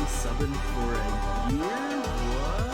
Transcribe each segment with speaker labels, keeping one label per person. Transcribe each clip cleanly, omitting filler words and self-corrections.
Speaker 1: subbing for a year? What?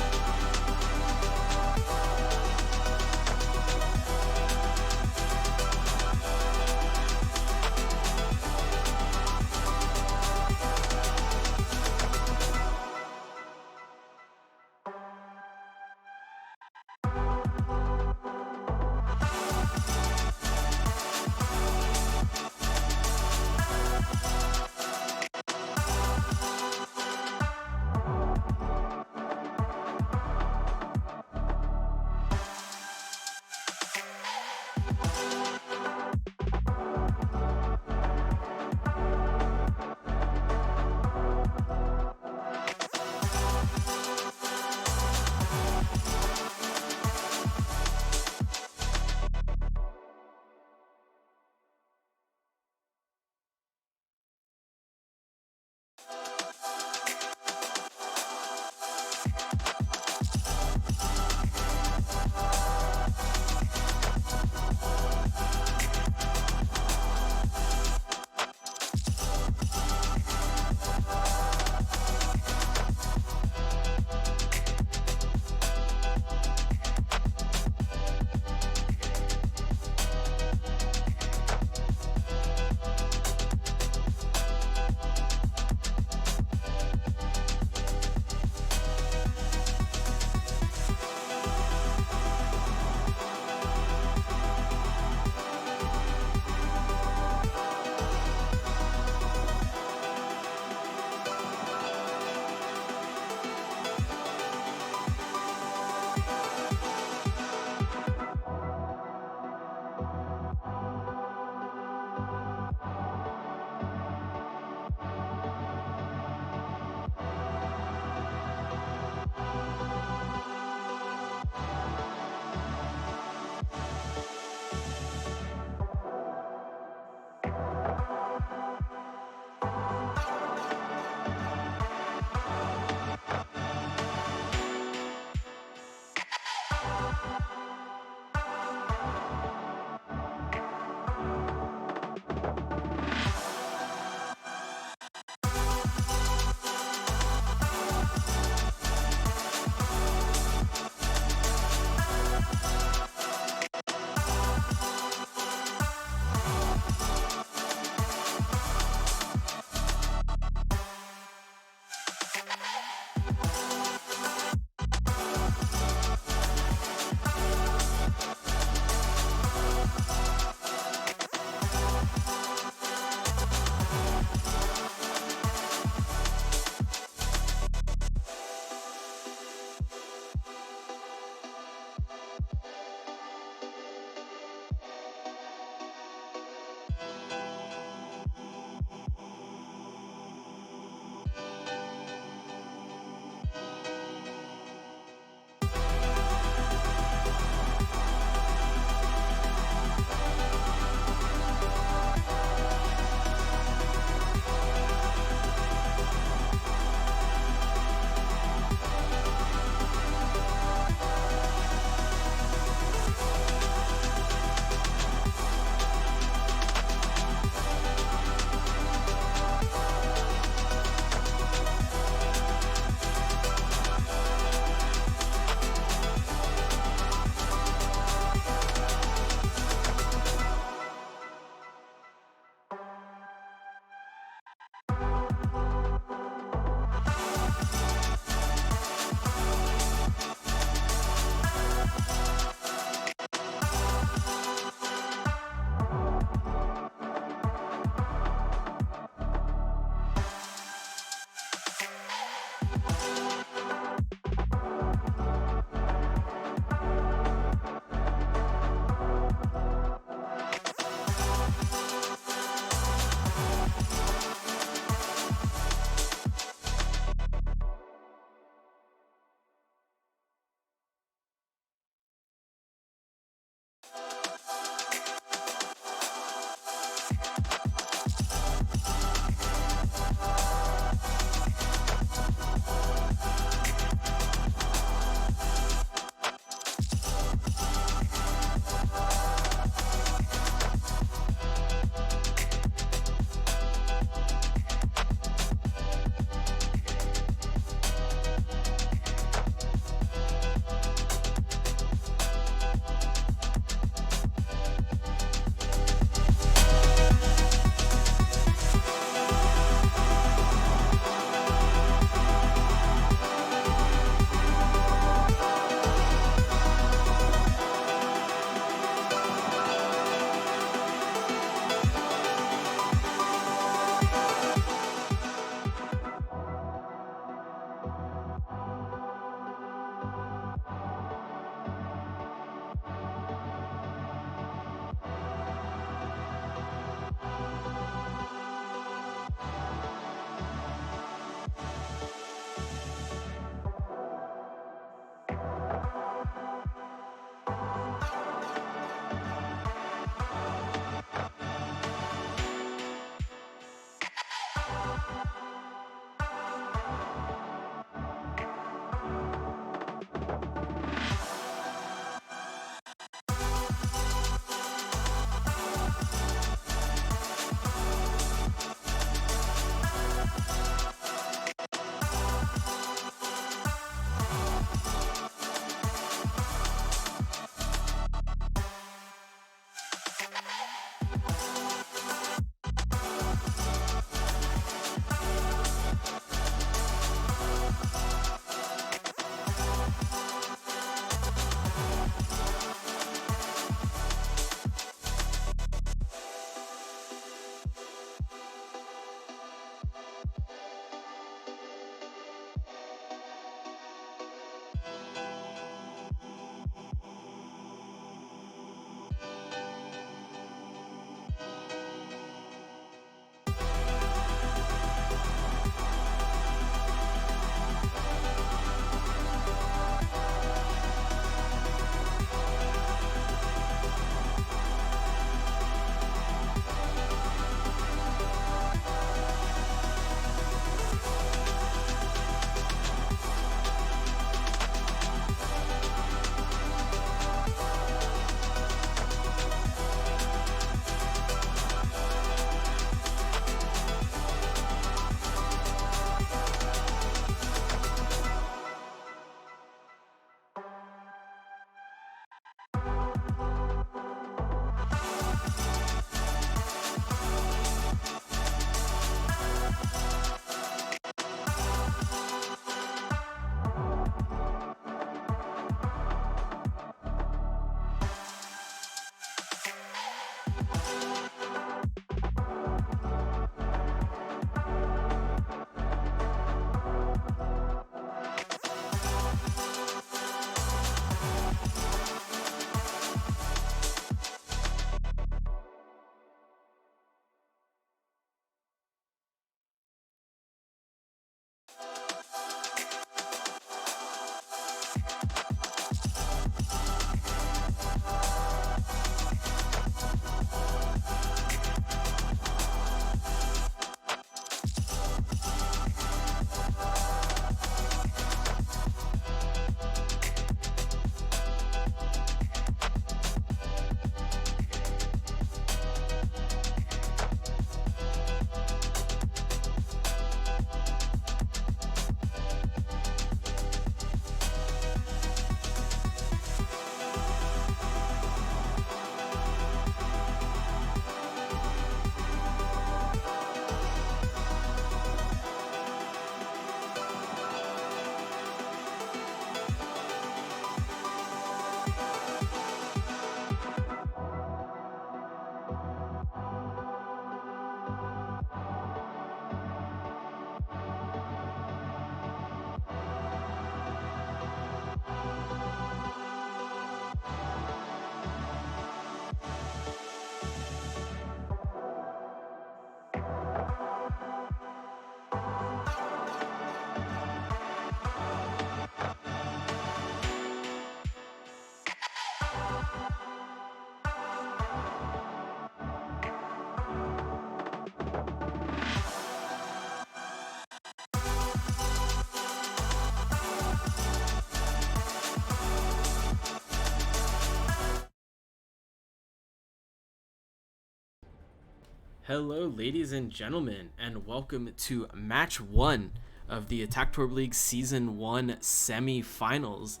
Speaker 1: Hello, ladies and gentlemen, and welcome to match 1 of the Attack Torb League Season 1 semi-finals.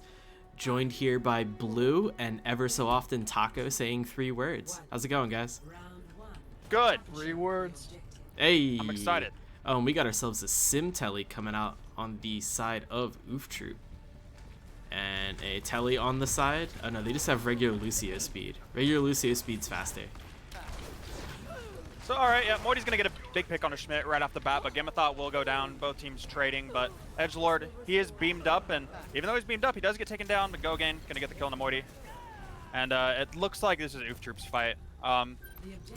Speaker 1: Joined here by Blue and ever so often Taco saying 3 words. How's it going, guys?
Speaker 2: Good. 3 words.
Speaker 1: Hey!
Speaker 2: I'm excited.
Speaker 1: Oh, and we got ourselves a Sim Telly coming out on the side of Oof Troop. And a Telly on the side. Oh no, they just have regular Lucio speed. Regular Lucio speed's faster.
Speaker 2: So, alright, yeah, Morty's going to get a big pick on a Schmidt right off the bat, but Gamethot will go down, both teams trading, but Edgelord, he is beamed up, and even though he's beamed up, he does get taken down, but Gogan going to get the kill on the Morty. And it looks like this is Oof Troop's fight.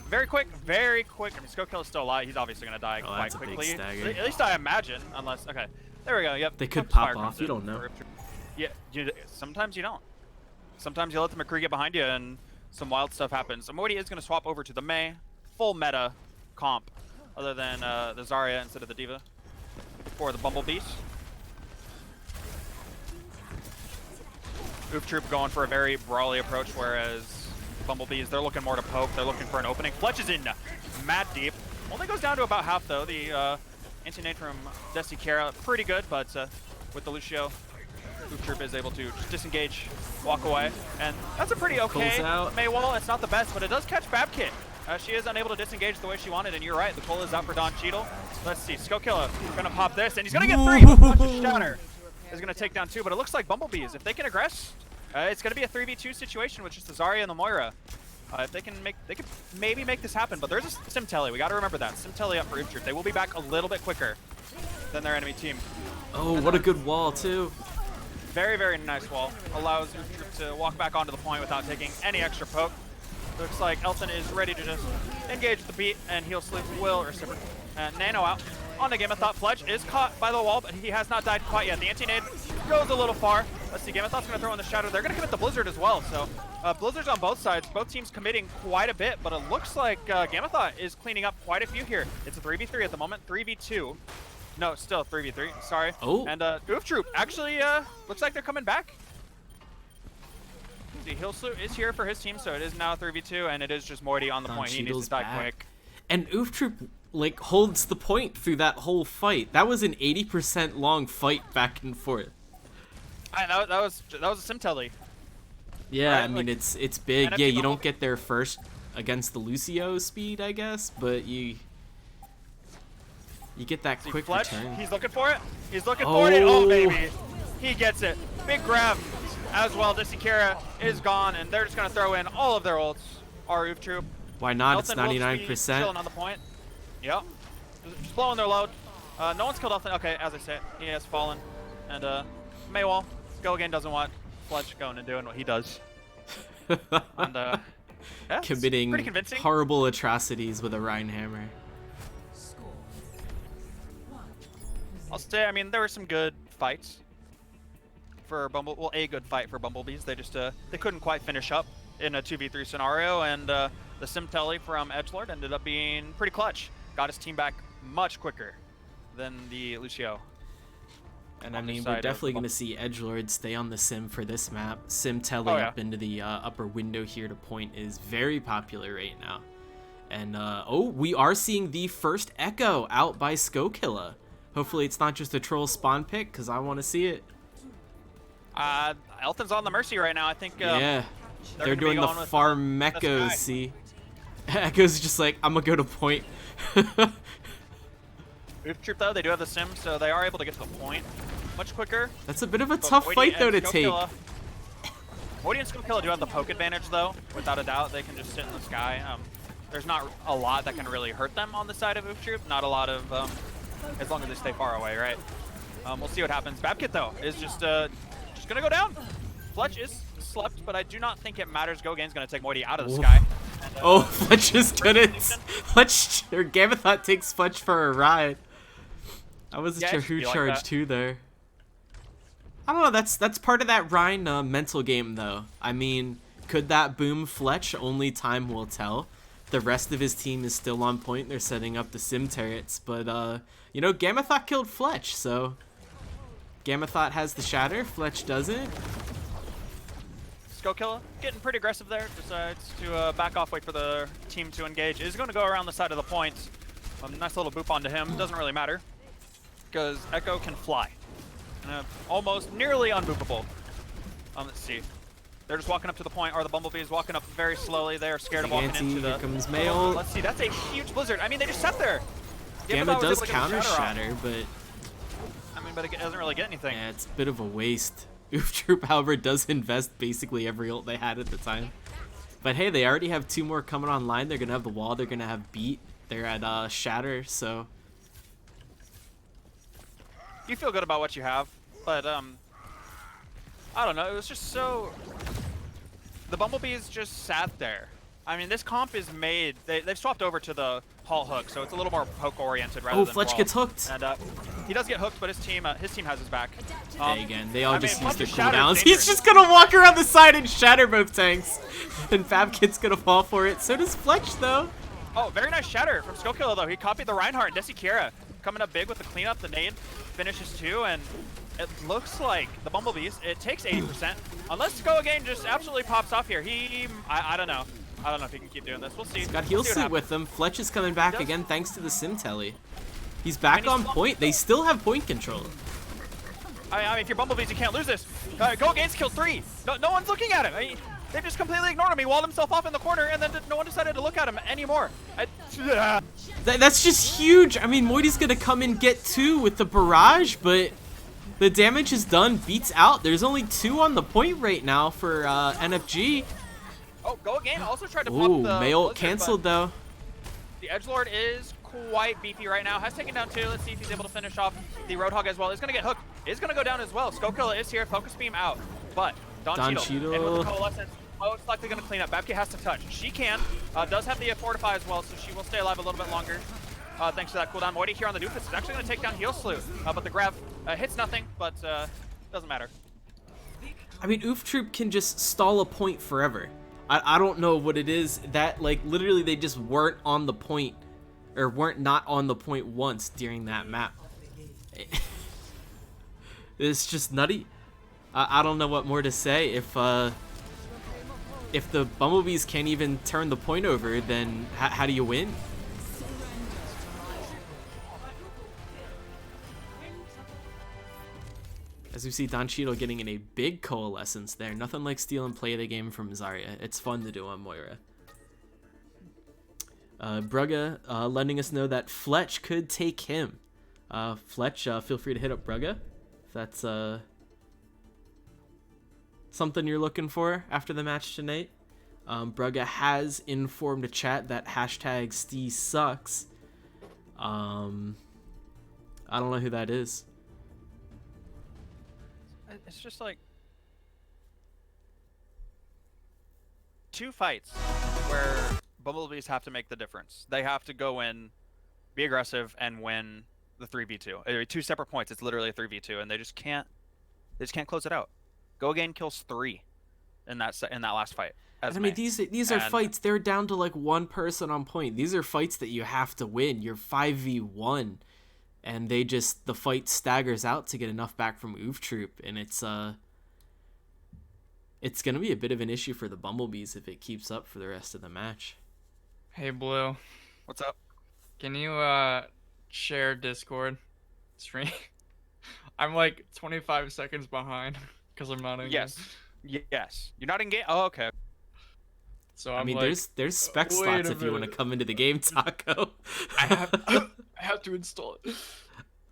Speaker 2: Very quick. I mean, Skokill is still alive. He's obviously going to die quite quickly. At least I imagine, unless, okay. There we go, yep.
Speaker 1: They could pop off, you don't know.
Speaker 2: Yeah, sometimes you don't. Sometimes you let the McCree get behind you, and some wild stuff happens. So Morty is going to swap over to the Mei. Full meta comp, other than the Zarya instead of the Diva for the Bumblebees. Oof Troop going for a very brawly approach, whereas Bumblebees, they're looking more to poke, they're looking for an opening. Fletch is in mad deep. Only goes down to about half though. The anti-nade from Desi Kara, pretty good, but with the Lucio, Oof Troop is able to just disengage, walk away, and that's a pretty okay Mei wall. It's not the best, but it does catch Babkit. She is unable to disengage the way she wanted, and you're right, the pull is out for Don Cheadle. Let's see, Skokilla gonna pop this, and he's gonna get 3, but Fletch's Shatter is gonna take down 2, but it looks like Bumblebees, if they can aggress, it's gonna be a 3v2 situation with just the Zarya and the Moira. If they can maybe make this happen, but there's a Sim Telly, we gotta remember that. Sim Telly up for Oof Troop. They will be back a little bit quicker than their enemy team.
Speaker 1: Oh, what a good wall, too.
Speaker 2: Very, very nice wall. Allows Oof Troop to walk back onto the point without taking any extra poke. Looks like Elton is ready to just engage the beat, and he'll sleep will receiver. Nano out on the Gamethot. Fletch is caught by the wall, but he has not died quite yet. The anti-nade goes a little far. Let's see, Gamethot's going to throw in the Shadow. They're going to commit the Blizzard as well, so Blizzard's on both sides. Both teams committing quite a bit, but it looks like Gamethot is cleaning up quite a few here. It's a 3v3 at the moment, 3v2. No, still 3v3, sorry.
Speaker 1: Oh.
Speaker 2: And Oof Troop actually looks like they're coming back. The Hilslu is here for his team, so it is now 3v2, and it is just Morty on the point. He needs to die quick.
Speaker 1: And Oof Troop, like, holds the point through that whole fight. That was an 80% long fight back and forth.
Speaker 2: That was a Sim Telly.
Speaker 1: Yeah,
Speaker 2: right?
Speaker 1: I mean,
Speaker 2: like,
Speaker 1: it's big.
Speaker 2: NFG
Speaker 1: Yeah, you don't get there first against the Lucio speed, I guess, but you get that quick
Speaker 2: Fletch,
Speaker 1: return.
Speaker 2: he's looking for it. He's looking for it. Oh, baby. He gets it. Big grab. As well, Desi Kara is gone, and they're just going to throw in all of their ults. Our Oof Troop.
Speaker 1: Why not?
Speaker 2: Elton
Speaker 1: It's 99%.
Speaker 2: Chilling on the point. Yep. Just blowing their load. No one's killed Elton. Okay, as I said, he has fallen. And Maywall, go again, doesn't want Fletch going and doing what he does. And yeah,
Speaker 1: committing
Speaker 2: pretty convincing.
Speaker 1: Horrible atrocities with a Rhine Hammer.
Speaker 2: I'll say, I mean, there were some good fights for a good fight for Bumblebees. They just they couldn't quite finish up in a 2v3 scenario, and the Sim Telly from Edgelord ended up being pretty clutch. Got his team back much quicker than the Lucio.
Speaker 1: And I mean, we're definitely going to see Edgelord stay on the Sim for this map. Sim Telly up into the upper window here to point is very popular right now. And oh, we are seeing the first Echo out by Skokilla. Hopefully it's not just a troll spawn pick, because I want to see it.
Speaker 2: Elton's on the Mercy right now. I think
Speaker 1: yeah, they're doing the farm Echoes, see? Echo's just like, I'm gonna go to point.
Speaker 2: Oof Troop, though, they do have the Sim, so they are able to get to the point much quicker.
Speaker 1: That's a bit of a tough fight, though, to take.
Speaker 2: Morty and Skokilla do have the poke advantage, though. Without a doubt, they can just sit in the sky. There's not a lot that can really hurt them on the side of Oof Troop. Not a lot of, as long as they stay far away, right? We'll see what happens. Babkit, though, is just gonna go down. Fletch is slept, but I do not think it matters. Gogan's gonna take Morty out of the sky. And,
Speaker 1: Fletch is gonna Fletch or Gamethot takes Fletch for a ride. I wasn't sure who charged who there. I don't know, that's part of that Rhine mental game though. I mean, could that boom Fletch? Only time will tell. The rest of his team is still on point. They're setting up the Sim turrets, but you know, Gamethot killed Fletch, so Gamethot has the Shatter, Fletch doesn't.
Speaker 2: Skokilla getting pretty aggressive there. Decides to back off, wait for the team to engage. Is going to go around the side of the point. Nice little boop onto him. Doesn't really matter because Echo can fly. Almost nearly unboopable. Let's see. They're just walking up to the point. Are the Bumblebees walking up very slowly? They are scared of walking into the...
Speaker 1: Here comes Mail.
Speaker 2: Let's see. That's a huge blizzard. I mean, they just sat there.
Speaker 1: Gamma does counter shatter, but...
Speaker 2: I mean, but it doesn't really get anything.
Speaker 1: Yeah, it's a bit of a waste. Oof Troop, however, does invest basically every ult they had at the time. But hey, they already have 2 more coming online. They're going to have the wall. They're going to have beat. They're at shatter, so...
Speaker 2: You feel good about what you have, but I don't know. It was just so... The Bumblebees just sat there. I mean, this comp is made... They've swapped over to the Halt Hook, so it's a little more poke-oriented rather than
Speaker 1: Fletch
Speaker 2: brawl.
Speaker 1: gets hooked.
Speaker 2: And he does get hooked, but his team has his back.
Speaker 1: Hey, again, they all just use their
Speaker 2: Shatter
Speaker 1: cooldowns. He's just going to walk around the side and shatter both tanks. And FabKid's going to fall for it. So does Fletch, though.
Speaker 2: Oh, very nice shatter from Skokilla, though. He copied the Reinhardt. Desi Kira coming up big with the cleanup. The nade finishes too, and it looks like the Bumblebees, it takes 80%. Unless Go Again just absolutely pops off here. I don't know. I don't know if he can keep doing this. We'll see.
Speaker 1: He's got heal suit with him. Fletch is coming back again thanks to the sim telly. He's back on point. They still have point control.
Speaker 2: I mean, if you're Bumblebees, you can't lose this. Go Again's killed 3. No one's looking at him. I mean, they just completely ignored him. He walled himself off in the corner, and then no one decided to look at him anymore.
Speaker 1: That's just huge. I mean, Moity's going to come and get 2 with the barrage, but the damage is done. Beats out. There's only 2 on the point right now for NFG.
Speaker 2: Oh, Go Again also tried to pop the
Speaker 1: Mail canceled, though.
Speaker 2: The Edgelord is quite beefy right now. Has taken down 2. Let's see if he's able to finish off the Roadhog as well. Is going to get hooked. Is going to go down as well. Skokilla is here. Focus beam out. But Don Cheadle. And with the Coalescence, most likely going to clean up. Babke has to touch. She can. Does have the Fortify as well, so she will stay alive a little bit longer. Thanks to that cooldown. Moity here on the Doofus is actually going to take down Heal Slew. But the grab hits nothing, but doesn't matter.
Speaker 1: I mean, Oof Troop can just stall a point forever. I don't know what it is that, like, literally they just weren't on the point, or weren't not on the point once during that map. It's just nutty. I don't know what more to say. If the Bumblebees can't even turn the point over, then how do you win? As we see Don Cheadle getting in a big coalescence there. Nothing like steal and play the game from Zarya. It's fun to do on Moira. Brugga letting us know that Fletch could take him. Fletch, feel free to hit up Brugga if that's something you're looking for after the match tonight. Brugga has informed the chat that hashtag Stee sucks. I don't know who that is.
Speaker 2: It's just like 2 fights where Bumblebees have to make the difference. They have to go in, be aggressive, and win the 3v2. 2 separate points. It's literally a 3v2, and they just can't close it out. Go Again kills 3 in that last fight.
Speaker 1: I mean, these are fights. They're down to like 1 person on point. These are fights that you have to win. You're 5v1. And the fight staggers out to get enough back from Oof Troop, and it's gonna be a bit of an issue for the Bumblebees if it keeps up for the rest of the match.
Speaker 3: Hey Blue,
Speaker 2: what's up?
Speaker 3: Can you share Discord stream? I'm like 25 seconds behind because I'm not in.
Speaker 2: Yes, you're not in game. Oh, okay.
Speaker 3: So
Speaker 1: I mean,
Speaker 3: like,
Speaker 1: there's spec slots if you want to come into the game, Taco.
Speaker 3: I have to install it.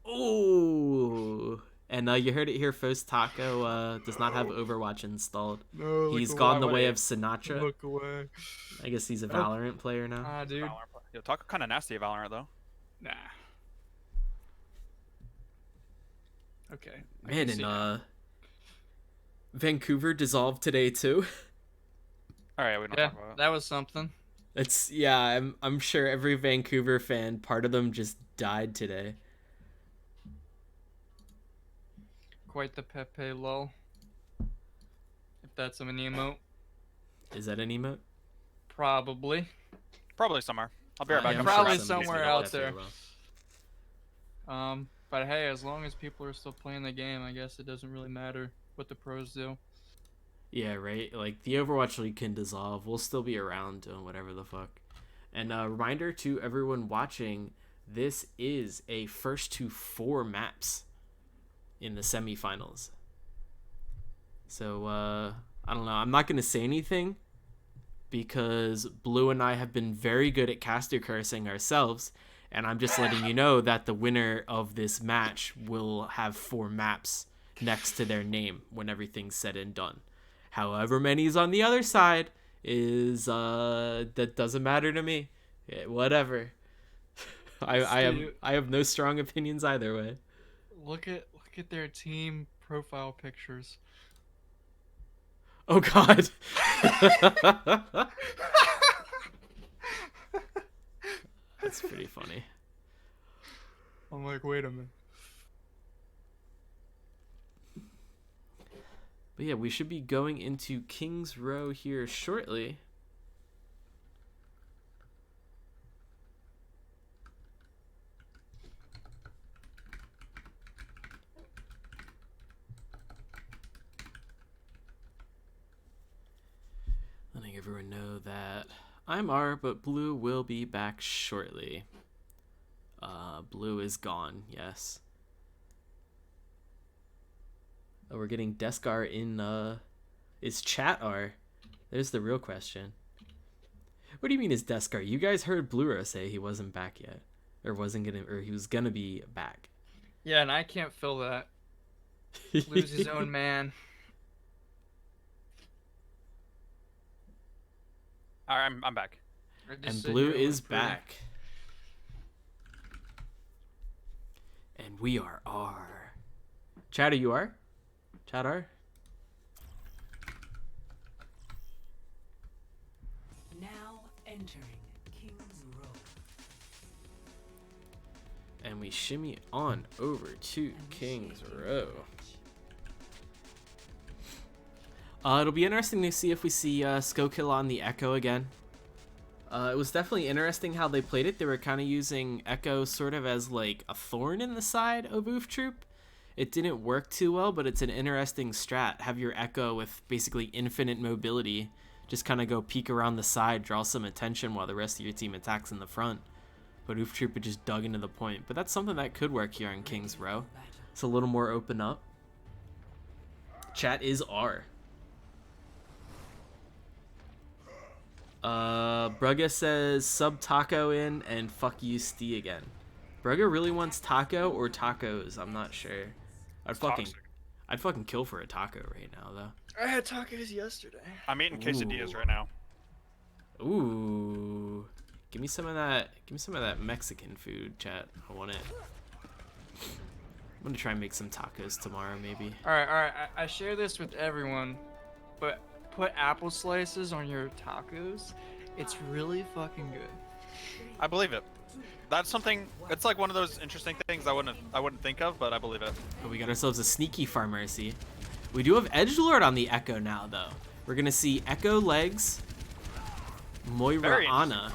Speaker 1: Ooh. And you heard it here first. Taco does not have Overwatch installed.
Speaker 3: No,
Speaker 1: he's gone the way of Sinatra.
Speaker 3: Look away.
Speaker 1: I guess he's a Valorant player now.
Speaker 3: Ah, dude.
Speaker 2: Yo, Taco kind of nasty at Valorant though.
Speaker 3: Nah. Okay.
Speaker 1: Man, and Vancouver dissolved today too.
Speaker 2: All right, we don't talk about it.
Speaker 3: That was something.
Speaker 1: I'm sure every Vancouver fan, part of them just died today.
Speaker 3: Quite the Pepe lol. If that's an emote.
Speaker 1: Is that an emote?
Speaker 3: Probably.
Speaker 2: Probably somewhere. I'll be right back.
Speaker 3: Probably somewhere out there. But hey, as long as people are still playing the game, I guess it doesn't really matter what the pros do.
Speaker 1: Yeah, right? Like, the Overwatch League can dissolve. We'll still be around doing whatever the fuck. And a reminder to everyone watching, this is a first to 4 maps in the semifinals. So, I don't know. I'm not going to say anything because Blue and I have been very good at caster cursing ourselves. And I'm just letting you know that the winner of this match will have 4 maps next to their name when everything's said and done. However many's on the other side is that doesn't matter to me. Yeah, whatever. I have no strong opinions either way.
Speaker 3: Look at their team profile pictures.
Speaker 1: Oh God. That's pretty funny.
Speaker 3: I'm like, wait a minute.
Speaker 1: But yeah, we should be going into King's Row here shortly. Letting everyone know that I'm R, but Blue will be back shortly. Blue is gone, yes. Oh, we're getting Deskar in, is chat R? There's the real question. What do you mean is Deskar? You guys heard Blue say he wasn't back yet. Or he was gonna be back.
Speaker 3: Yeah, and I can't fill that. Blue's his own man.
Speaker 2: Alright, I'm back.
Speaker 1: And Blue is back. And we are R. Chad, are you R? Chad R?
Speaker 4: Now entering King's Row.
Speaker 1: And we shimmy on over to King's Row. It'll be interesting to see if we see Skokill on the Echo again. It was definitely interesting how they played it. They were kind of using Echo sort of as like a thorn in the side of Oof Troop. It didn't work too well, but it's an interesting strat. Have your Echo with basically infinite mobility. Just kind of go peek around the side, draw some attention while the rest of your team attacks in the front. But Oof Troop had just dug into the point. But that's something that could work here in King's Row. It's a little more open up. Chat is R. Brugga says sub Taco in and fuck you Stee again. Brugga really wants taco or tacos? I'm not sure. I'd fucking kill for a taco right now though.
Speaker 3: I had tacos yesterday.
Speaker 2: I'm eating quesadillas right now.
Speaker 1: Ooh. Give me some of that Mexican food, chat. I want it. I'm gonna try and make some tacos tomorrow maybe.
Speaker 3: Alright, I share this with everyone, but put apple slices on your tacos. It's really fucking good.
Speaker 2: I believe it. That's something. It's like one of those interesting things I wouldn't think of, but I believe it.
Speaker 1: Oh, we got ourselves a sneaky Pharmercy. We do have Edgelord on the Echo now, though. We're gonna see Echo legs, Moira Ana.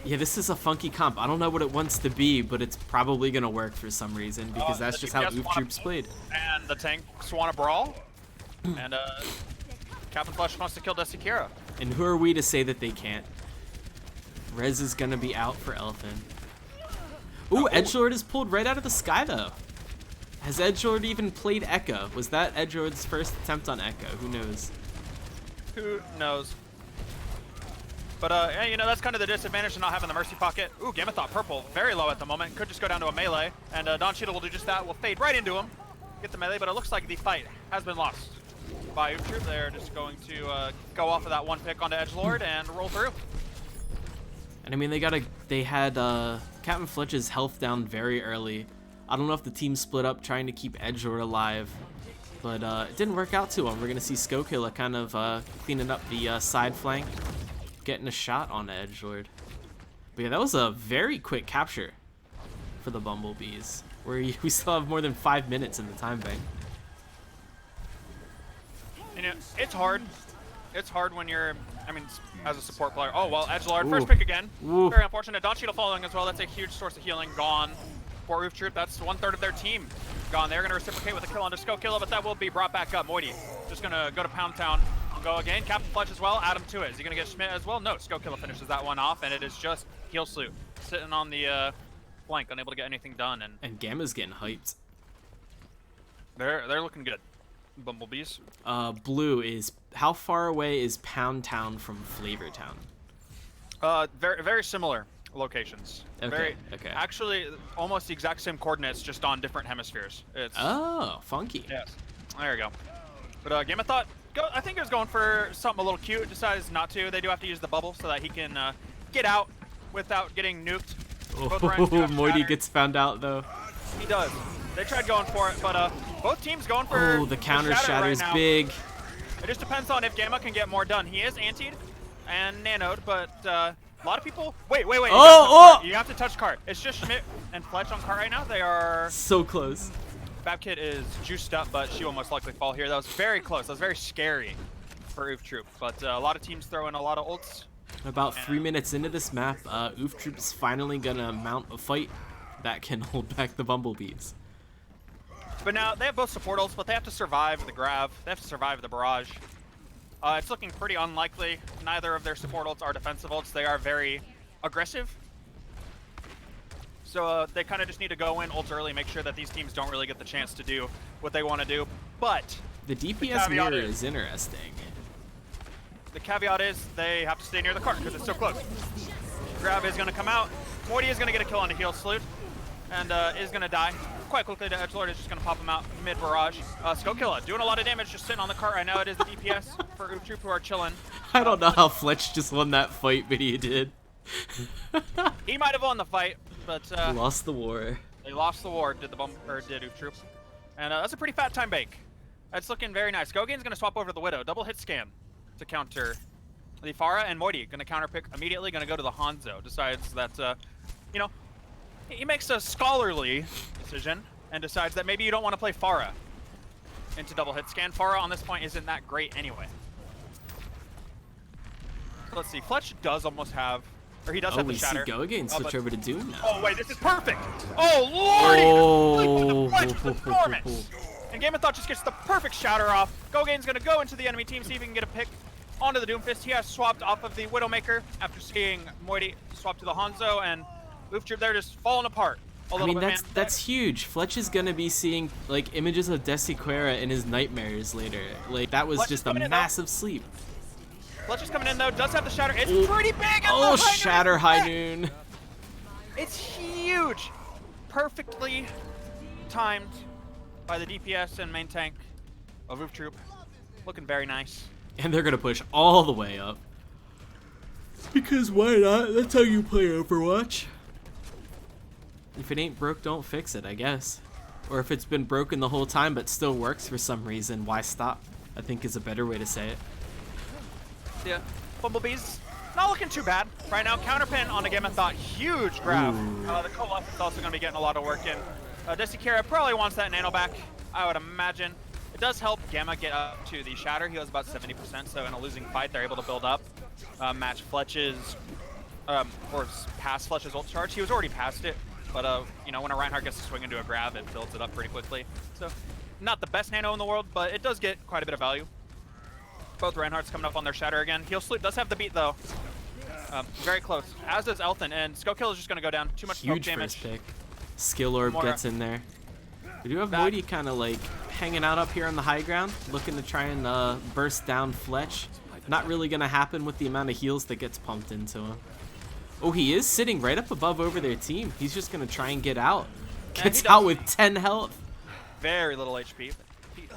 Speaker 1: Yeah, this is a funky comp. I don't know what it wants to be, but it's probably gonna work for some reason because that's just how Oof Troops played.
Speaker 2: And the tank Swanna Brawl, and Captain Flush wants to kill Desikira.
Speaker 1: And who are we to say that they can't? Rez is gonna be out for Elfin. Ooh, Edgelord is pulled right out of the sky though. Has Edgelord even played Echo? Was that Edgelord's first attempt on Echo? Who knows?
Speaker 2: Who knows? But yeah, you know, that's kind of the disadvantage of not having the Mercy Pocket. Ooh, Gamethot purple, very low at the moment. Could just go down to a melee, and Don Cheadle will do just that. Will fade right into him, get the melee, but it looks like the fight has been lost by Oof Troop. They're just going to go off of that one pick onto Edgelord and roll through.
Speaker 1: And I mean, they had Captain Fletch's health down very early. I don't know if the team split up trying to keep Edgelord alive, but it didn't work out too well. We're gonna see Skokilla kind of cleaning up the side flank, getting a shot on Edgelord. But yeah, that was a very quick capture for the Bumblebees, where we still have more than 5 minutes in the time bank.
Speaker 2: You know, it's hard. It's hard when you're, I mean, as a support player. Oh, well, Edgelord,
Speaker 1: Ooh.
Speaker 2: first pick again.
Speaker 1: Ooh.
Speaker 2: Very unfortunate. Don Cheadle following as well. That's a huge source of healing gone for Oof Troop. That's 1/3 of their team gone. They're going to reciprocate with a kill onto Skokilla, but that will be brought back up. Moity just gonna go to Pound Town. Go again. Captain Fletch as well. Add him to it. Is he gonna get Schmidt as well? No. Skokilla finishes that one off, and it is just Heel Salute sitting on the flank, unable to get anything done.
Speaker 1: And Gamma's getting hyped.
Speaker 2: They're looking good. Bumblebees.
Speaker 1: Blue is how far away is Pound Town from Flavor Town?
Speaker 2: Very similar locations.
Speaker 1: Okay.
Speaker 2: Actually, almost the exact same coordinates, just on different hemispheres.
Speaker 1: Oh, funky.
Speaker 2: Yes. There you go. But Gamma thought, I think he was going for something a little cute. Decides not to. They do have to use the bubble so that he can get out without getting nuked.
Speaker 1: Oh, Moity gets found out though.
Speaker 2: He does. They tried going for it, but both teams going for.
Speaker 1: Oh, the counter shatter is
Speaker 2: right
Speaker 1: big.
Speaker 2: It just depends on if Gamma can get more done. He is antied and nanoed, but a lot of people. Wait.
Speaker 1: Oh!
Speaker 2: You have to touch cart. It's just Schmidt and Fletch on cart right now. They are
Speaker 1: so close.
Speaker 2: Babkit is juiced up, but she will most likely fall here. That was very close. That was very scary for Oof Troop, but a lot of teams throw in a lot of ults.
Speaker 1: About 3 minutes into this map, Oof Troop's finally gonna mount a fight that can hold back the Bumblebees.
Speaker 2: But now they have both support ults, but they have to survive the grab. They have to survive the barrage. It's looking pretty unlikely. Neither of their support ults are defensive ults. They are very aggressive. So they kind of just need to go in ults early, make sure that these teams don't really get the chance to do what they want to do. But
Speaker 1: the DPS mirror is interesting.
Speaker 2: The caveat is they have to stay near the cart because it's so close. Grab is going to come out. Moity is going to get a kill on the Heel Salute and is going to die quite quickly. The Edgelord is just going to pop him out mid-barrage. Skokilla doing a lot of damage just sitting on the cart right now. It is the DPS for Oof Troop who are chilling.
Speaker 1: I don't know how Fletch just won that fight, but he did.
Speaker 2: He might have won the fight, but
Speaker 1: lost the war.
Speaker 2: They lost the war, did Oof Troop. And that's a pretty fat time bake. That's looking very nice. Gogain's going to swap over the Widow. Double hit scan to counter the Pharah, and Moity going to counterpick immediately, going to go to the Hanzo. Decides that, you know, he makes a scholarly decision and decides that maybe you don't want to play Pharah into double hit scan. Pharah on this point isn't that great anyway. Let's see, Fletch does almost have, or he does have the shatter.
Speaker 1: Oh, we see Gogain switch over to Doom now.
Speaker 2: Oh wait, this is perfect! Oh lordy!
Speaker 1: Oh.
Speaker 2: The Fletch with the performance! And Game of Thought just gets the perfect shatter off. Gogain's gonna go into the enemy team, see if he can get a pick onto the Doomfist. He has swapped off of the Widowmaker after seeing Moity swap to the Hanzo, and Oof Troop there just falling apart.
Speaker 1: I mean, that's huge. Fletch is gonna be seeing like images of Desiquera in his nightmares later. Like that was just a massive sleep.
Speaker 2: Fletch is coming in though, does have the shatter. It's pretty big.
Speaker 1: Oh, shatter high noon.
Speaker 2: It's huge. Perfectly timed by the DPS and main tank of Oof Troop. Looking very nice.
Speaker 1: And they're gonna push all the way up. Because why not? That's how you play Overwatch. If it ain't broke, don't fix it, I guess. Or if it's been broken the whole time but still works for some reason, why stop? I think is a better way to say it.
Speaker 2: Yeah, Bumblebees not looking too bad right now. Counterpin on a Game of Thought, huge grab. The Coalescence is also going to be getting a lot of work in. Desiquera probably wants that nano back, I would imagine. It does help Gamma get up to the shatter. He was about 70%, so in a losing fight, they're able to build up. Match Fletch's, or past Fletch's ult charge. He was already past it, but you know, when a Reinhardt gets to swing into a grab, it builds it up pretty quickly. So, not the best nano in the world, but it does get quite a bit of value. Both Reinhardts coming up on their shatter again. Heel Salute does have the beat though. Very close. As does Elton, and Skokilla is just going to go down. Too much poke damage.
Speaker 1: Huge first pick. Skill Orb gets in there. We do have Moity kind of like hanging out up here on the high ground, looking to try and burst down Fletch. Not really going to happen with the amount of heals that gets pumped into him. Oh, he is sitting right up above over their team. He's just going to try and get out. Gets out with 10 health.
Speaker 2: Very little HP.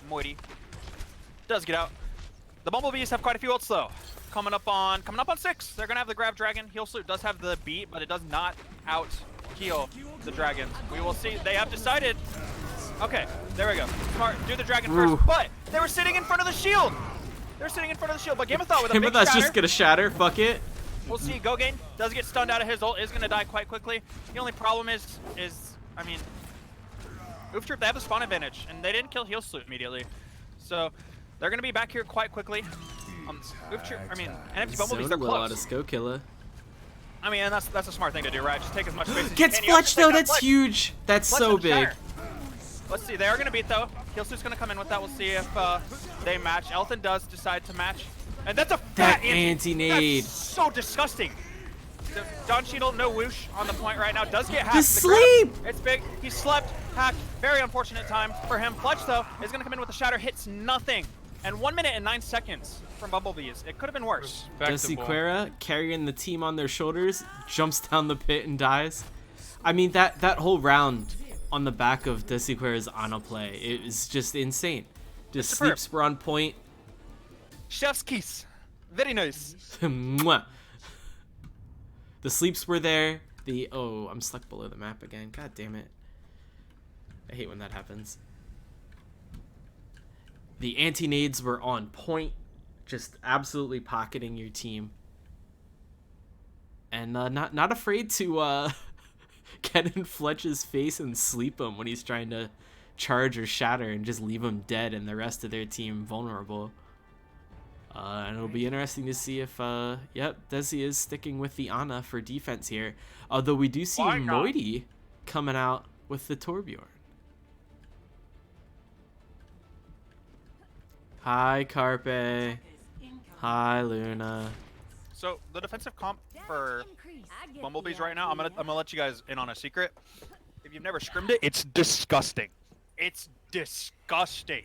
Speaker 2: Moity does get out. The Bumblebees have quite a few ults though. Coming up on 6. They're gonna have the grab dragon. Heel Salute does have the beat, but it does not out heal the dragons. We will see. They have decided. Okay, there we go. Smart. Do the dragon first. But they were sitting in front of the shield. They're sitting in front of the shield. But Game of Thought with a big shatter.
Speaker 1: just gonna shatter. Fuck it.
Speaker 2: We'll see. Gogain does get stunned out of his ult. Is gonna die quite quickly. The only problem is I mean, Oof Troop, they have the spawn advantage, and they didn't kill Heel Salute immediately. So they're going to be back here quite quickly. NFG Bumblebees, they're close.
Speaker 1: Out of Skokilla.
Speaker 2: I mean, and that's a smart thing to do, right? Just take as much space as you
Speaker 1: Gets
Speaker 2: can.
Speaker 1: Fletch though, that's huge. That's so big.
Speaker 2: Let's see, they are going to beat though. Heelsuit's gonna come in with that. We'll see if they match. Elton does decide to match. And that's a
Speaker 1: That
Speaker 2: fat
Speaker 1: anti-nade.
Speaker 2: That's so disgusting. Don Cheadle, no whoosh on the point right now. Does get hacked.
Speaker 1: The sleep!
Speaker 2: It's big. He slept, hacked. Very unfortunate time for him. Fletch, though, is going to come in with a shatter. Hits nothing. And 1 minute and 9 seconds from Bumblebees. It could have been worse.
Speaker 1: Desiquera carrying the team on their shoulders, jumps down the pit and dies. I mean, that whole round on the back of Desiquera's Ana play, it was just insane. Just sleeps were on point.
Speaker 2: Chef's kiss. Very nice.
Speaker 1: Mwah. The sleeps were there. Oh, I'm stuck below the map again. God damn it. I hate when that happens. The anti-nades were on point. Just absolutely pocketing your team. And not afraid to get in Fletch's face and sleep him when he's trying to charge or shatter and just leave him dead and the rest of their team vulnerable. And it'll be interesting to see if, yep, Desi is sticking with the Ana for defense here. Although we do see Moity coming out with the Torbjorn. Hi, Carpe. Hi, Luna.
Speaker 2: So the defensive comp for Bumblebees right now, I'm gonna let you guys in on a secret. If you've never scrimmed it, it's disgusting. It's disgusting.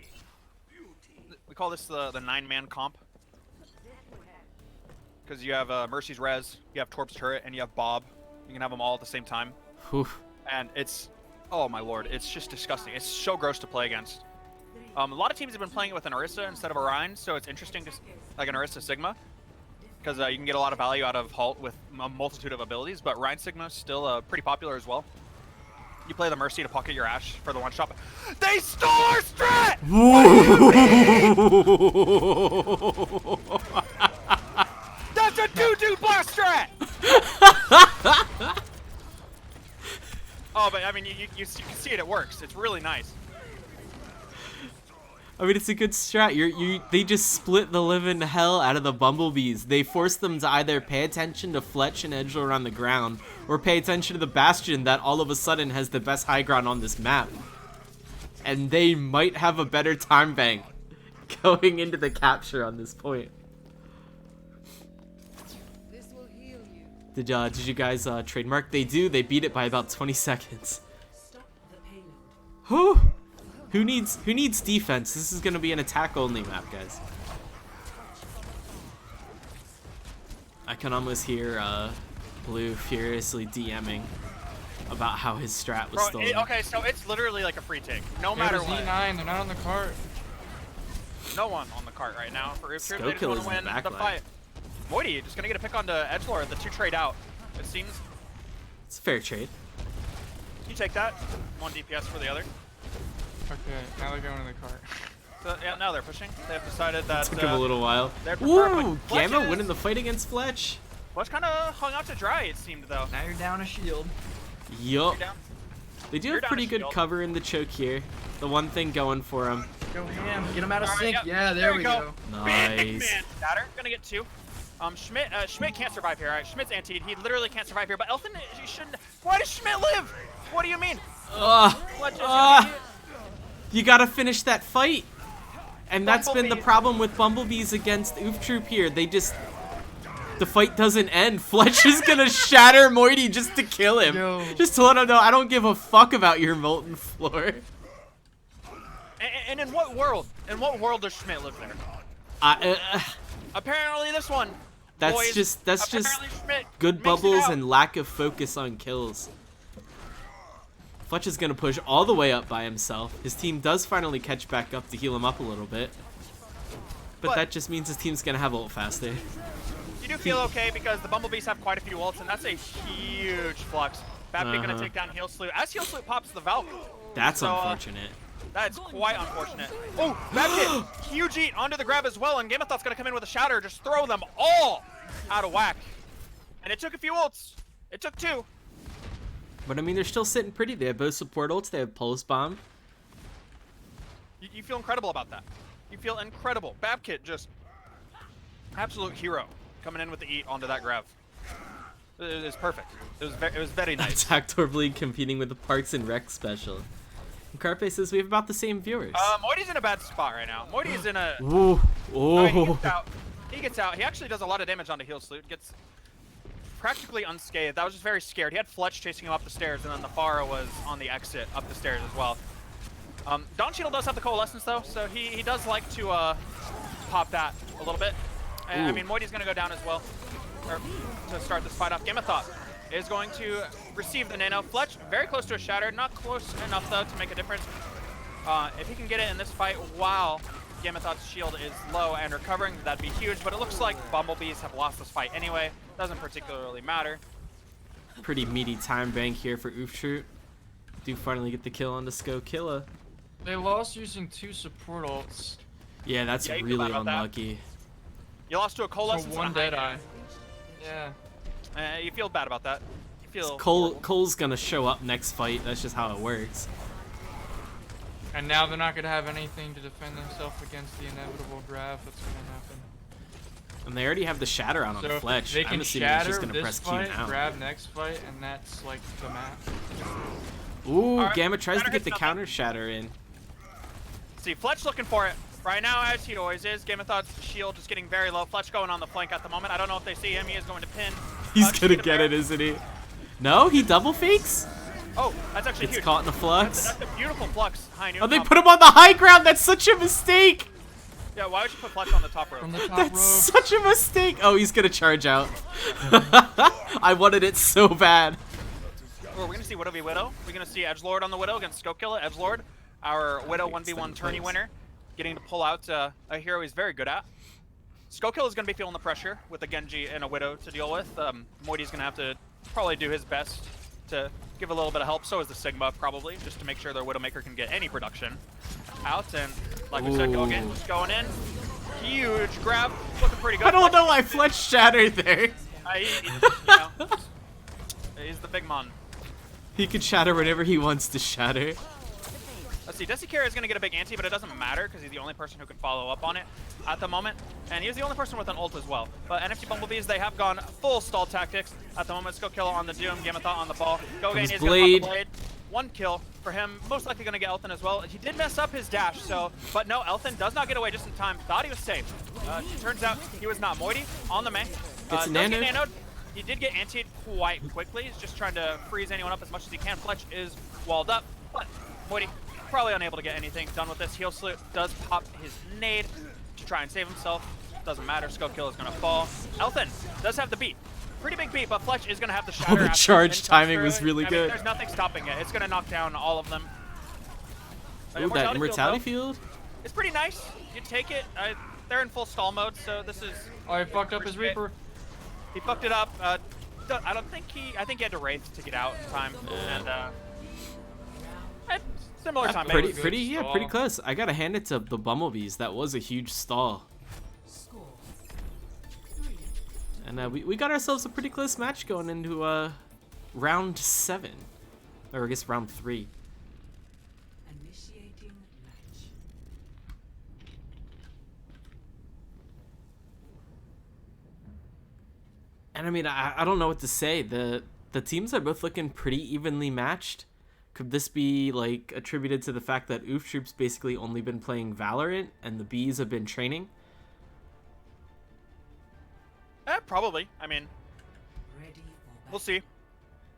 Speaker 2: We call this the 9-man comp. Because you have Mercy's Res, you have Torp's Turret, and you have Bob. You can have them all at the same time.
Speaker 1: Oof.
Speaker 2: And it's, oh my lord, it's just disgusting. It's so gross to play against. A lot of teams have been playing it with an Orisa instead of a Rein, so it's interesting to, like an Orisa Sigma. Because you can get a lot of value out of Halt with a multitude of abilities, but Rein Sigma is still pretty popular as well. You play the Mercy to pocket your Ashe for the one-shot. They stole our strat! That's a doo-doo blast strat! Oh, but I mean, you can see it works. It's really nice.
Speaker 1: I mean, it's a good strat. They just split the living hell out of the Bumblebees. They force them to either pay attention to Fletch and Edgelord on the ground, or pay attention to the Bastion that all of a sudden has the best high ground on this map. And they might have a better time bank going into the capture on this point. Did you guys trademark? They do. They beat it by about 20 seconds. Whew. Who needs defense? This is gonna be an attack-only map, guys. I can almost hear Blue furiously DMing about how his strat was stolen.
Speaker 2: Okay, so it's literally like a free take. No matter what.
Speaker 3: E9, they're not on the cart.
Speaker 2: No one on the cart right now. For if they just
Speaker 1: Skill
Speaker 2: want to win the fight. Moity just gonna get a pick onto Edgelord. The two trade out. It seems.
Speaker 1: It's a fair trade.
Speaker 2: You take that. One DPS for the other.
Speaker 3: Okay, now they're going in the cart.
Speaker 2: So, yeah, now they're pushing. They've decided that.
Speaker 1: Took him a little while.
Speaker 2: Ooh,
Speaker 1: Gamma winning the fight against Fletch.
Speaker 2: Fletch kind of hung out to dry, it seemed, though.
Speaker 3: Now you're down a shield.
Speaker 1: Yup. They do have pretty good cover in the choke here. The one thing going for him.
Speaker 3: Go ham. Get him out of sync.
Speaker 2: Yep.
Speaker 3: Yeah, there we go.
Speaker 1: Nice.
Speaker 2: Big man batter. Gonna get 2. Schmidt can't survive here. Alright, Schmidt's antied. He literally can't survive here. But Elton, he shouldn't. Why does Schmidt live? What do you mean?
Speaker 1: You gotta finish that fight. And that's been the problem with Bumblebees against Oof Troop here. The fight doesn't end. Fletch is gonna shatter Moity just to kill him.
Speaker 3: Yo.
Speaker 1: Just to let him know, I don't give a fuck about your molten floor.
Speaker 2: And in what world? In what world does Schmidt live there? Apparently this one.
Speaker 1: That's
Speaker 2: boys,
Speaker 1: just
Speaker 2: Schmidt
Speaker 1: good bubbles and lack of focus on kills. Fletch is gonna push all the way up by himself. His team does finally catch back up to heal him up a little bit. But that just means his team's gonna have ult faster.
Speaker 2: You do feel okay because the Bumblebees have quite a few ults, and that's a huge flux. Babkit gonna take down Heelsloot. As Heelsloot pops the Valk.
Speaker 1: That's unfortunate.
Speaker 2: That's quite unfortunate. Oh, Babkit, huge eat onto the grab as well, and Gamethought's gonna come in with a shatter, just throw them all out of whack. And it took a few ults. It took 2.
Speaker 1: But I mean, they're still sitting pretty. They have both support ults. They have Pulse Bomb.
Speaker 2: You feel incredible about that. You feel incredible. Babkit just absolute hero coming in with the eat onto that grab. It was perfect. It was very nice.
Speaker 1: Attack Torbleed competing with the Parks and Rec special. Carpe says we have about the same viewers.
Speaker 2: Moity's in a bad spot right now. Moity's in a...
Speaker 1: Ooh.
Speaker 2: Oh, he
Speaker 1: Oh.
Speaker 2: gets out. He gets out. He actually does a lot of damage onto Heel Salute. Gets practically unscathed. I was just very scared. He had Fletch chasing him up the stairs, and then the Pharah was on the exit up the stairs as well. Dawn Cheadle does have the Coalescence, though, so he does like to pop that a little bit. I mean, Moity's going to go down as well to start this fight off. Game of Thought is going to receive the Nano. Fletch, very close to a Shatter. Not close enough, though, to make a difference. If he can get it in this fight while Game of Thought's shield is low and recovering, that'd be huge. But it looks like Bumblebees have lost this fight anyway. Doesn't particularly matter.
Speaker 1: Pretty meaty time bank here for Oof Troop. Do finally get the kill on the Skokilla.
Speaker 3: They lost using 2 support ults.
Speaker 1: Yeah, that's
Speaker 2: Yeah, you
Speaker 1: really
Speaker 2: feel bad about that?
Speaker 1: unlucky.
Speaker 2: You lost to a Coalescence
Speaker 3: So 1
Speaker 2: and a
Speaker 3: Deadeye. Yeah.
Speaker 2: You feel bad about that. You feel
Speaker 1: Cole's gonna show up next fight. That's just how it works.
Speaker 3: And now they're not gonna have anything to defend themselves against the inevitable grab that's gonna happen.
Speaker 1: And they already have the Shatter out on
Speaker 3: So
Speaker 1: Fletch.
Speaker 3: they
Speaker 1: I'm
Speaker 3: can
Speaker 1: assuming he's
Speaker 3: shatter
Speaker 1: just gonna
Speaker 3: this
Speaker 1: press Q
Speaker 3: fight,
Speaker 1: now.
Speaker 3: grab next fight, and that's like the map.
Speaker 1: Ooh,
Speaker 2: Alright,
Speaker 1: Gamma tries to
Speaker 2: Shatter
Speaker 1: get the
Speaker 2: hits
Speaker 1: counter Shatter in.
Speaker 2: See, Fletch looking for it right now, as he always is. Game of Thought's shield just getting very low. Fletch going on the flank at the moment. I don't know if they see him. He is going to pin.
Speaker 1: He's
Speaker 2: Just
Speaker 1: gonna
Speaker 2: a
Speaker 1: get
Speaker 2: bear.
Speaker 1: it, isn't he? No, he double fakes?
Speaker 2: Oh, that's actually
Speaker 1: Gets
Speaker 2: huge.
Speaker 1: caught in the flux.
Speaker 2: That's a beautiful flux. High noon
Speaker 1: Oh, they
Speaker 2: top.
Speaker 1: put him on the high ground. That's such a mistake.
Speaker 2: Yeah, why would you put Fletch on the top row?
Speaker 3: From the top
Speaker 1: That's
Speaker 3: row.
Speaker 1: such a mistake. Oh, he's gonna charge out. I wanted it so bad.
Speaker 2: We're going to see Widow v Widow. We're going to see Edgelord on the Widow against Skokilla. Edgelord, our Widow 1v1 tourney winner, getting to pull out a hero he's very good at. Skokilla is going to be feeling the pressure with a Genji and a Widow to deal with. Moity's going to have to probably do his best to give a little bit of help. So is the Sigma, probably, just to make sure their Widowmaker can get any production out. And like we said, Gogan just going in. Huge grab, looking pretty good.
Speaker 1: I don't know why Fletch shattered there.
Speaker 2: He's the big man.
Speaker 1: He could shatter whenever he wants to shatter.
Speaker 2: Let's see, Desikara is going to get a big ante, but it doesn't matter because he's the only person who can follow up on it at the moment. And he was the only person with an ult as well. But NFG Bumblebees, they have gone full stall tactics at the moment. Skokilla on the Doom, Gamma Thought on the ball. Gogan is going to pop the blade. 1 kill for him, most likely going to get Elthin as well. He did mess up his dash, but no, Elthin does not get away just in time. Thought he was safe. Turns out he was not. Moity on the main.
Speaker 1: Gets
Speaker 2: Does get
Speaker 1: nanoed.
Speaker 2: nanoed. He did get antied quite quickly. He's just trying to freeze anyone up as much as he can. Fletch is walled up, but Moity probably unable to get anything done with this. Heel Salute does pop his nade to try and save himself. Doesn't matter. Skullkill is going to fall. Elthin does have the beat. Pretty big beat, but Fletch is going to have the shatter.
Speaker 1: Oh, the
Speaker 2: after
Speaker 1: charge
Speaker 2: Finn comes
Speaker 1: timing
Speaker 2: through.
Speaker 1: was really
Speaker 2: I
Speaker 1: good.
Speaker 2: mean, there's nothing stopping it. It's going to knock down all of them.
Speaker 1: Ooh, that Immortality
Speaker 2: field,
Speaker 1: field?
Speaker 2: it's pretty nice. You take it. They're in full stall mode, so this is...
Speaker 3: Oh, he fucked up his Reaper.
Speaker 2: He fucked it up. I don't think I think he had to Wraith to get out in time. And similar time.
Speaker 1: Pretty
Speaker 3: Stall.
Speaker 1: close. I gotta hand it to the Bumblebees. That was a huge stall.
Speaker 4: Score.
Speaker 1: And we got ourselves a pretty close match going into round 7. Or I guess round 3.
Speaker 4: Initiating match.
Speaker 1: And I mean, I don't know what to say. The teams are both looking pretty evenly matched. Could this be like attributed to the fact that Oof Troop's basically only been playing Valorant and the Bees have been training?
Speaker 2: Probably. I mean,
Speaker 4: Ready for
Speaker 2: we'll see.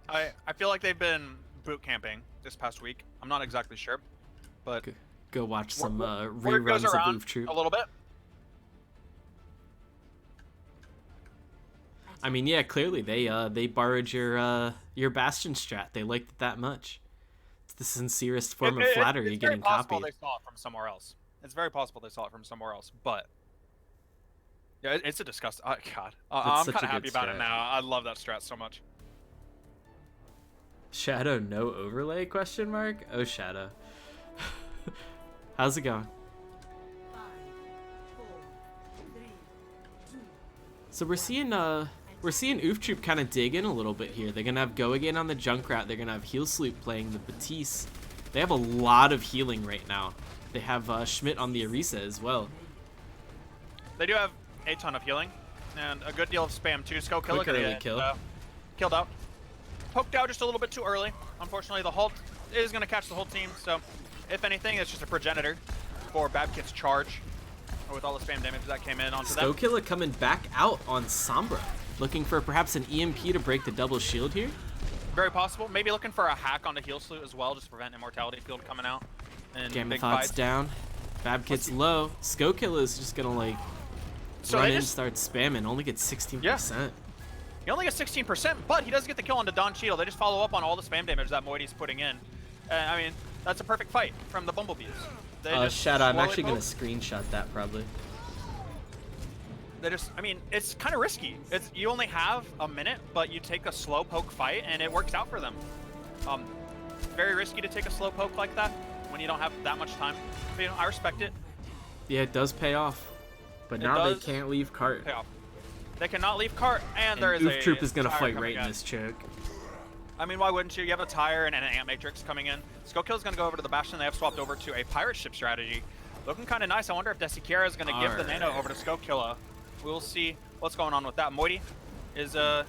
Speaker 2: I feel like they've been boot camping this past week. I'm not exactly sure, but
Speaker 1: Go watch some
Speaker 2: word goes
Speaker 1: reruns of
Speaker 2: around
Speaker 1: Oof Troop.
Speaker 2: a little bit.
Speaker 1: I mean, yeah, clearly they borrowed your Bastion strat. They liked it that much. It's the sincerest form of flattery
Speaker 2: it's
Speaker 1: getting
Speaker 2: very possible
Speaker 1: copied.
Speaker 2: they saw it from somewhere else. It's very possible they saw it from somewhere else, but yeah, it's a disgusting. Oh, God, I'm
Speaker 1: such
Speaker 2: kind
Speaker 1: a
Speaker 2: of happy
Speaker 1: good
Speaker 2: about it
Speaker 1: strat.
Speaker 2: now. I love that strat so much.
Speaker 1: Shadow no overlay question mark? Oh, Shadow. How's it going?
Speaker 4: 5, 4, 3, 2.
Speaker 1: So we're seeing Oof Troop kind of dig in a little bit here. They're gonna have Go again on the Junkrat. They're gonna have Heel Sloop playing the Batiste. They have a lot of healing right now. They have Schmidt on the Arisa as well.
Speaker 2: They do have a ton of healing and a good deal of spam too. Skokilla
Speaker 1: Quick early kill.
Speaker 2: Killed out. Poked out just a little bit too early. Unfortunately, the halt is going to catch the whole team, so If anything, it's just a progenitor for Babkit's charge. With all the spam damage that came in onto them.
Speaker 1: Skokilla coming back out on Sombra. Looking for perhaps an EMP to break the double shield here.
Speaker 2: Very possible. Maybe looking for a hack onto Heal Salute as well, just to prevent Immortality Field coming out. And big
Speaker 1: Gamathod's
Speaker 2: fights.
Speaker 1: down. Babkit's low. Skokilla is just gonna like run in, start spamming. Only gets 16%.
Speaker 2: Yeah. He only gets 16%, but he does get the kill onto Don Cheadle. They just follow up on all the spam damage that Moity's putting in. I mean, that's a perfect fight from the Bumblebees.
Speaker 1: Shadow, I'm actually gonna screenshot that probably.
Speaker 2: They just, I mean, it's kind of risky. You only have a minute, but you take a slow poke fight, and it works out for them. Very risky to take a slow poke like that when you don't have that much time. But, you know, I respect it.
Speaker 1: Yeah, it does pay off. But now they can't leave cart.
Speaker 2: Pay off. They cannot leave cart, and there is
Speaker 1: Oof
Speaker 2: a
Speaker 1: Troop is gonna fight right
Speaker 2: in.
Speaker 1: in this choke.
Speaker 2: I mean, why wouldn't you? You have a Tire and an Ant Matrix coming in. Skokill's going to go over to the Bastion. They have swapped over to a pirate ship strategy. Looking kind of nice. I wonder if Desikira is going to give the Nano over to Skokilla. We'll see what's going on with that. Moity is, I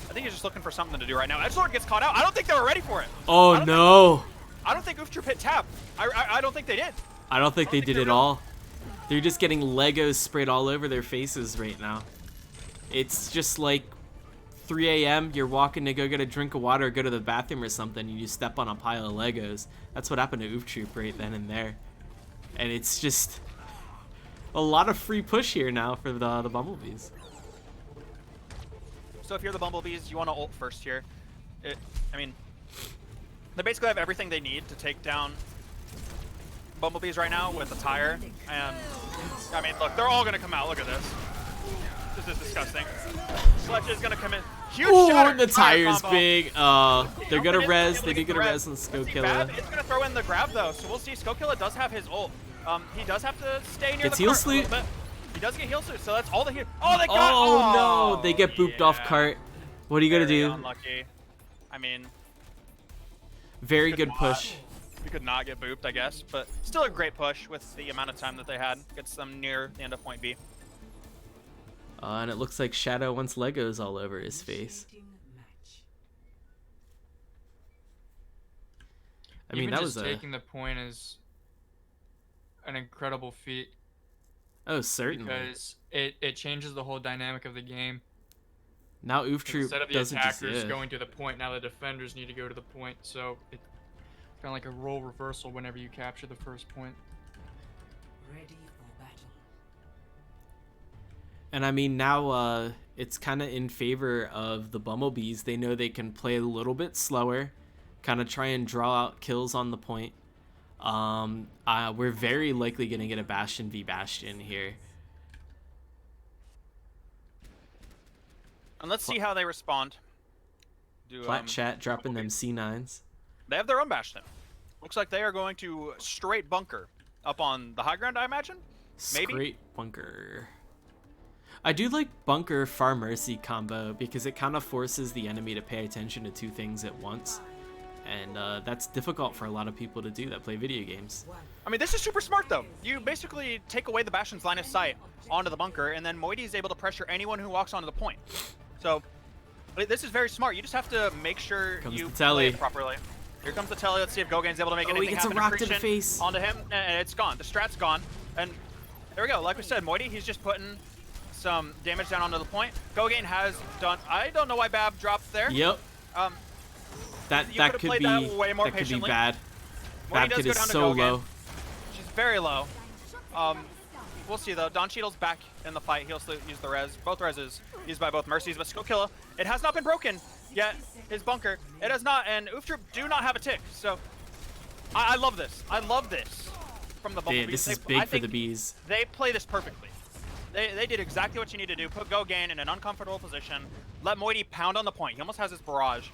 Speaker 2: think he's just looking for something to do right now. Edgelord gets caught out. I don't think they were ready for it.
Speaker 1: Oh, no.
Speaker 2: I don't think Oof Troop hit tap. I don't think they did.
Speaker 1: I don't think they did at all. They're just getting Legos sprayed all over their faces right now. It's just like 3 a.m. You're walking to go get a drink of water or go to the bathroom or something. You just step on a pile of Legos. That's what happened to Oof Troop right then and there. And it's just a lot of free push here now for the Bumblebees.
Speaker 2: So if you're the Bumblebees, you want to ult first here. I mean, they basically have everything they need to take down Bumblebees right now with a Tire. And, I mean, look, they're all going to come out. Look at this. This is disgusting. Sledge is going to come in. Huge shatter.
Speaker 1: The Tire's
Speaker 2: combo.
Speaker 1: big. They're going to res. They do get a res on Skokilla.
Speaker 2: It's going to throw in the grab, though. So we'll see. Skokilla does have his ult. He does have to stay near
Speaker 1: Gets
Speaker 2: the
Speaker 1: heal
Speaker 2: cart a little
Speaker 1: salute.
Speaker 2: bit. He does get heal salute, so that's all the heal. Oh, they got.
Speaker 1: Oh, no. They get booped off cart. What are you going to do?
Speaker 2: Unlucky. I mean,
Speaker 1: very good push.
Speaker 2: We could not get booped, I guess, but still a great push with the amount of time that they had. Gets them near the end of point B.
Speaker 1: And it looks like Shadow wants Legos all over his face. I mean,
Speaker 3: even
Speaker 1: that
Speaker 3: just
Speaker 1: was
Speaker 3: taking the point is an incredible feat.
Speaker 1: Oh, certainly.
Speaker 3: Because it changes the whole dynamic of the game.
Speaker 1: Now Oof Troop
Speaker 3: Instead of the
Speaker 1: doesn't
Speaker 3: attackers going to the point, now the defenders need to go to the point. So it's kind of like a role reversal whenever you capture the first point.
Speaker 4: Ready for battle.
Speaker 1: And I mean, now it's kind of in favor of the Bumblebees. They know they can play a little bit slower, kind of try and draw out kills on the point. We're very likely going to get a Bastion v Bastion here.
Speaker 2: And let's see how they respond.
Speaker 1: Flat chat dropping them C9s.
Speaker 2: They have their own Bastion. Looks like they are going to straight bunker up on the high ground, I imagine. Maybe.
Speaker 1: Straight bunker. I do like bunker far mercy combo because it kind of forces the enemy to pay attention to two things at once. And that's difficult for a lot of people to do that play video games.
Speaker 2: I mean, this is super smart, though. You basically take away the Bastion's line of sight onto the bunker, and then Moity is able to pressure anyone who walks onto the point. So, this is very smart. You just have to make sure you play it properly. Here comes the Telly. Let's see if Gogain's able to make anything happen.
Speaker 1: He gets a rock to the face.
Speaker 2: Onto him, and it's gone. The strat's gone. And there we go. Like we said, Moity, he's just putting some damage down onto the point. Gogain has done... I don't know why Bab dropped there.
Speaker 1: Yep. That could be bad. Babkit is so low.
Speaker 2: She's very low. We'll see though. Don Cheadle's back in the fight. He'll use the res. Both reses used by both Mercies, but Skokilla, it has not been broken yet. His bunker, it has not, and Oof Troop do not have a tick. So I love this. I love this from the Bumblebees.
Speaker 1: Yeah, this is big for the bees.
Speaker 2: They play this perfectly. They did exactly what you need to do. Put Gogain in an uncomfortable position. Let Moity pound on the point. He almost has his barrage.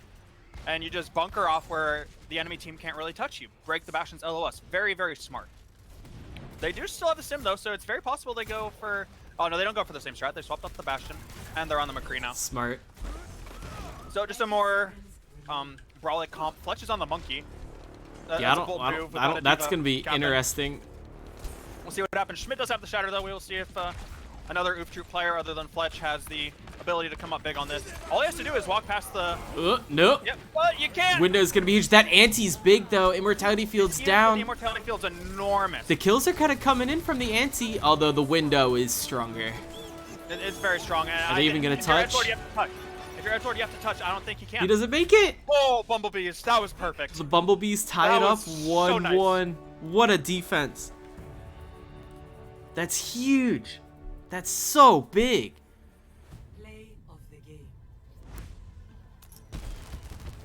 Speaker 2: And you just bunker off where the enemy team can't really touch you. Break the Bastion's LOS. Very, very smart. They do still have the sim though, so it's very possible they go for... Oh no, they don't go for the same strat. They swapped up the Bastion, and they're on the McCree now.
Speaker 1: Smart.
Speaker 2: So just a more brawlic comp. Fletch is on the Monkey.
Speaker 1: Yeah, that's going to be interesting.
Speaker 2: We'll see what happens. Schmidt does have the shatter though. We'll see if another Oof Troop player other than Fletch has the ability to come up big on this. All he has to do is walk past the...
Speaker 1: Nope.
Speaker 2: Yep, but you can't!
Speaker 1: Window's gonna be huge. That anti's big though. Immortality Field's down.
Speaker 2: The Immortality Field's enormous.
Speaker 1: The kills are kind of coming in from the anti, although the window is stronger.
Speaker 2: It's very strong. And
Speaker 1: Are they even gonna touch?
Speaker 2: If you're edge lord, you have to touch. I don't think he can.
Speaker 1: He doesn't make it.
Speaker 2: Oh, Bumblebees. That was perfect.
Speaker 1: The Bumblebees tie it up 1-1.
Speaker 2: Nice.
Speaker 1: What a defense. That's huge. That's so big.
Speaker 4: Play of the game.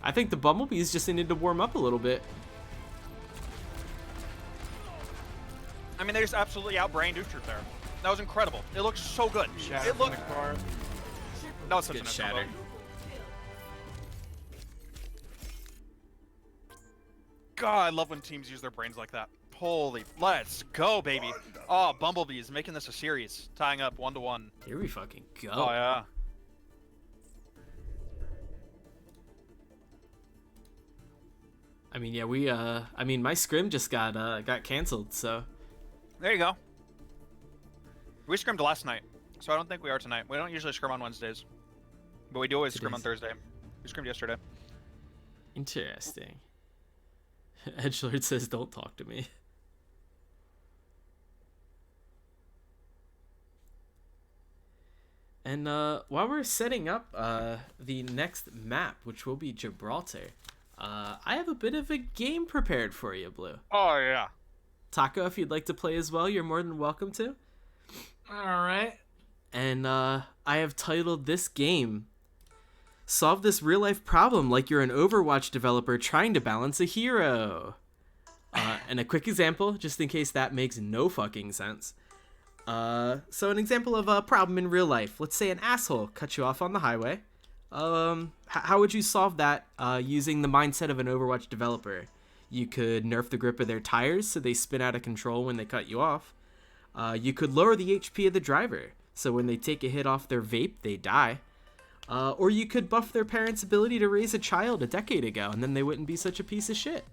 Speaker 1: I think the Bumblebees just needed to warm up a little bit.
Speaker 2: I mean, they just absolutely outbrained Oof Troop there. That was incredible. It looked so good.
Speaker 3: Shatter
Speaker 2: It looked...
Speaker 3: from the car.
Speaker 2: That was such a
Speaker 1: Good
Speaker 2: nice
Speaker 1: shatter.
Speaker 2: combo. God, I love when teams use their brains like that. Holy, let's go, baby. Oh, Bumblebees making this a series, tying up 1-1.
Speaker 1: Here we fucking go.
Speaker 2: Oh yeah.
Speaker 1: I mean, yeah, we I mean, my scrim just got canceled, so
Speaker 2: There you go. We scrimmed last night, so I don't think we are tonight. We don't usually scrim on Wednesdays, but we do always scrim on Thursday. We scrimmed yesterday.
Speaker 1: interesting. Edgelord says, "Don't talk to me." And while we're setting up the next map, which will be Gibraltar, I have a bit of a game prepared for you, Blue.
Speaker 2: Oh yeah.
Speaker 1: Taco, if you'd like to play as well, you're more than welcome to.
Speaker 3: All right.
Speaker 1: And I have titled this game, "Solve this real-life problem like you're an Overwatch developer trying to balance a hero." And a quick example, just in case that makes no fucking sense. So an example of a problem in real life. Let's say an asshole cut you off on the highway. How would you solve that using the mindset of an Overwatch developer? You could nerf the grip of their tires so they spin out of control when they cut you off. You could lower the HP of the driver, so when they take a hit off their vape, they die. Or you could buff their parents' ability to raise a child a decade ago, and then they wouldn't be such a piece of shit.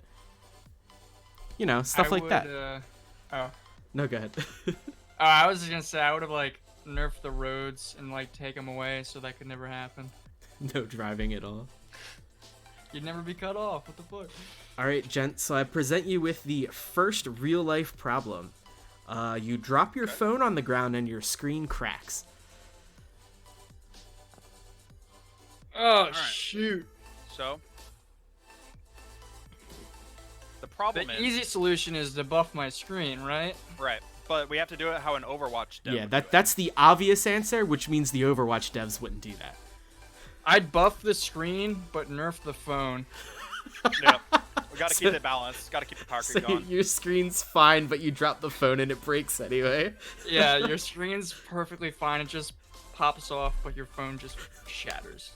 Speaker 1: You know, stuff like that.
Speaker 3: Oh,
Speaker 1: No, go ahead.
Speaker 3: I was just gonna say I would have like nerfed the roads and like take them away so that could never happen.
Speaker 1: No driving at all.
Speaker 3: You'd never be cut off. What the fuck?
Speaker 1: All right, gents, so I present you with the first real-life problem. You drop your phone on the ground and your screen cracks.
Speaker 3: Oh shoot!
Speaker 2: So the problem
Speaker 3: The
Speaker 2: is
Speaker 3: easy solution is to buff my screen, right?
Speaker 2: right, but we have to do it how an Overwatch dev
Speaker 1: Yeah,
Speaker 2: would do it.
Speaker 1: that's the obvious answer, which means the Overwatch devs wouldn't do that.
Speaker 3: I'd buff the screen, but nerf the phone.
Speaker 2: Yep. We gotta keep it balanced. Gotta keep the power
Speaker 1: So
Speaker 2: creep going.
Speaker 1: your screen's fine, but you drop the phone and it breaks anyway.
Speaker 3: Yeah, your screen's perfectly fine. It just pops off, but your phone just shatters.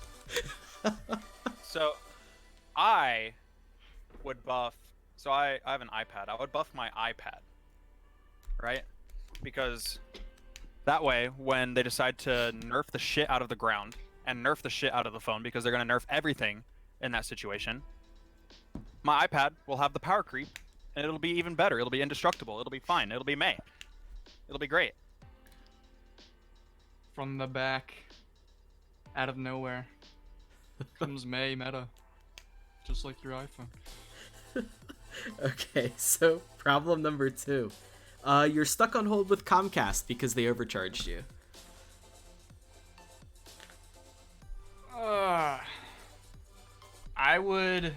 Speaker 2: So I would buff. So I have an iPad. I would buff my iPad, right? Because that way, when they decide to nerf the shit out of the ground and nerf the shit out of the phone, because they're gonna nerf everything in that situation, my iPad will have the power creep, and it'll be even better. It'll be indestructible. It'll be fine. It'll be May. It'll be great.
Speaker 3: From the back, out of nowhere, comes May meta. Just like your iPhone.
Speaker 1: Okay, so problem number 2. You're stuck on hold with Comcast because they overcharged you.
Speaker 3: I would.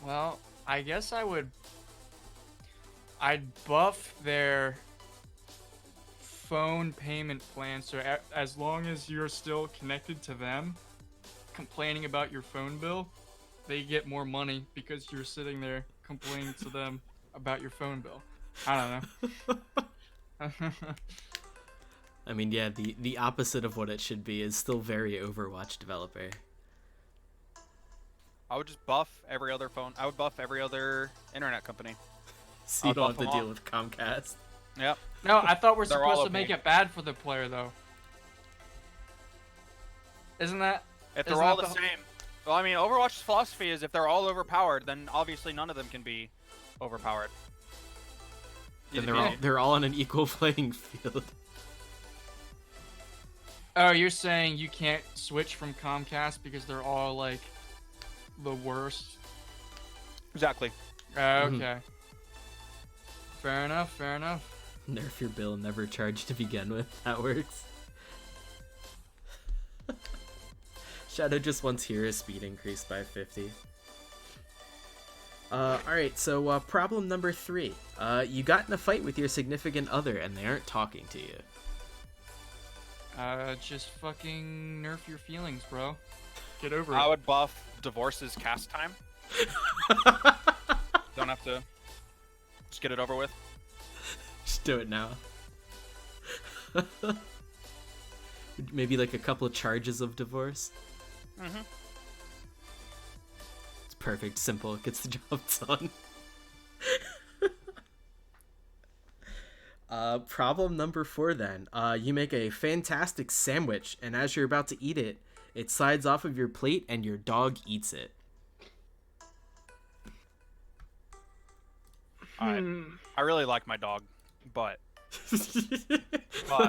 Speaker 3: Well, I guess I'd buff their phone payment plan, so as long as you're still connected to them, complaining about your phone bill, they get more money because you're sitting there complaining to them about your phone bill. I don't know.
Speaker 1: I mean, yeah, the opposite of what it should be is still very Overwatch developer.
Speaker 2: I would just buff every other phone. I would buff every other internet company.
Speaker 1: So you
Speaker 2: I'll
Speaker 1: don't have
Speaker 2: buff
Speaker 1: to
Speaker 2: them
Speaker 1: deal
Speaker 2: all.
Speaker 1: with Comcast.
Speaker 2: Yep.
Speaker 3: No, I thought we're
Speaker 2: They're all
Speaker 3: supposed to make
Speaker 2: okay.
Speaker 3: it bad for the player, though. Isn't that?
Speaker 2: If
Speaker 3: Isn't
Speaker 2: they're all
Speaker 3: that
Speaker 2: the same. Well, I mean, Overwatch's philosophy is if they're all overpowered, then obviously none of them can be overpowered.
Speaker 1: Then
Speaker 2: Easy
Speaker 1: they're all
Speaker 2: peasy.
Speaker 1: they're all on an equal playing field.
Speaker 3: Oh, you're saying you can't switch from Comcast because they're all like the worst?
Speaker 2: Exactly.
Speaker 3: Okay. Fair enough, fair enough.
Speaker 1: Nerf your bill, never charge to begin with. That works. Shadow just wants hero speed increased by 50. Alright, so problem number 3. You got in a fight with your significant other and they aren't talking to you.
Speaker 3: Just fucking nerf your feelings, bro. Get over
Speaker 2: I
Speaker 3: it.
Speaker 2: would buff divorce's cast time. Don't have to. Just get it over with.
Speaker 1: Just do it now. Maybe like a couple of charges of divorce.
Speaker 2: Mm-hmm.
Speaker 1: It's perfect, simple, it gets the job done. Problem number 4 then. You make a fantastic sandwich, and as you're about to eat it, it slides off of your plate and your dog eats it.
Speaker 2: I really like my dog, but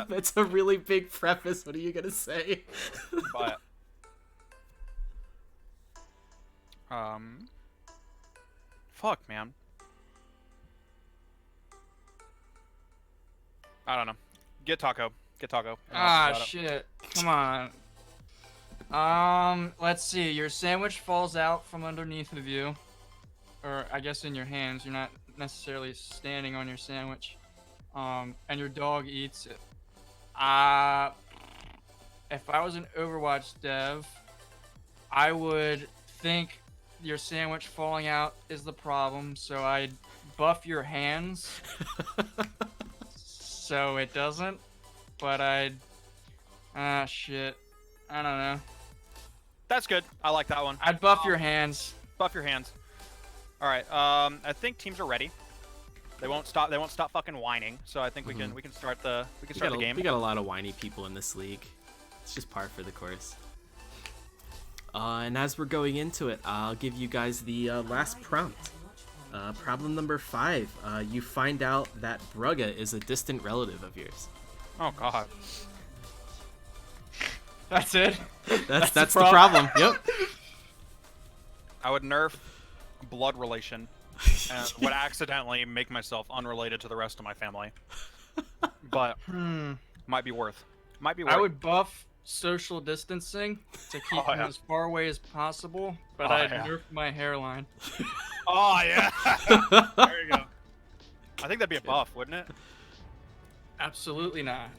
Speaker 1: That's a really big preface. What are you gonna say?
Speaker 2: Fuck, man. I don't know. Get taco. Get taco.
Speaker 3: Ah, shit. Come on. Let's see. Your sandwich falls out from underneath of you. Or, I guess in your hands. You're not necessarily standing on your sandwich. And your dog eats it. If I was an Overwatch dev, I would think your sandwich falling out is the problem, so I'd buff your hands so it doesn't, but shit. I don't know.
Speaker 2: That's good. I like that one.
Speaker 3: I'd buff your hands.
Speaker 2: Buff your hands. All right. I think teams are ready. They won't stop. They won't stop fucking whining. So I think we can start the game.
Speaker 1: We got a lot of whiny people in this league. It's just par for the course. And as we're going into it, I'll give you guys the last prompt. Problem number 5. You find out that Brugga is a distant relative of yours.
Speaker 2: Oh god.
Speaker 3: That's it.
Speaker 1: That's the problem. Yep.
Speaker 2: I would nerf blood relation and would accidentally make myself unrelated to the rest of my family. But might be worth.
Speaker 3: I would buff social distancing to keep them as far away as possible, but I'd nerf my hairline.
Speaker 2: Oh yeah. There you go. I think that'd be a buff, wouldn't it?
Speaker 3: Absolutely not.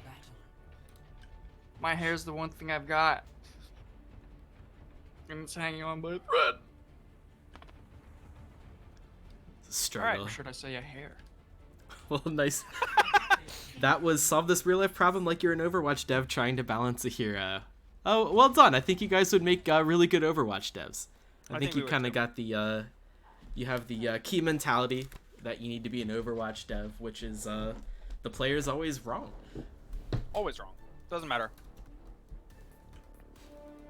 Speaker 3: My hair's the one thing I've got. And it's hanging on by a thread.
Speaker 1: Struggle.
Speaker 3: Or should I say a hair?
Speaker 1: Well, nice. That was solve this real life problem like you're an Overwatch dev trying to balance a hero. Oh, well done. I think you guys would make really good Overwatch devs. I think you kind of got the, you have the key mentality that you need to be an Overwatch dev, which is the player's always wrong.
Speaker 2: Always wrong. Doesn't matter.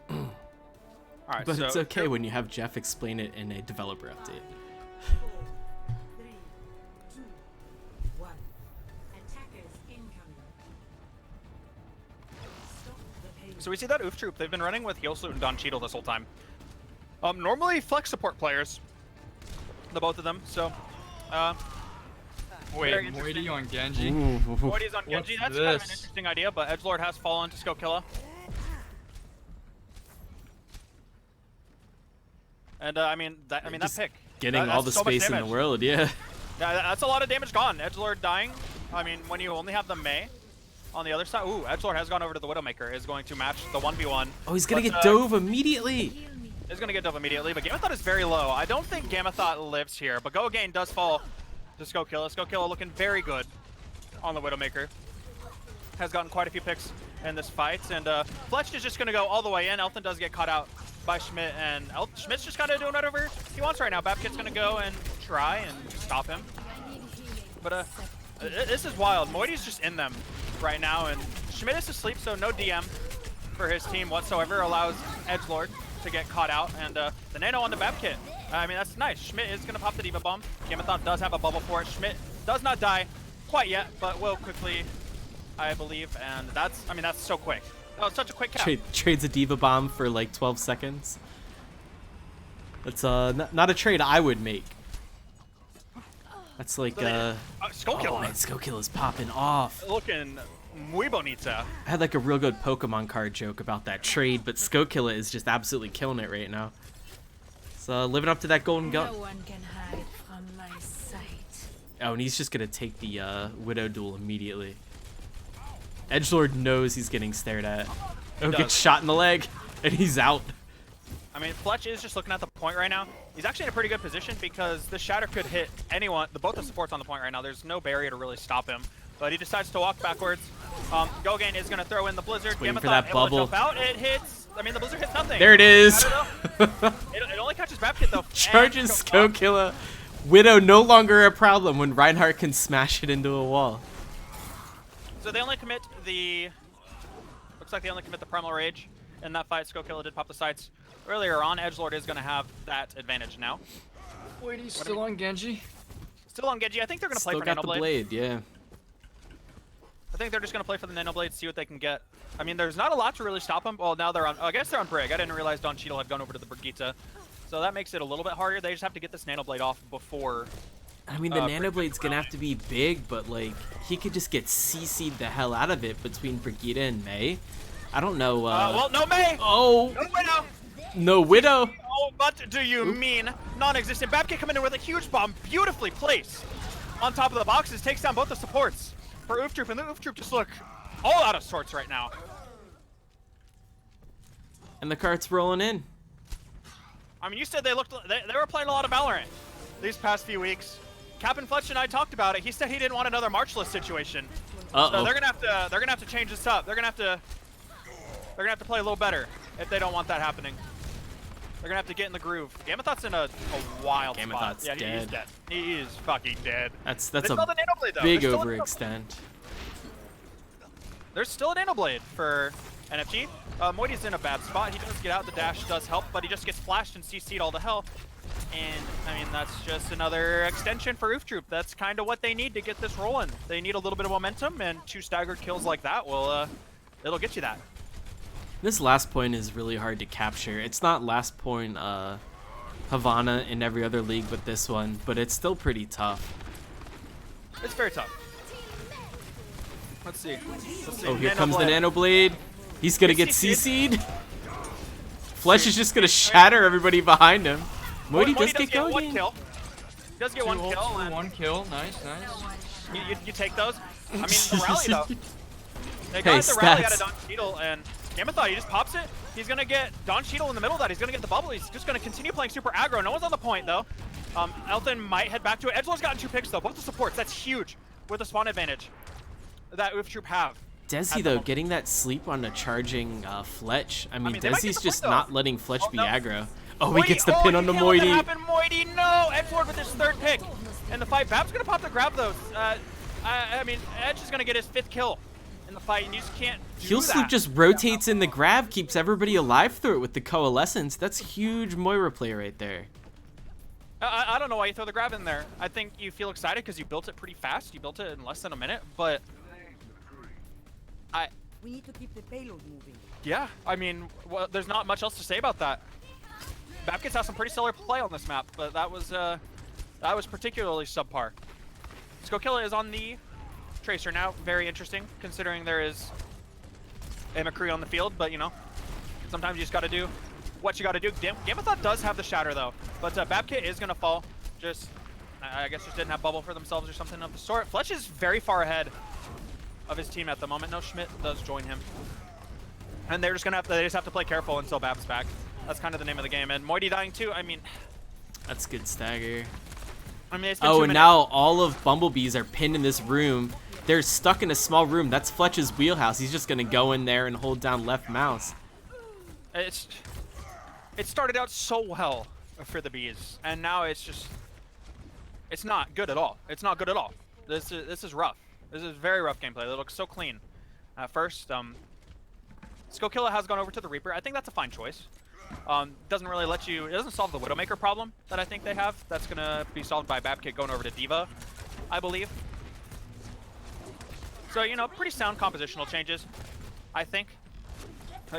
Speaker 2: All right,
Speaker 1: but it's okay when you have Jeff explain it in a developer update.
Speaker 4: 3, 2, 1. Attackers incoming. Stop the pain.
Speaker 2: So we see that Oof Troop. They've been running with Heal Salute and Don Cheadle this whole time. Normally flex support players, the both of them. So,
Speaker 3: wait, Moiety on Genji?
Speaker 2: Moity's on Genji. That's kind of an interesting idea, but Edgelord has fallen to Skokilla. And that pick.
Speaker 1: Getting all the space in the world, yeah.
Speaker 2: Yeah, that's a lot of damage gone. Edgelord dying. I mean, when you only have the Mei on the other side. Ooh, Edgelord has gone over to the Widowmaker. Is going to match the 1v1.
Speaker 1: Oh, he's gonna get dove immediately.
Speaker 2: Is gonna get dove immediately, but Gamethought is very low. I don't think Gamethought lives here, but Go Again does fall to Skokilla. Skokilla looking very good on the Widowmaker. Has gotten quite a few picks in this fight, and Fletch is just gonna go all the way in. Elton does get caught out by Schmidt, and Schmidt's just kind of doing whatever he wants right now. Babkit's gonna go and try and stop him, but this is wild. Moity's just in them right now, and Schmidt is asleep, so no DM for his team whatsoever. Allows Edgelord to get caught out, and the nano on the Babkit. I mean, that's nice. Schmidt is gonna pop the Diva Bomb. Gamethought does have a bubble for it. Schmidt does not die quite yet, but will quickly, I believe, and that's so quick. That was such a quick cap.
Speaker 1: Trades a Diva Bomb for like 12 seconds. That's not a trade I would make. That's like
Speaker 2: Skull Killer.
Speaker 1: Oh man, Skull Killer's popping off.
Speaker 2: Looking muy bonita.
Speaker 1: I had like a real good Pokemon card joke about that trade, but Skull Killer is just absolutely killing it right now. So living up to that golden gun.
Speaker 4: No one can hide from my sight.
Speaker 1: Oh, and he's just gonna take the Widow duel immediately. Edgelord knows he's getting stared at. Oh, gets shot in the leg, and he's out.
Speaker 2: I mean, Fletch is just looking at the point right now. He's actually in a pretty good position because the Shatter could hit anyone. Both the supports on the point right now. There's no barrier to really stop him. But he decides to walk backwards. Gogain is going to throw in the Blizzard.
Speaker 1: Waiting for that bubble.
Speaker 2: Out. It hits. I mean, the Blizzard hits nothing.
Speaker 1: There it is.
Speaker 2: It only catches Babkit, though.
Speaker 1: Charges Skull Killer. Widow no longer a problem when Reinhardt can smash it into a wall.
Speaker 2: So they only commit the... Looks like they only commit the Primal Rage in that fight. Skull Killer did pop the sights earlier on. Edgelord is going to have that advantage now.
Speaker 3: Wait, he's still on Genji?
Speaker 2: Still on Genji. I think they're going to play
Speaker 1: Still
Speaker 2: for
Speaker 1: got
Speaker 2: Nano
Speaker 1: the
Speaker 2: Blade.
Speaker 1: blade, yeah.
Speaker 2: I think they're just going to play for the Nano Blade, see what they can get. I mean, there's not a lot to really stop them. Well, now they're on... I guess they're on Brig. I didn't realize Don Cheadle had gone over to the Brigitte. So that makes it a little bit harder. They just have to get this Nano Blade off before...
Speaker 1: I mean, the Nano Blade's gonna have to be big, but like, he could just get CC'd the hell out of it between Brigitte and Mei. I don't know,
Speaker 2: well, no Mei!
Speaker 1: Oh!
Speaker 2: No Widow!
Speaker 1: No Widow!
Speaker 2: Oh, what do you mean? Non-existent. Babkit coming in with a huge bomb, beautifully placed on top of the boxes, takes down both the supports for Oof Troop, and the Oof Troop just look all out of sorts right now.
Speaker 1: And the cart's rolling in.
Speaker 2: I mean, you said they were playing a lot of Valorant these past few weeks. Captain Fletch and I talked about it. He said he didn't want another Marchless situation. So they're gonna have to change this up. They're gonna have to play a little better if they don't want that happening. They're gonna have to get in the groove. Gamatot's in a wild spot. Yeah,
Speaker 1: dead.
Speaker 2: He's dead. He is fucking dead.
Speaker 1: That's
Speaker 2: They
Speaker 1: a
Speaker 2: still have the Nano Blade, though.
Speaker 1: big
Speaker 2: There's still a
Speaker 1: overextend.
Speaker 2: There's still a Nano Blade for NFG. Moity's in a bad spot. He does get out. The dash does help, but he just gets flashed and CC'd all to hell. And, I mean, that's just another extension for Oof Troop. That's kind of what they need to get this rolling. They need a little bit of momentum, and 2 staggered kills like that will, it'll get you that.
Speaker 1: This last point is really hard to capture. It's not last point Havana in every other league but this one, but it's still pretty tough.
Speaker 2: It's very tough. Let's see.
Speaker 1: Oh, here comes the Nano Blade. He's gonna get CC'd. Fletch is just gonna shatter everybody behind him. Moity does get going.
Speaker 2: One kill. Does get one kill.
Speaker 3: One kill. Nice, nice.
Speaker 2: You take those. I mean, the rally though. They
Speaker 1: Hey,
Speaker 2: got the rally out
Speaker 1: stats.
Speaker 2: of Don Cheadle, and Gamathon, he just pops it. He's gonna get Don Cheadle in the middle of that. He's gonna get the bubble. He's just gonna continue playing super aggro. No one's on the point though. Elton might head back to it. Edgelord's gotten 2 picks though. Both the supports. That's huge with the spawn advantage that Oof Troop have.
Speaker 1: Desi though, getting that sleep on a charging Fletch. I mean,
Speaker 2: they might get
Speaker 1: Desi's
Speaker 2: the
Speaker 1: just
Speaker 2: point, though.
Speaker 1: not letting Fletch be
Speaker 2: no.
Speaker 1: aggro. Oh, he gets the pin on the
Speaker 2: Moity.
Speaker 1: Moity.
Speaker 2: Moity, no! Edgelord with his 3rd pick in the fight. Bab's gonna pop the grab though. I mean, Edge is gonna get his 5th kill in the fight, and you just can't do
Speaker 1: Heal
Speaker 2: that.
Speaker 1: Sleep just rotates in the grab, keeps everybody alive through it with the Coalescence. That's huge Moira play right there.
Speaker 2: I don't know why you throw the grab in there. I think you feel excited because you built it pretty fast. You built it in less than a minute, but
Speaker 4: We need to keep the payload moving.
Speaker 2: yeah, I mean, well, there's not much else to say about that. Babkits has some pretty stellar play on this map, but that was particularly subpar. Skokilla is on the Tracer now. Very interesting, considering there is a McCree on the field, but you know, sometimes you just gotta do what you gotta do. Gamathon does have the shatter though, but Babkit is gonna fall. Just, I guess just didn't have bubble for themselves or something of the sort. Fletch is very far ahead of his team at the moment. No, Schmidt does join him. And they're just gonna they just have to play careful until Bab's back. That's kind of the name of the game. And Moity dying too, I mean,
Speaker 1: That's good stagger.
Speaker 2: I mean, it's been 2
Speaker 1: Oh,
Speaker 2: minutes.
Speaker 1: and now all of Bumblebees are pinned in this room. They're stuck in a small room. That's Fletch's wheelhouse. He's just gonna go in there and hold down left mouse.
Speaker 2: It started out so well for the Bees, and now it's just, it's not good at all. It's not good at all. This is rough. This is very rough gameplay. It looks so clean. At first, Skokilla has gone over to the Reaper. I think that's a fine choice. Doesn't really let you, it doesn't solve the Widowmaker problem that I think they have. That's gonna be solved by Babkit going over to Diva, I believe. So, you know, pretty sound compositional changes, I think.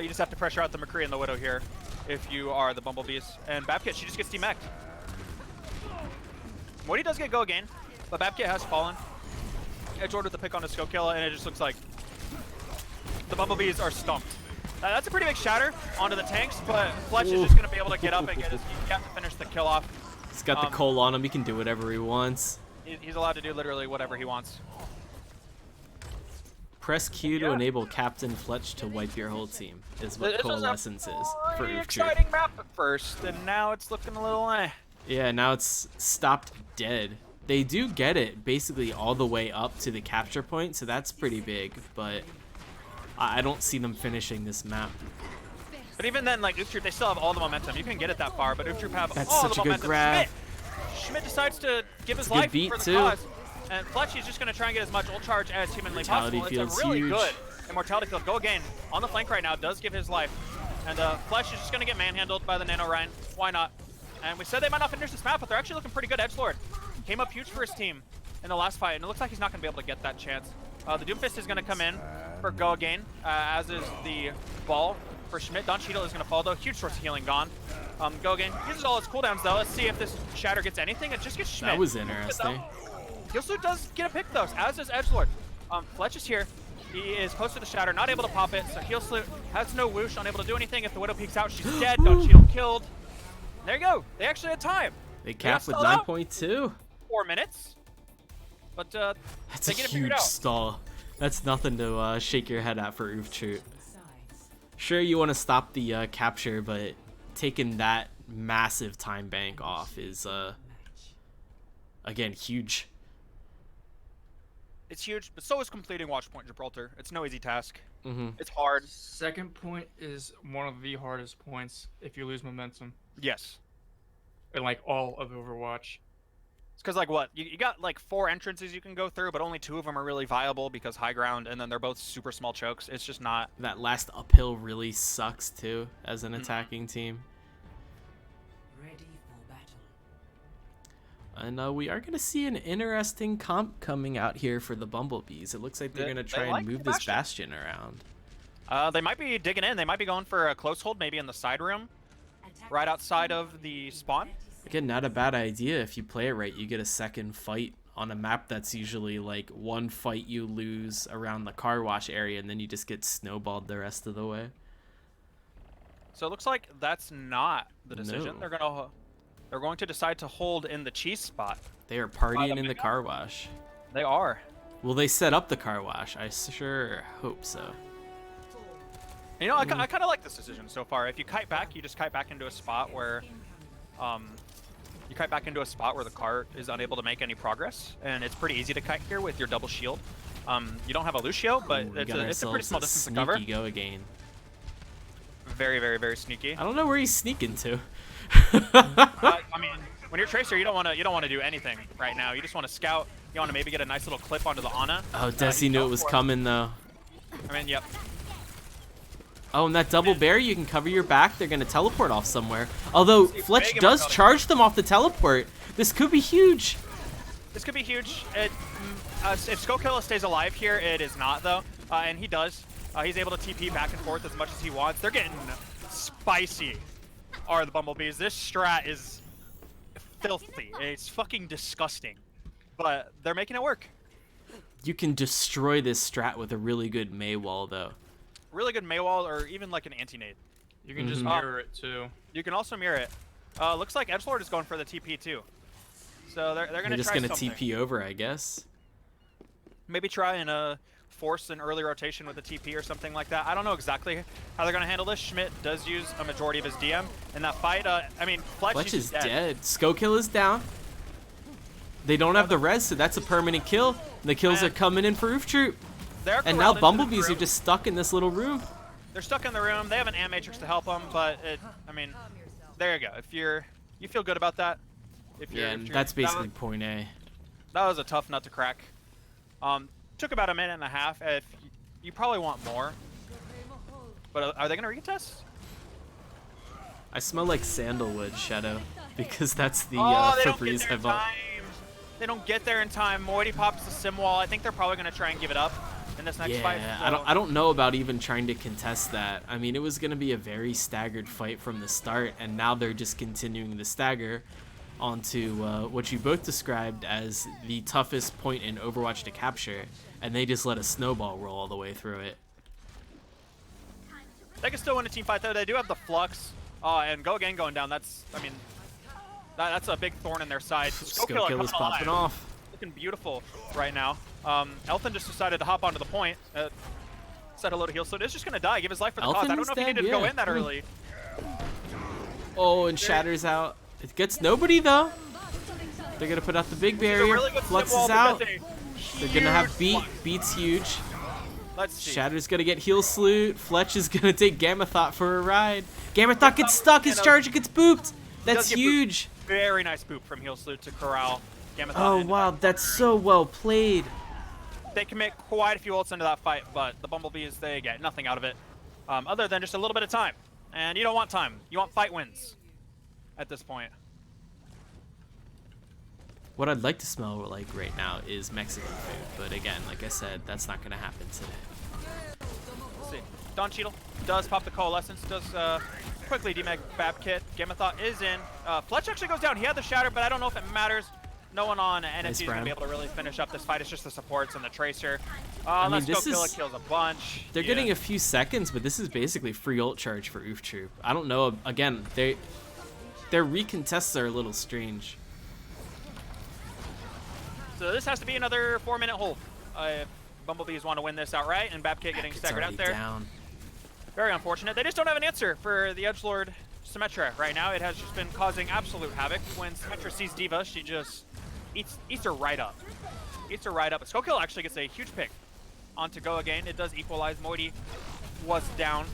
Speaker 2: You just have to pressure out the McCree and the Widow here if you are the Bumblebees. And Babkit, she just gets demeched. Moody does get go again, but Babkit has fallen. Edgelord with the pick on a skill kill, and it just looks like the Bumblebees are stumped. That's a pretty big shatter onto the tanks, but Fletch is just going to be able to get up and get his, he has to finish the kill off.
Speaker 1: He's got the coal on him. He can do whatever he wants.
Speaker 2: He's allowed to do literally whatever he wants.
Speaker 1: Press Q to enable Captain Fletch to wipe your whole team, is what Coalescence is for Ooftree.
Speaker 2: Exciting map at first, and now it's looking a little
Speaker 1: Yeah, now it's stopped dead. They do get it basically all the way up to the capture point, so that's pretty big, but I don't see them finishing this map.
Speaker 2: But even then, like Ooftroop, they still have all the momentum. You can get it that far, but Ooftroop have
Speaker 1: that's
Speaker 2: all
Speaker 1: such
Speaker 2: the
Speaker 1: a good
Speaker 2: momentum.
Speaker 1: grab.
Speaker 2: Schmidt decides to give his
Speaker 1: It's a good
Speaker 2: life
Speaker 1: beat
Speaker 2: for the
Speaker 1: too.
Speaker 2: cause. And Fletch is just going to try and get as much ult charge as humanly possible. It's a really
Speaker 1: huge.
Speaker 2: good Immortality field. Go again on the flank right now. Does give his life. And Fletch is just going to get manhandled by the Nano Ryan. Why not? And we said they might not finish this map, but they're actually looking pretty good. Edgelord came up huge for his team in the last fight, and it looks like he's not going to be able to get that chance. The Doomfist is going to come in for go again, as is the ball for Schmidt. Don Cheadle is going to fall, though. Huge source of healing gone. Go again. Uses all his cooldowns, though. Let's see if this shatter gets anything. It just gets Schmidt.
Speaker 1: That was interesting.
Speaker 2: Healsloot does get a pick, though, as does Edgelord. Fletch is here. He is close to the shatter, not able to pop it, so Healsloot has no whoosh, unable to do anything. If the Widow peeks out, she's dead. Don Cheadle killed. There you go. They actually had time.
Speaker 1: They capped with 9.2.
Speaker 2: 4 minutes. But
Speaker 1: that's
Speaker 2: they
Speaker 1: a
Speaker 2: get it figured
Speaker 1: huge
Speaker 2: out.
Speaker 1: stall. That's nothing to shake your head at for Ooftree. Sure, you want to stop the capture, but taking that massive time bank off is, again, huge.
Speaker 2: It's huge, but so is completing Watchpoint Gibraltar. It's no easy task.
Speaker 1: Mm-hmm.
Speaker 2: It's hard.
Speaker 3: Second point is one of the hardest points if you lose momentum.
Speaker 2: Yes.
Speaker 3: In like all of Overwatch.
Speaker 2: It's because like what? You got like 4 entrances you can go through, but only 2 of them are really viable because high ground, and then they're both super small chokes. It's just not.
Speaker 1: That last uphill really sucks too as an attacking team.
Speaker 4: Ready for battle.
Speaker 1: And we are going to see an interesting comp coming out here for the Bumblebees. It looks like they're going to try and move this Bastion around.
Speaker 2: They might be digging in. They might be going for a close hold, maybe in the side room, right outside of the spawn.
Speaker 1: Again, not a bad idea. If you play it right, you get a second fight on a map that's usually like one fight you lose around the car wash area, and then you just get snowballed the rest of the way.
Speaker 2: So it looks like that's not the decision.
Speaker 1: No.
Speaker 2: They're going to decide to hold in the cheese spot.
Speaker 1: They are partying in the car wash.
Speaker 2: They are.
Speaker 1: Will they set up the car wash? I sure hope so.
Speaker 2: You know, I kind of like this decision so far. If you kite back, you just kite back into a spot where, the cart is unable to make any progress, and it's pretty easy to kite here with your double shield. You don't have a Lucio, but it's a pretty small distance to cover.
Speaker 1: Go again.
Speaker 2: Very, very, very sneaky.
Speaker 1: I don't know where he's sneaking to.
Speaker 2: I mean, when you're Tracer, you don't want to do anything right now. You just want to scout. You want to maybe get a nice little clip onto the Ana.
Speaker 1: Oh, Desi knew it was coming though.
Speaker 2: I mean, yep.
Speaker 1: Oh, and that double bear, you can cover your back. They're going to teleport off somewhere. Although, Fletch does charge them off the teleport. This could be huge.
Speaker 2: This could be huge. If Skokilla stays alive here, it is not, though. And he does. He's able to TP back and forth as much as he wants. They're getting spicy, are the Bumblebees. This strat is filthy. It's fucking disgusting. But they're making it work.
Speaker 1: You can destroy this strat with a really good Mei wall, though.
Speaker 2: Really good Mei wall, or even like an anti-nade.
Speaker 3: You can just mirror it too.
Speaker 2: You can also mirror it. Looks like Edgelord is going for the TP too. So they're gonna
Speaker 1: just
Speaker 2: try
Speaker 1: gonna
Speaker 2: something.
Speaker 1: TP over, I guess.
Speaker 2: Maybe try and force an early rotation with a TP or something like that. I don't know exactly how they're gonna handle this. Schmidt does use a majority of his DM in that fight. I mean, Fletch
Speaker 1: is dead. Skokill is down. They don't have the res, so that's a permanent kill. The kills are coming in for Ooftree. And now Bumblebees are just stuck in this little room.
Speaker 2: They're stuck in the room. They have an Am Matrix to help them, but I mean, there you go. If you feel good about that.
Speaker 1: That's basically point A.
Speaker 2: That was a tough nut to crack. Took about a minute and a half. If you probably want more, but are they gonna retest?
Speaker 1: I smell like sandalwood, Shadow, because that's the Febreze I bought.
Speaker 2: They don't get there in time. Moity pops the sim wall. I think they're probably gonna try and give it up in this next fight. So.
Speaker 1: I don't know about even trying to contest that. I mean, it was going to be a very staggered fight from the start, and now they're just continuing the stagger onto what you both described as the toughest point in Overwatch to capture, and they just let a snowball roll all the way through it.
Speaker 2: They can still win a team fight, though. They do have the Flux, and Go Again going down. That's, I mean, that's a big thorn in their side.
Speaker 1: Skokilla is popping off.
Speaker 2: Looking beautiful right now. Elton just decided to hop onto the point. Said hello to Heal, so it's just going to die. Give his life for the cause. I don't know if he needed to go in that early.
Speaker 1: Oh, and Shatters out. It gets nobody, though. They're going to put out the big barrier.
Speaker 2: Really
Speaker 1: Flux is out. They're going to have Beat. Beat's huge.
Speaker 2: Let's see.
Speaker 1: Shatter's gonna get heal salute. Fletch is gonna take Gamma Thought for a ride. Gamma Thought gets stuck. His charger gets booped. That's huge.
Speaker 2: Very nice boop from heal salute to corral Gamma Thought.
Speaker 1: Oh wow, that's so well played.
Speaker 2: They commit quite a few ults into that fight, but the Bumblebees, they get nothing out of it, other than just a little bit of time. And you don't want time. You want fight wins at this point.
Speaker 1: What I'd like to smell like right now is Mexican food, but again, like I said, that's not gonna happen today.
Speaker 2: Let's see. Don Cheadle does pop the Coalescence, does quickly demag Bab Kit. Gamma Thought is in. Fletch actually goes down. He had the Shatter, but I don't know if it matters. No one on NFG is going to be able to really finish up this fight. It's just the supports and the Tracer. Let's go kill it, kills a bunch.
Speaker 1: They're getting a few seconds, but this is basically free ult charge for Oof Troop. I don't know. Again, their recontests are a little strange.
Speaker 2: So this has to be another 4-minute hold if Bumblebees want to win this outright, and Babkit getting staggered out there.
Speaker 1: Down.
Speaker 2: Very unfortunate. They just don't have an answer for the Edgelord Symmetra right now. It has just been causing absolute havoc. When Symmetra sees D.Va, she just eats her right up. Eats her right up. Skokilla actually gets a huge pick onto Go Again. It does equalize. Moity was down.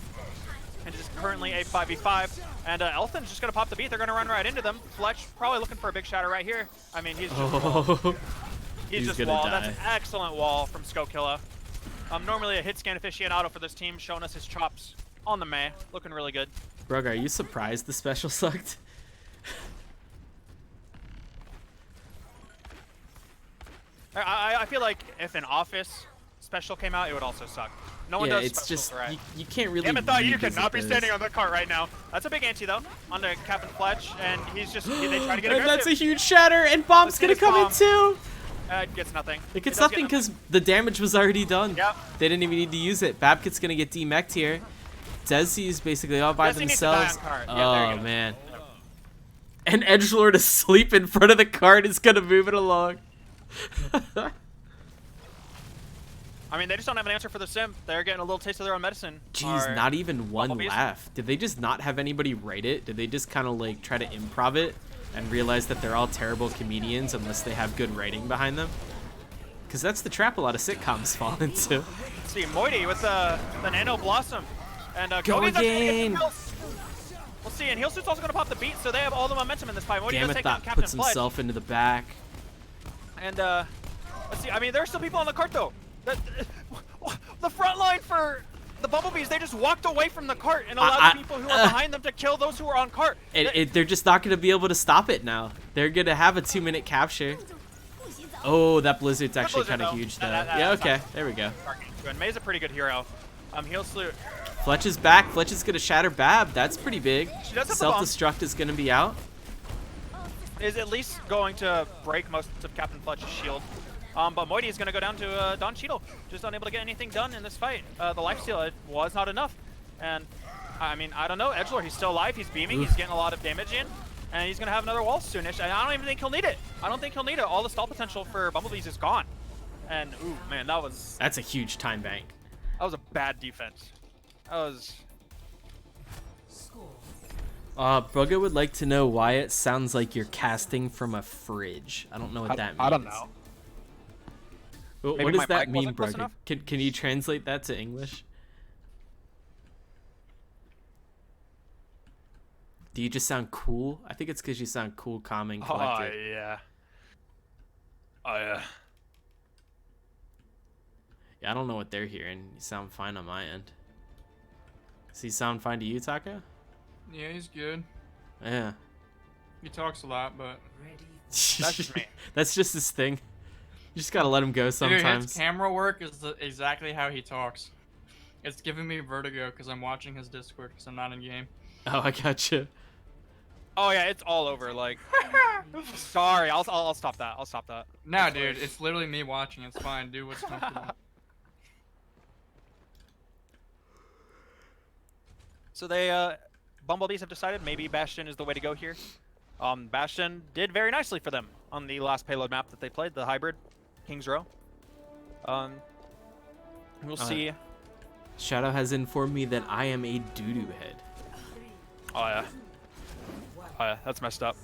Speaker 2: And it is currently a 5v5. And Elthin's just going to pop the beat. They're going to run right into them. Fletch probably looking for a big shatter right here. I mean, he's just He's just wall. That's an excellent wall from Skokilla. Normally a hit scan aficionado for this team, showing us his chops on the Mei. Looking really good.
Speaker 1: Brug, are you surprised the special sucked?
Speaker 2: I feel like if an Office special came out, it would also suck. No one does
Speaker 1: it's
Speaker 2: specials,
Speaker 1: just,
Speaker 2: right?
Speaker 1: you can't really.
Speaker 2: Gamma Thought, you cannot be standing on the cart right now. That's a big anti though, onto Captain Fletch, and he's just, they try to get aggressive.
Speaker 1: That's a huge shatter, and Bomb's gonna come in too.
Speaker 2: It gets nothing.
Speaker 1: It gets nothing because the damage was already done.
Speaker 2: Yep.
Speaker 1: They didn't even need to use it. Babkit's gonna get demeched here. Desi's basically all by themselves. Oh man. And Edgelord asleep in front of the cart is gonna move it along.
Speaker 2: I mean, they just don't have an answer for the sim. They're getting a little taste of their own medicine.
Speaker 1: Jeez, not even one laugh. Did they just not have anybody write it? Did they just kind of like try to improv it and realize that they're all terrible comedians unless they have good writing behind them? Because that's the trap a lot of sitcoms fall into.
Speaker 2: Let's see, Moity with the Nano Blossom. And
Speaker 1: Go again!
Speaker 2: We'll see, and Heelsuit's also going to pop the beat, so they have all the momentum in this fight.
Speaker 1: Gamma Thought puts himself into the back.
Speaker 2: And let's see, I mean, there are still people on the cart though. The front line for the Bumblebees, they just walked away from the cart and allowed people who are behind them to kill those who are on cart.
Speaker 1: They're just not going to be able to stop it now. They're going to have a 2-minute capture. Oh, that Blizzard's actually kind of huge though. Yeah, okay, there we go.
Speaker 2: And Mei's a pretty good hero. Heal salute.
Speaker 1: Fletch is back. Fletch is going to shatter Bab. That's pretty big. Self-destruct is going to be out.
Speaker 2: Is at least going to break most of Captain Fletch's shield. But Moity is going to go down to Don Cheadle. Just unable to get anything done in this fight. The lifesteal was not enough. And, I mean, I don't know. Edgelord, he's still alive. He's beaming. He's getting a lot of damage in. And he's going to have another wall soonish. And I don't even think he'll need it. I don't think he'll need it. All the stall potential for Bumblebees is gone. And, ooh, man, that's
Speaker 1: a huge time bank.
Speaker 2: That was a bad defense. That was...
Speaker 1: Brugga would like to know why it sounds like you're casting from a fridge. I don't know what that means.
Speaker 2: I don't know.
Speaker 1: Well, what does that mean, Brugga? Can you translate that to English? Do you just sound cool? I think it's because you sound cool, calm, and collected.
Speaker 2: Oh, yeah. Oh, yeah.
Speaker 1: Yeah, I don't know what they're hearing. You sound fine on my end. Does he sound fine to you, Taka?
Speaker 3: Yeah, he's good.
Speaker 1: Yeah.
Speaker 3: He talks a lot, but...
Speaker 2: That's just me.
Speaker 1: That's just his thing. just gotta let him go
Speaker 3: Dude,
Speaker 1: sometimes.
Speaker 3: his camera work is exactly how he talks. It's giving me vertigo because I'm watching his Discord because I'm not in game.
Speaker 1: Oh, I gotcha.
Speaker 2: Oh yeah, it's all over. Like, sorry, I'll stop that. I'll stop that.
Speaker 3: Nah, dude, it's literally me watching. It's fine. Do what's comfortable.
Speaker 2: So Bumblebees have decided maybe Bastion is the way to go here. Bastion did very nicely for them on the last payload map that they played, the hybrid King's Row. We'll see.
Speaker 1: Shadow has informed me that I am a doo-doo head.
Speaker 2: Oh yeah. Oh yeah, that's messed up.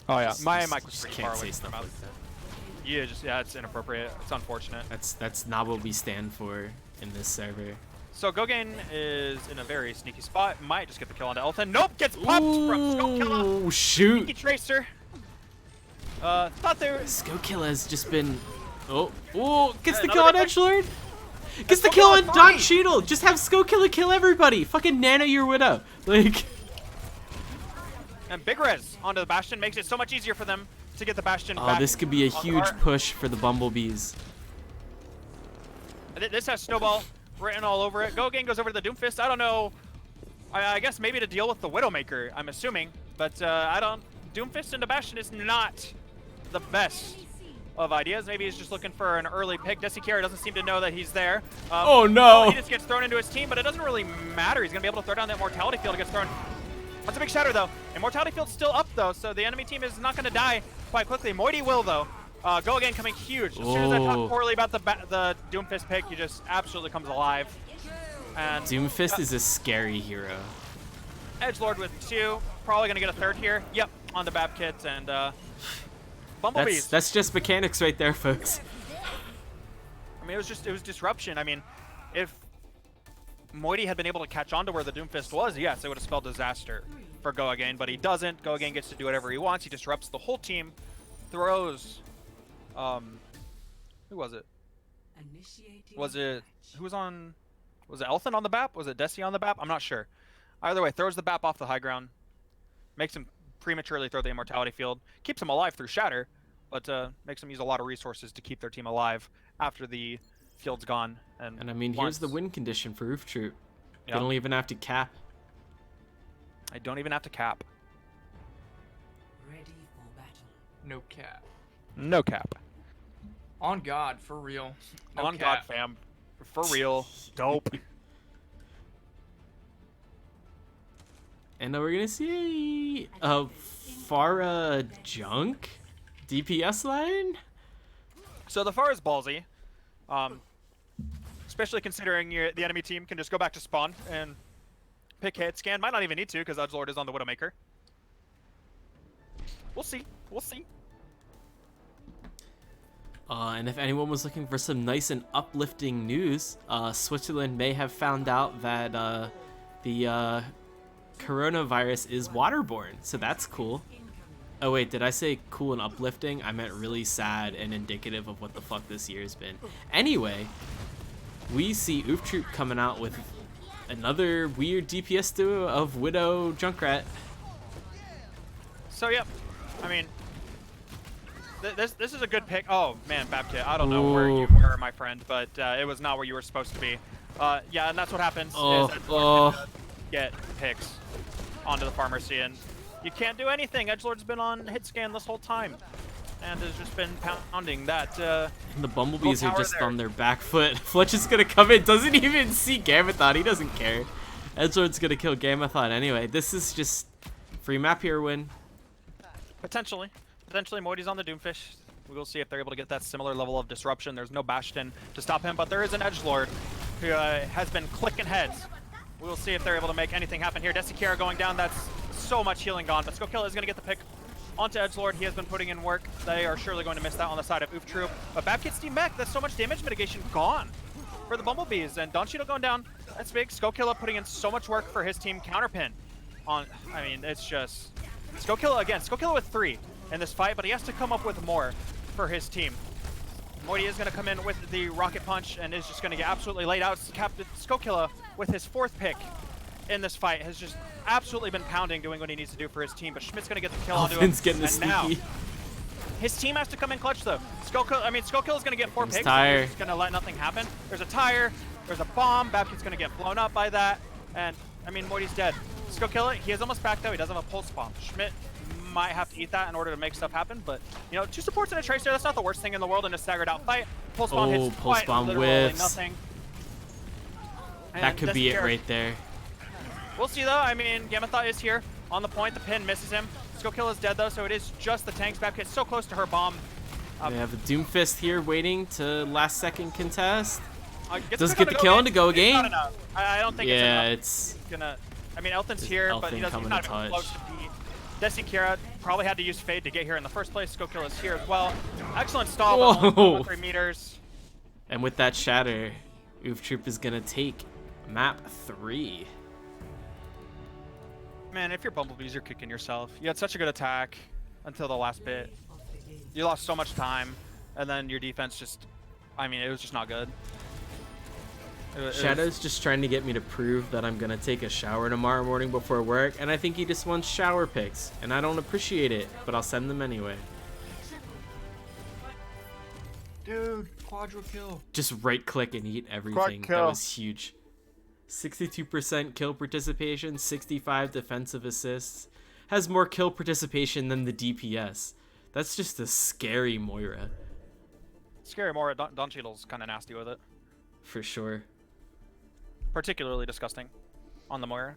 Speaker 2: Oh yeah, my mic was
Speaker 1: Just
Speaker 2: pretty
Speaker 1: can't
Speaker 2: far
Speaker 1: say
Speaker 2: away
Speaker 1: stuff
Speaker 2: from my
Speaker 1: like that.
Speaker 2: mouth. Yeah, it's inappropriate. It's unfortunate.
Speaker 1: That's not what we stand for in this server.
Speaker 2: So Gogain is in a very sneaky spot. Might just get the kill onto Elton. Nope, gets popped from Skokilla.
Speaker 1: Oh shoot!
Speaker 2: Sneaky Tracer. Thought they were.
Speaker 1: Skokilla has just been. Oh, gets the
Speaker 2: Another
Speaker 1: kill on
Speaker 2: big
Speaker 1: Edgelord. Gets the kill on
Speaker 2: Skokilla
Speaker 1: Don
Speaker 2: fine.
Speaker 1: Cheadle. Just have Skokilla kill everybody. Fucking nano your widow. Like.
Speaker 2: And Big Res onto the Bastion makes it so much easier for them to get the Bastion
Speaker 1: Oh,
Speaker 2: back.
Speaker 1: this could be a
Speaker 2: on the
Speaker 1: huge
Speaker 2: cart.
Speaker 1: push for the Bumblebees.
Speaker 2: This has Snowball written all over it. Gogain goes over to the Doomfist. I don't know. I guess maybe to deal with the Widowmaker, I'm assuming. But I don't. Doomfist into Bastion is not the best of ideas. Maybe he's just looking for an early pick. Desikira doesn't seem to know that he's there.
Speaker 1: Oh no!
Speaker 2: He just gets thrown into his team, but it doesn't really matter. He's going to be able to throw down that Mortality Field. It gets thrown. That's a big shatter, though. Immortality Field's still up, though, so the enemy team is not going to die quite quickly. Moity will, though. Go again, coming huge. As soon as I talk poorly about the Doomfist pick, he just absolutely comes alive. And
Speaker 1: Doomfist is a scary hero.
Speaker 2: Edgelord with 2. Probably going to get a 3rd here. Yep, on the Bab Kit. And Bumblebees.
Speaker 1: That's just mechanics right there, folks.
Speaker 2: I mean, it was disruption. I mean, if Moity had been able to catch on to where the Doomfist was, yes, it would have spelled disaster for Go Again, but he doesn't. Go Again gets to do whatever he wants. He disrupts the whole team, throws, who was it? Was it, who was on, was it Elthin on the BAP? Was it Desi on the BAP? I'm not sure. Either way, throws the BAP off the high ground, makes him prematurely throw the Immortality Field, keeps him alive through Shatter, but makes them use a lot of resources to keep their team alive after the field's gone. And
Speaker 1: I mean, here's the win condition for Roof Troop.
Speaker 2: Yeah.
Speaker 1: They don't even have to cap.
Speaker 2: I don't even have to cap.
Speaker 4: Ready for battle.
Speaker 3: No cap.
Speaker 2: No cap.
Speaker 3: On God, for real. No
Speaker 2: On
Speaker 3: cap.
Speaker 2: God, fam. For real. Dope.
Speaker 1: And we're gonna see a Pharah Junk DPS line.
Speaker 2: So the far is ballsy. Especially considering the enemy team can just go back to spawn and pick hit scan. Might not even need to because Edgelord is on the Widowmaker. We'll see. We'll see.
Speaker 1: And if anyone was looking for some nice and uplifting news, Switzerland may have found out that the coronavirus is waterborne, so that's cool. Oh wait, did I say cool and uplifting? I meant really sad and indicative of what the fuck this year's been. Anyway, we see Oof Troop coming out with another weird DPS duo of Widow Junkrat.
Speaker 2: So yep, I mean, this is a good pick. Oh man, Babkit, I don't know where you were, my friend, but it was not where you were supposed to be. Yeah, and that's what happens. Is get picks onto the Pharmacy, and you can't do anything. Edgelord's been on hit scan this whole time, and has just been pounding that.
Speaker 1: And the Bumblebees are just on their back foot. Fletch is gonna come in, doesn't even see Gamathon. He doesn't care. Edgelord's gonna kill Gamathon anyway. This is just free map here win.
Speaker 2: Potentially Moity's on the Doomfish. We will see if they're able to get that similar level of disruption. There's no Bastion to stop him, but there is an Edgelord who has been clicking heads. We will see if they're able to make anything happen here. Desikira going down. That's so much healing gone, but Skokilla is going to get the pick onto Edgelord. He has been putting in work. They are surely going to miss that on the side of Oof Troop. But Babkit's team back. That's so much damage mitigation gone for the Bumblebees. And Don Cheadle going down. That's big. Skokilla putting in so much work for his team. Counterpin on, I mean, it's just... Skokilla again. Skokilla with 3 in this fight, but he has to come up with more for his team. Moity is going to come in with the Rocket Punch and is just going to get absolutely laid out. Captain Skokilla with his 4th pick in this fight has just absolutely been pounding, doing what he needs to do for his team, but Schmidt's going to get the kill onto him.
Speaker 1: Getting the
Speaker 2: and now,
Speaker 1: sneaky.
Speaker 2: His team has to come in clutch though. Skullkill is gonna get 4 picks.
Speaker 1: Tire.
Speaker 2: He's gonna let nothing happen. There's a tire. There's a bomb. Bapkid's gonna get blown up by that. And I mean, Moity's dead. Skullkill, he is almost back though. He doesn't have a pulse bomb. Schmidt might have to eat that in order to make stuff happen. But you know, 2 supports and a tracer. That's not the worst thing in the world in a staggered out fight. Pulse bomb hits
Speaker 1: pulse
Speaker 2: quite
Speaker 1: bomb
Speaker 2: literally
Speaker 1: whiffs.
Speaker 2: nothing.
Speaker 1: That could be it right there.
Speaker 2: We'll see though. I mean, Gamethot is here on the point. The pin misses him. Skullkill is dead though, so it is just the tanks. Bapkid so close to her bomb.
Speaker 1: They have a Doomfist here waiting to last second contest. Does
Speaker 2: it
Speaker 1: get the kill and to go
Speaker 2: It's
Speaker 1: again.
Speaker 2: not enough. I don't think
Speaker 1: Yeah,
Speaker 2: it's gonna. I mean, Elthin's here, but he's not even close to beat. Desi Kira probably had to use Fade to get here in the first place. Skullkill is here as well. Excellent stall, but only 3 meters.
Speaker 1: And with that shatter, Oof Troop is gonna take map 3.
Speaker 2: Man, if you're Bumblebees, you're kicking yourself. You had such a good attack until the last bit. You lost so much time, and then your defense just, I mean, it was just not good.
Speaker 1: Shadow's just trying to get me to prove that I'm gonna take a shower tomorrow morning before work, and I think he just wants shower pics, and I don't appreciate it, but I'll send them anyway.
Speaker 3: Dude, quadra kill.
Speaker 1: Just right click and eat everything. That was huge. 62% kill participation, 65 defensive assists. Has more kill participation than the DPS. That's just a scary Moira.
Speaker 2: Scary Moira. Don Cheadle's kind of nasty with it.
Speaker 1: For sure.
Speaker 2: Particularly disgusting on the Moira.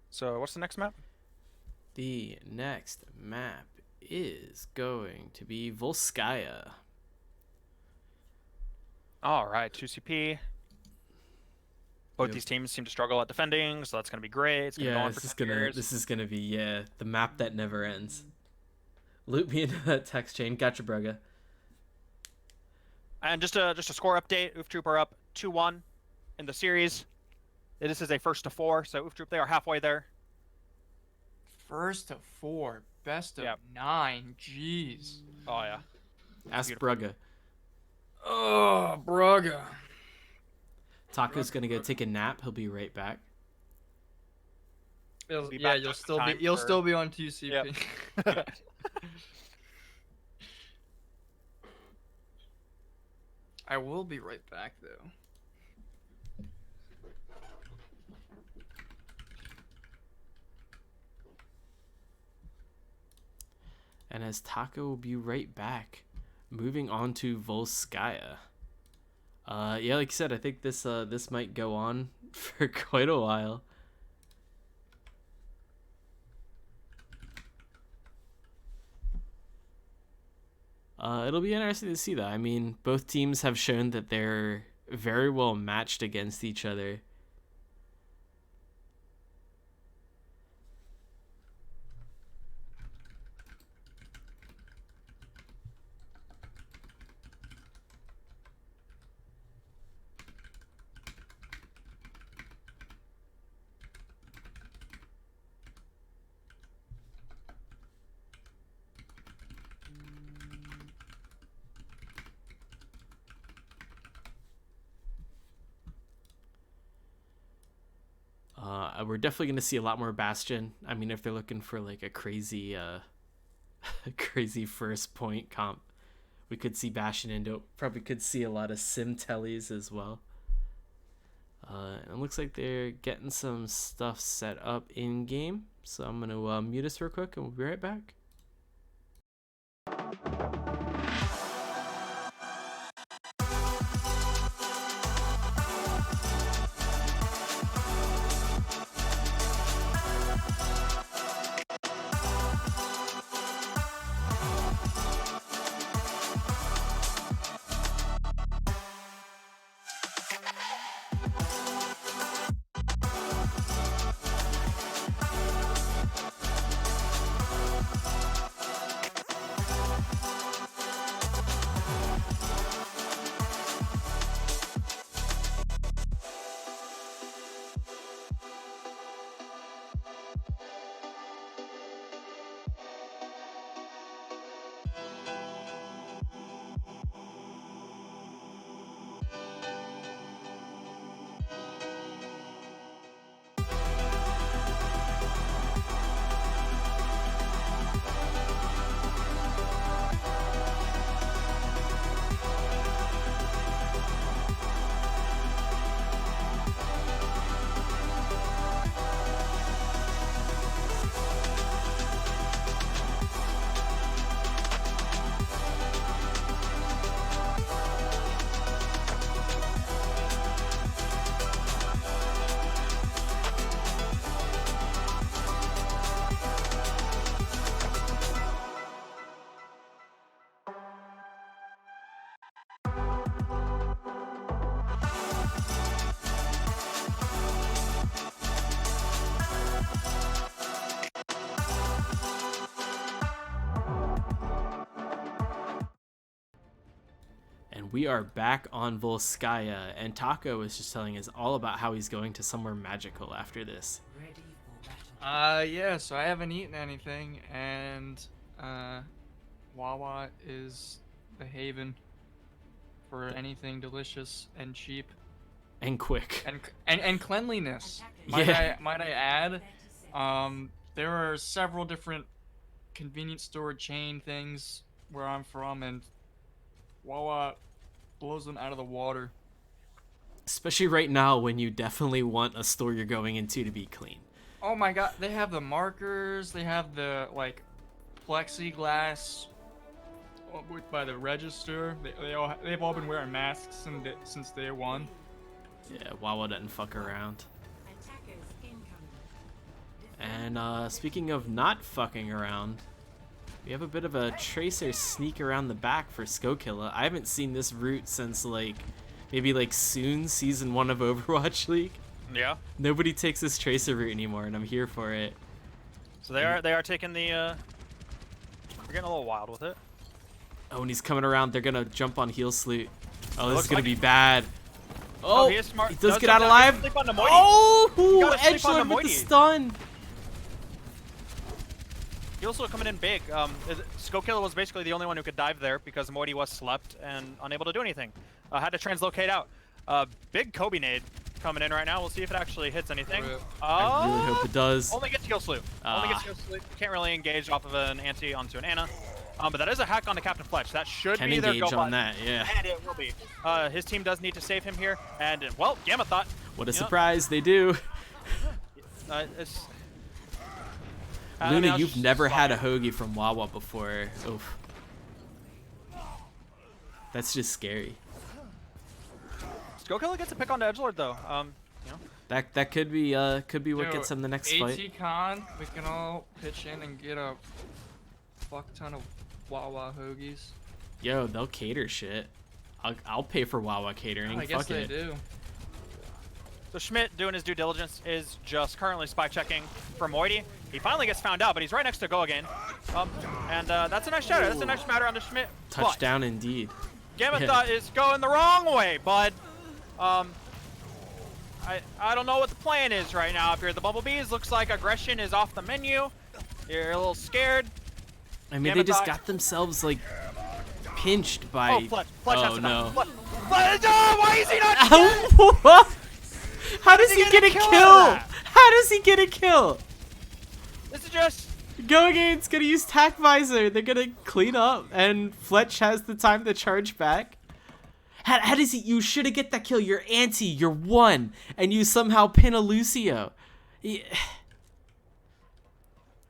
Speaker 2: So what's the next map?
Speaker 1: The next map is going to be Volskaya.
Speaker 2: All right, 2CP. Both these teams seem to struggle at defending, so that's going to be great. It's gonna go on for 10 years.
Speaker 1: This is gonna be the map that never ends. Loop me into that text chain. Gotcha, Braga.
Speaker 2: And just a score update. Oof Troop are up 2-1 in the series. This is a 1-4, so Oof Troop, they are halfway there.
Speaker 3: 1st to 4, best of 9. Jeez.
Speaker 2: Oh yeah.
Speaker 1: Ask
Speaker 2: Beautiful.
Speaker 1: Braga.
Speaker 3: Oh, Braga.
Speaker 1: Taco's gonna go take a nap. He'll be right back.
Speaker 3: Yeah, you'll still be on 2CP.
Speaker 2: Yep.
Speaker 3: I will be right back though.
Speaker 1: And as Taco will be right back, moving on to Volskaya. Yeah, like I said, I think this might go on for quite a while. It'll be interesting to see that. I mean, both teams have shown that they're very well matched against each other. We're definitely going to see a lot more Bastion. I mean, if they're looking for like a crazy crazy first point comp, we could see Bastion and probably could see a lot of sim tellies as well. And it looks like they're getting some stuff set up in game. So I'm going to mute us real quick and we'll be right back. we are back on Volskaya, and Taco was just telling us all about how he's going to somewhere magical after this.
Speaker 4: Ready for battle.
Speaker 3: Yeah, so I haven't eaten anything, and Wawa is the haven for anything delicious and cheap
Speaker 1: And quick.
Speaker 3: and cleanliness.
Speaker 1: Yeah.
Speaker 3: Might I add, there are several different convenience store chain things where I'm from, and Wawa blows them out of the water.
Speaker 1: Especially right now when you definitely want a store you're going into to be clean.
Speaker 3: Oh my god, they have the markers, they have the, like, plexiglass by the register. They've all been wearing masks since day one.
Speaker 1: Yeah, Wawa doesn't fuck around.
Speaker 4: Attackers incoming.
Speaker 1: And speaking of not fucking around, we have a bit of a Tracer sneak around the back for Skokilla. I haven't seen this route since maybe soon season 1 of Overwatch League.
Speaker 2: Yeah.
Speaker 1: Nobody takes this Tracer route anymore, and I'm here for it.
Speaker 2: So they are taking the. We're getting a little wild with it.
Speaker 1: Oh, and he's coming around. They're gonna jump on heel salute. Oh, this
Speaker 2: looks
Speaker 1: is gonna
Speaker 2: like
Speaker 1: be
Speaker 2: it.
Speaker 1: bad. Oh,
Speaker 2: he is smart.
Speaker 1: he does
Speaker 2: No,
Speaker 1: get
Speaker 2: so
Speaker 1: out
Speaker 2: now
Speaker 1: alive.
Speaker 2: sleep on the Moity.
Speaker 1: Oh,
Speaker 2: gotta sleep on
Speaker 1: Edgelord
Speaker 2: the
Speaker 1: with the
Speaker 2: Moity.
Speaker 1: stun.
Speaker 2: He also coming in big. Skokilla was basically the only one who could dive there because Moity was slept and unable to do anything. Had to translocate out. Big Kobe nade coming in right now. We'll see if it actually hits anything.
Speaker 1: I really hope it does.
Speaker 2: Only gets heal slew. Only gets heal slew. Can't really engage off of an anti onto an Ana. But that is a hack on the Captain Fletch. That should
Speaker 1: Can
Speaker 2: be their
Speaker 1: engage
Speaker 2: go
Speaker 1: on
Speaker 2: button.
Speaker 1: that, yeah.
Speaker 2: And it will be. His team does need to save him here. And, well, Gamma thought.
Speaker 1: What a surprise, they do.
Speaker 2: It's...
Speaker 1: Luna, you've never had a hoagie from Wawa before. Oof. That's just scary.
Speaker 2: Skokilla gets a pick on the Edgelord, though. You know.
Speaker 1: That could be what gets him the next fight.
Speaker 3: AT-Con, we can all pitch in and get a fuck ton of Wawa hoagies.
Speaker 1: Yo, they'll cater shit. I'll pay for Wawa catering.
Speaker 3: I guess
Speaker 1: Fuck
Speaker 3: they
Speaker 1: it.
Speaker 3: do.
Speaker 2: So Schmidt, doing his due diligence, is just currently spy checking for Moity. He finally gets found out, but he's right next to Go again. And that's a nice shatter. That's a nice shatter onto Schmidt.
Speaker 1: Touchdown indeed.
Speaker 2: Gamma
Speaker 1: Yeah.
Speaker 2: thought is going the wrong way, bud. I don't know what the plan is right now. If you're the Bumblebees, looks like aggression is off the menu. You're a little scared.
Speaker 1: I mean,
Speaker 2: Gamma
Speaker 1: they just
Speaker 2: thought-
Speaker 1: got themselves pinched by.
Speaker 2: Oh, Fletch has
Speaker 1: Oh
Speaker 2: to
Speaker 1: no.
Speaker 2: die. Fletch, oh, why is he not?
Speaker 1: How does he get a kill? How does he get a kill?
Speaker 2: This is just.
Speaker 1: Go Again's gonna use Tac Visor. They're gonna clean up, and Fletch has the time to charge back. How does he? You should have get that kill. You're anti. You're 1, and you somehow pin a Lucio.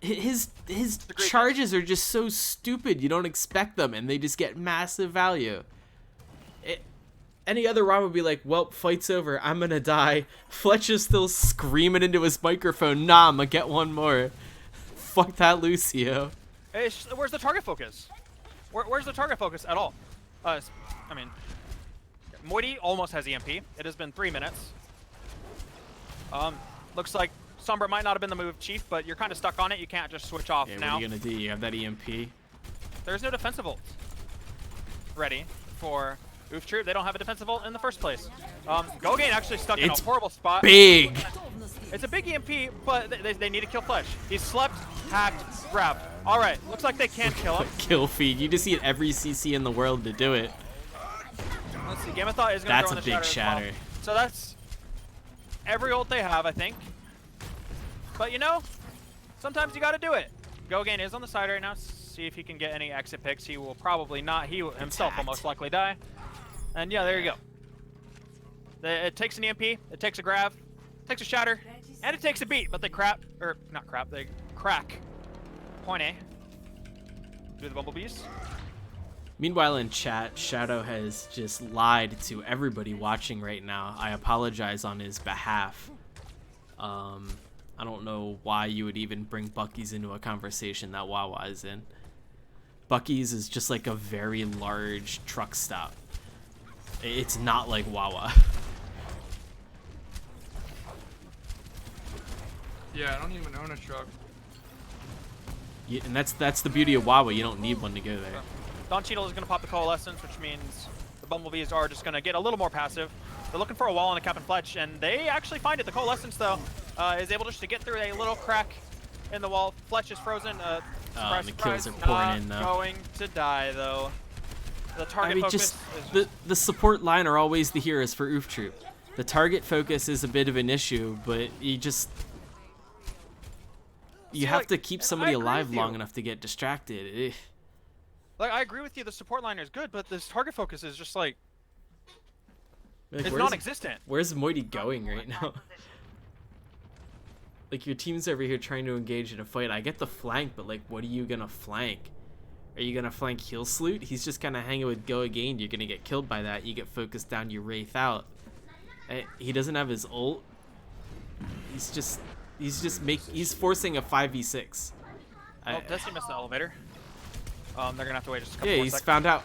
Speaker 1: His charges are just so stupid. You don't expect them, and they just get massive value. Any other Rob would be like, well, fight's over. I'm gonna die. Fletch is still screaming into his microphone. Nah, I'm gonna get one more. Fuck that Lucio.
Speaker 2: Where's the target focus? Where's the target focus at all? I mean, Moity almost has EMP. It has been 3 minutes. Looks like Sombra might not have been the move, Chief, but you're kind of stuck on it. You can't just switch off
Speaker 1: Yeah,
Speaker 2: now.
Speaker 1: what are you gonna do? You have that EMP.
Speaker 2: There's no defensive ult ready for Oof Troop. They don't have a defensive ult in the first place. Gogain actually stuck in a
Speaker 1: It's
Speaker 2: horrible spot.
Speaker 1: Big.
Speaker 2: It's a big EMP, but they need to kill Fletch. He's slept, hacked, grabbed. All right, looks like they can kill him.
Speaker 1: Kill feed. You just need every CC in the world to do it.
Speaker 2: Let's see, Gamma Thought is going to
Speaker 1: That's
Speaker 2: throw
Speaker 1: a
Speaker 2: in the
Speaker 1: big
Speaker 2: shatter.
Speaker 1: shatter.
Speaker 2: As well. So that's every ult they have, I think. But you know, sometimes you got to do it. Gogain is on the side right now. See if he can get any exit picks. He will probably not. He himself will most likely die. And yeah, there you go. It takes an EMP, it takes a grab, it takes a shatter, and it takes a beat. But they they crack. Point A. Do the Bumblebees.
Speaker 1: Meanwhile, in chat, Shadow has just lied to everybody watching right now. I apologize on his behalf. I don't know why you would even bring Bucky's into a conversation that Wawa is in. Bucky's is just like a very large truck stop. It's not like Wawa.
Speaker 3: Yeah, I don't even own a truck.
Speaker 1: And that's the beauty of Wawa. You don't need one to go there.
Speaker 2: Don Cheadle is going to pop the Coalescence, which means the Bumblebees are just going to get a little more passive. They're looking for a wall on the Cap and Fletch, and they actually find it. The Coalescence, though, is able just to get through a little crack in the wall. Fletch is frozen. Surprise,
Speaker 1: the kills
Speaker 2: surprise,
Speaker 1: are pouring
Speaker 2: not
Speaker 1: in, though.
Speaker 2: going to die, though. The target
Speaker 1: I mean,
Speaker 2: focus is
Speaker 1: the support line are always the heroes for Oof Troop. The target focus is a bit of an issue, but you have
Speaker 2: like,
Speaker 1: to keep
Speaker 2: and
Speaker 1: somebody
Speaker 2: I agree
Speaker 1: alive
Speaker 2: with
Speaker 1: long
Speaker 2: you.
Speaker 1: enough to get distracted.
Speaker 2: Like, I agree with you, the support line is good, but this target focus is just like,
Speaker 1: Like,
Speaker 2: it's
Speaker 1: where's-
Speaker 2: non-existent.
Speaker 1: Where's Moity going right now? Like, your team's over here trying to engage in a fight. I get the flank, but like, what are you gonna flank? Are you gonna flank Heel Salute? He's just kind of hanging with Go Again. You're gonna get killed by that. You get focused down, you Wraith out. He doesn't have his ult. He's forcing a 5v6.
Speaker 2: Oh, Desi missed the elevator. They're gonna have to wait just a couple
Speaker 1: Yeah,
Speaker 2: more
Speaker 1: he's
Speaker 2: seconds.
Speaker 1: found out.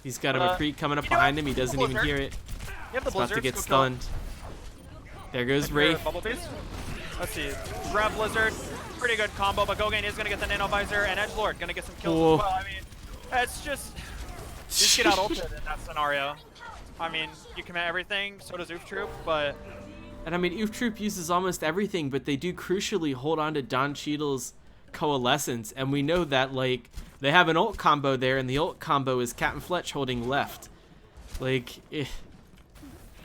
Speaker 1: He's got a McCree coming up
Speaker 2: you know
Speaker 1: behind
Speaker 2: what?
Speaker 1: him. He doesn't even
Speaker 2: Blizzard.
Speaker 1: hear it.
Speaker 2: You have the
Speaker 1: He's about to
Speaker 2: Blizzards,
Speaker 1: get
Speaker 2: go kill
Speaker 1: stunned. There goes Wraith.
Speaker 2: Bumblebees. Let's see. Grab Blizzard. Pretty good combo, but Gogain is gonna get the Nano Visor, and Edgelord gonna get some kills
Speaker 1: Whoa.
Speaker 2: as well. I mean, it's just get out ulted in that scenario. I mean, you command everything, so does Oof Troop, but
Speaker 1: And I mean, Oof Troop uses almost everything, but they do crucially hold on to Don Cheadle's Coalescence, and we know that, like, they have an ult combo there, and the ult combo is Captain Fletch holding left. Like,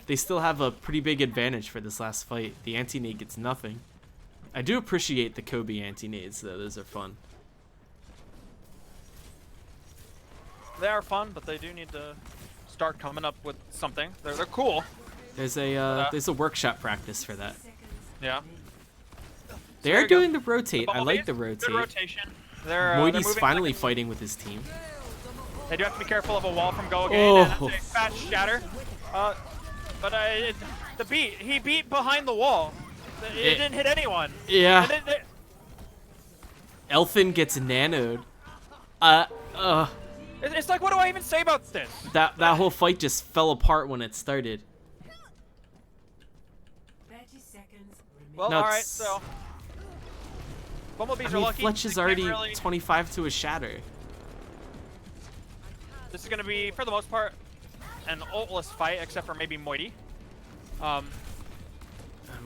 Speaker 1: they still have a pretty big advantage for this last fight. The anti-nade gets nothing. I do appreciate the Kobe anti-nades, though. Those are fun.
Speaker 2: they are fun, but they do need to start coming up with something. They're cool.
Speaker 1: There's a workshop practice for that.
Speaker 2: Yeah.
Speaker 1: They
Speaker 2: there
Speaker 1: are
Speaker 2: you go.
Speaker 1: doing the rotate. I like the
Speaker 2: Bumblebees,
Speaker 1: rotate.
Speaker 2: Good rotation. They're
Speaker 1: Moity's
Speaker 2: moving
Speaker 1: finally
Speaker 2: like
Speaker 1: fighting with his team.
Speaker 2: they do have to be careful of a wall from Go Again, and
Speaker 1: Oh.
Speaker 2: that's a fat shatter. But he beat behind the wall. It didn't hit anyone.
Speaker 1: Yeah.
Speaker 2: And
Speaker 1: Elfin gets nanoed.
Speaker 2: it's like, what do I even say about this?
Speaker 1: That whole fight just fell apart when it started.
Speaker 4: 30 seconds remaining.
Speaker 2: Well,
Speaker 1: No,
Speaker 2: all right,
Speaker 1: it's-
Speaker 2: so Bumblebees
Speaker 1: I
Speaker 2: are
Speaker 1: mean,
Speaker 2: lucky.
Speaker 1: Fletch is
Speaker 2: They can't
Speaker 1: already
Speaker 2: really-
Speaker 1: 25 to a shatter.
Speaker 2: This is gonna be, for the most part, an ultless fight, except for maybe Moity.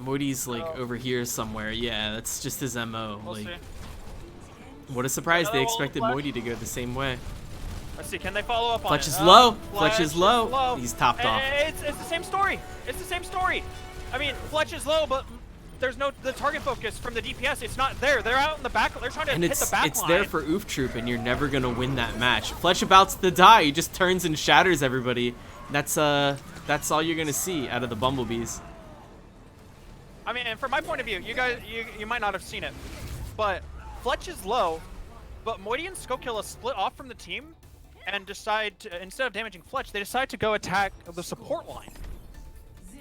Speaker 1: Moity's like over here somewhere. Yeah, that's just his MO.
Speaker 2: We'll
Speaker 1: like,
Speaker 2: see.
Speaker 1: what a surprise! They
Speaker 2: Another ult
Speaker 1: expected
Speaker 2: Fletch.
Speaker 1: Moity to go the same way.
Speaker 2: Let's see, can they follow up on
Speaker 1: Fletch
Speaker 2: it?
Speaker 1: is low.
Speaker 2: Fletch
Speaker 1: Fletch is low.
Speaker 2: low.
Speaker 1: He's topped off.
Speaker 2: It's the same story. It's the same story. I mean, Fletch is low, but there's no the target focus from the DPS. It's not there. They're out in the back. They're trying to
Speaker 1: And
Speaker 2: hit the back
Speaker 1: it's
Speaker 2: line.
Speaker 1: there for Oof Troop, and you're never gonna win that match. Fletch about to die. He just turns and shatters everybody. That's all you're gonna see out of the Bumblebees.
Speaker 2: I mean, and from my point of view, you guys, you might not have seen it, but Fletch is low, but Moity and Skokilla split off from the team and decide to, instead of damaging Fletch, they decide to go attack the support line.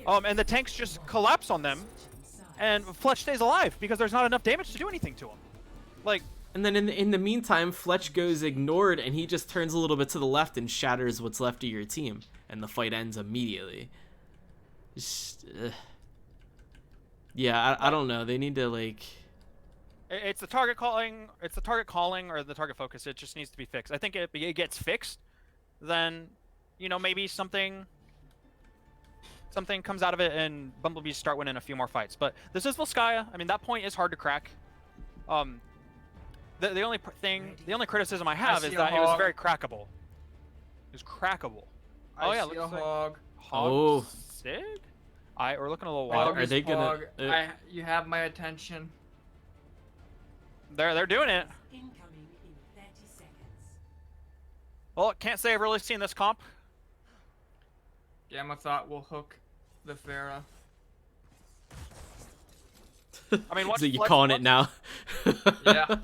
Speaker 2: And the tanks just collapse on them, and Fletch stays alive because there's not enough damage to do anything to him. Like,
Speaker 1: And then in the meantime, Fletch goes ignored, and he just turns a little bit to the left and shatters what's left of your team, and the fight ends immediately. Yeah, I don't know. They need to, like...
Speaker 2: it's the target calling, or the target focus. It just needs to be fixed. I think if it gets fixed, then, you know, maybe something comes out of it and Bumblebees start winning a few more fights. But this is Volskaya. I mean, that point is hard to crack. The only criticism I have is that it was very crackable. It was crackable. Oh yeah,
Speaker 3: I see a
Speaker 2: looks like
Speaker 3: hog.
Speaker 2: Hog
Speaker 1: Oh.
Speaker 2: Sig? We're looking a little
Speaker 1: Are
Speaker 2: wild.
Speaker 1: they gonna-
Speaker 3: You have my attention.
Speaker 2: They're doing it.
Speaker 4: Incoming in 30 seconds.
Speaker 2: Well, can't say I've really seen this comp.
Speaker 3: Gamma thought we'll hook the Pharah.
Speaker 2: I mean, what's
Speaker 1: So you calling it now?
Speaker 3: Yeah,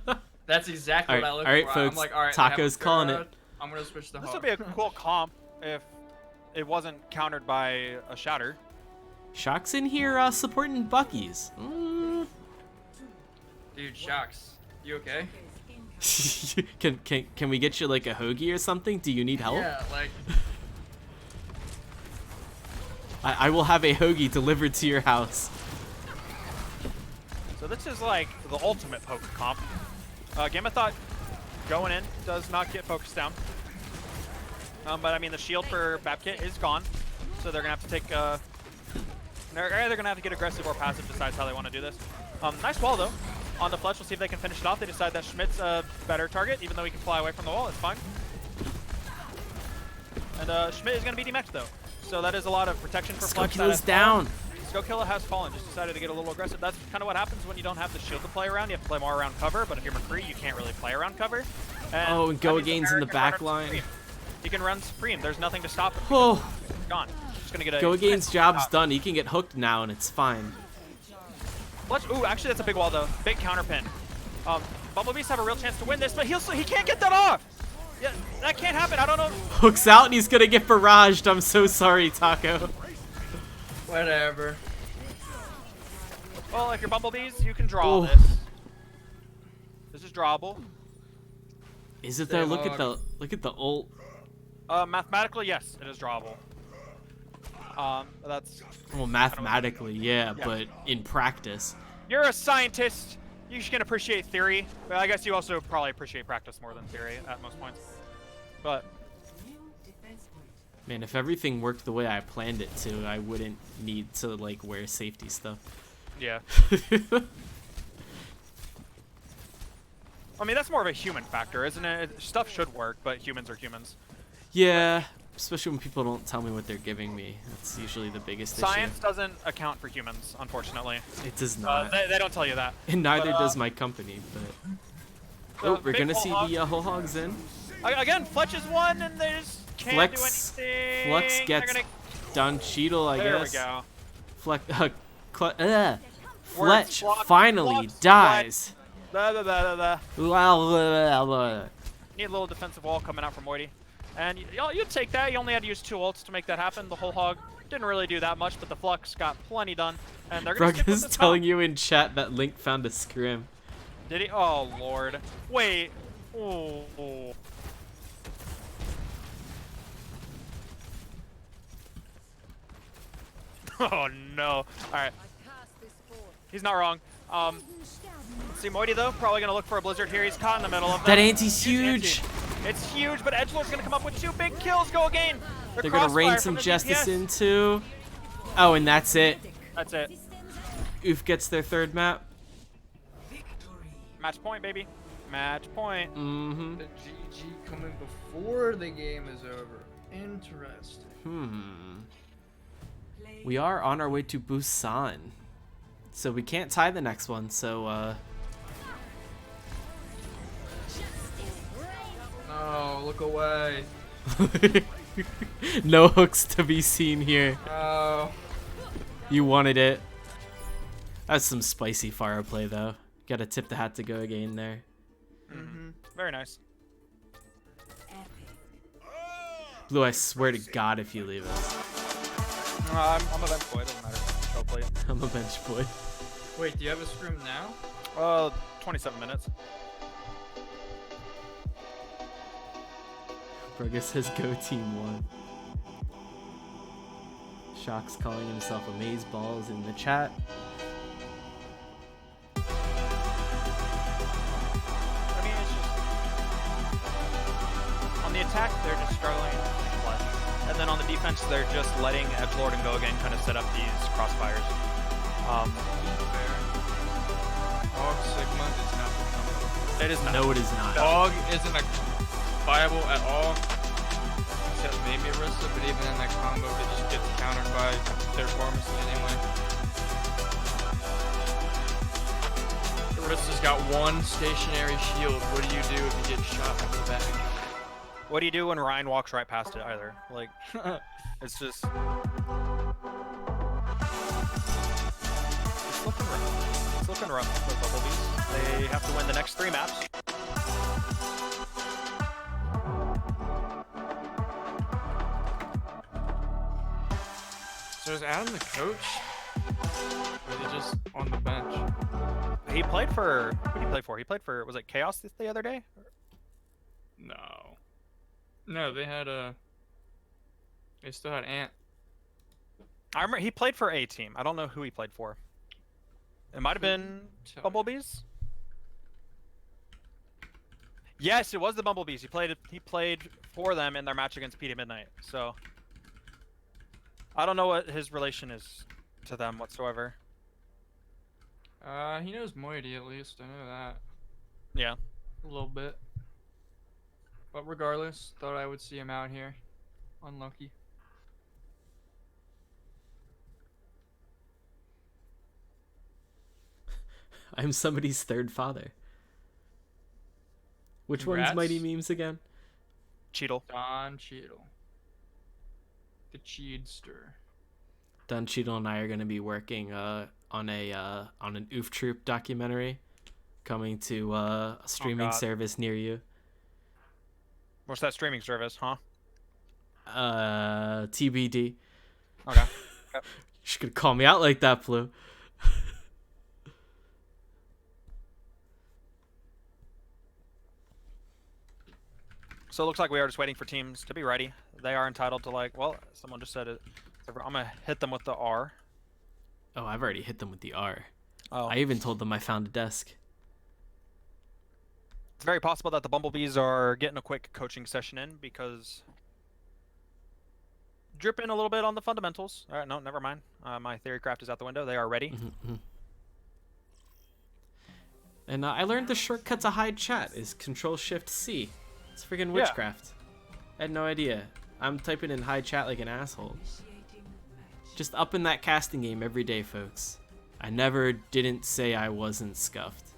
Speaker 3: that's exactly what I look
Speaker 1: All right,
Speaker 3: for.
Speaker 1: folks.
Speaker 3: I'm like, all right, I have a
Speaker 1: Taco's calling
Speaker 3: Pharah,
Speaker 1: it.
Speaker 3: I'm gonna switch the
Speaker 2: This
Speaker 3: hog.
Speaker 2: would be a cool comp if it wasn't countered by a shatter.
Speaker 1: Shock's in here supporting Bucky's.
Speaker 3: Dude, Shocks, you okay?
Speaker 1: Can we get you like a hoagie or something? Do you need help?
Speaker 3: Yeah, like,
Speaker 1: I will have a hoagie delivered to your house.
Speaker 2: So this is like the ultimate poke comp. Gamma Thought going in does not get focused down. But I mean, the shield for Babkit is gone, so they're gonna have to take. They're either gonna have to get aggressive or passive. Decides how they want to do this. Nice wall though. On the Fletch, we'll see if they can finish it off. They decide that Schmidt's a better target, even though he can fly away from the wall. It's fine. And Schmidt is gonna be demexed though, so that is a lot of protection for Fletch.
Speaker 1: Skokilla is down.
Speaker 2: Skokilla has fallen. Just decided to get a little aggressive. That's kind of what happens when you don't have the shield to play around. You have to play more around cover. But if you're McCree, you can't really play around cover.
Speaker 1: And Go Again's in the back line.
Speaker 2: He can run Supreme. There's nothing to stop him.
Speaker 1: Oh.
Speaker 2: He's gone. Just gonna get a
Speaker 1: Go Again's job's done. He can get hooked now, and it's fine.
Speaker 2: Fletch, ooh, actually that's a big wall though. Big counter pin. Bumblebees have a real chance to win this, but he can't get that off. Yeah, that can't happen. I don't know.
Speaker 1: Hooks out, and he's gonna get barraged. I'm so sorry, Taco.
Speaker 3: Whatever.
Speaker 2: Well, if you're Bumblebees, you can draw
Speaker 1: Ooh.
Speaker 2: this. This is drawable.
Speaker 1: Is it though? Look at the ult.
Speaker 2: Mathematically, yes, it is drawable. That's.
Speaker 1: Well, mathematically, yeah, but in practice.
Speaker 2: You're a scientist. You can appreciate theory, but I guess you also probably appreciate practice more than theory at most points. But
Speaker 1: man, if everything worked the way I planned it to, I wouldn't need to like wear safety stuff.
Speaker 2: yeah. I mean, that's more of a human factor, isn't it? Stuff should work, but humans are humans.
Speaker 1: Yeah, especially when people don't tell me what they're giving me. That's usually the biggest
Speaker 2: Science
Speaker 1: issue.
Speaker 2: doesn't account for humans, unfortunately.
Speaker 1: It does not.
Speaker 2: They don't tell you that.
Speaker 1: And neither does my company, but... Oh, we're gonna see the whole hogs in.
Speaker 2: Again, Fletch is one, and they just can't do anything.
Speaker 1: Flex gets done Cheadle, I
Speaker 2: there
Speaker 1: guess.
Speaker 2: There we
Speaker 1: go. Fletch
Speaker 2: block,
Speaker 1: finally
Speaker 2: blocks,
Speaker 1: dies.
Speaker 2: Blah, blah, blah, blah,
Speaker 1: Blah.
Speaker 2: Need a little defensive wall coming out from Moity. And you'd take that. You only had to use 2 ults to make that happen. The whole hog didn't really do that much, but the Flux got plenty done. And they're going to
Speaker 1: Brugg is telling you in chat that Link found a scrim.
Speaker 2: Did he? Oh, Lord. Wait. Oh. Oh, no. All right. He's not wrong. Let's see, Moity, though, probably going to look for a Blizzard here. He's caught in the middle of them.
Speaker 1: That anti's huge.
Speaker 2: It's huge, but Edgelord's going to come up with 2 big kills. Go again.
Speaker 1: They're going to rain some justice into. Oh, and that's it.
Speaker 2: That's it.
Speaker 1: Oof gets their 3rd map.
Speaker 2: Match point, baby. Match point.
Speaker 1: Mm-hmm.
Speaker 3: The GG coming before the game is over. Interesting.
Speaker 1: We are on our way to Busan. So we can't tie the next one, so
Speaker 3: Oh, look away.
Speaker 1: no hooks to be seen here.
Speaker 3: Oh.
Speaker 1: You wanted it. That's some spicy fire play though. Gotta tip the hat to Go Again there.
Speaker 2: Very nice.
Speaker 1: Blue, I swear to God if you leave us.
Speaker 2: I'm a bench boy, doesn't matter. I'll play it.
Speaker 1: I'm a bench boy.
Speaker 3: Wait, do you have a scrim now?
Speaker 2: 27 minutes.
Speaker 1: Brugg says Go Team 1. Shock's calling himself Amaze Balls in the chat.
Speaker 2: I mean, it's just... On the attack, they're just struggling to flush. And then on the defense, they're just letting Edgelord and Go Again kind of set up these crossfires.
Speaker 3: Dog Sigma is not the combo.
Speaker 2: It is not.
Speaker 1: No, it is not.
Speaker 3: Dog isn't viable at all. Except maybe Arista, but even in that combo, they just get countered by their pharmacy anyway. Arista's got 1 stationary shield. What do you do if you get shot from the back?
Speaker 2: What do you do when Ryan walks right past it either? Like, it's just... It's looking rough. It's looking rough for Bumblebees. They have to win the next 3 maps.
Speaker 3: So is Adam the coach? Or is he just on the bench?
Speaker 2: He played for... Who did he play for? He played for... Was it Chaos the other day?
Speaker 3: No. No, they had a... They still had Ant.
Speaker 2: I remember he played for A team. I don't know who he played for. It might have been Bumblebees. Yes, it was the Bumblebees. He played for them in their match against PD Midnight. So I don't know what his relation is to them whatsoever.
Speaker 3: He knows Moiety at least. I know that
Speaker 2: Yeah.
Speaker 3: a little bit. But regardless, thought I would see him out here. Unlucky.
Speaker 1: I'm somebody's third father. Which
Speaker 3: Congrats.
Speaker 1: one's Mighty Memes again?
Speaker 2: Cheadle.
Speaker 3: Don Cheadle. The Cheedster.
Speaker 1: Don Cheadle and I are going to be working on an Oof Troop documentary coming to a streaming service near you.
Speaker 2: What's that streaming service, huh?
Speaker 1: TBD.
Speaker 2: Okay.
Speaker 1: You should call me out like that, Blue.
Speaker 2: So it looks like we are just waiting for teams to be ready. They are entitled to, like, well, someone just said it. I'm going to hit them with the R.
Speaker 1: Oh, I've already hit them with the R.
Speaker 2: Oh.
Speaker 1: I even told them I found a desk.
Speaker 2: It's very possible that the Bumblebees are getting a quick coaching session in because dripping a little bit on the fundamentals. All right, no, never mind. My theory craft is out the window. They are ready.
Speaker 1: Mm-hmm. And I learned the shortcut to hide chat is Control-Shift-C. It's friggin' witchcraft. I had no idea. I'm typing in hide chat like an asshole. Just up in that casting game every day, folks. I never didn't say I wasn't scuffed.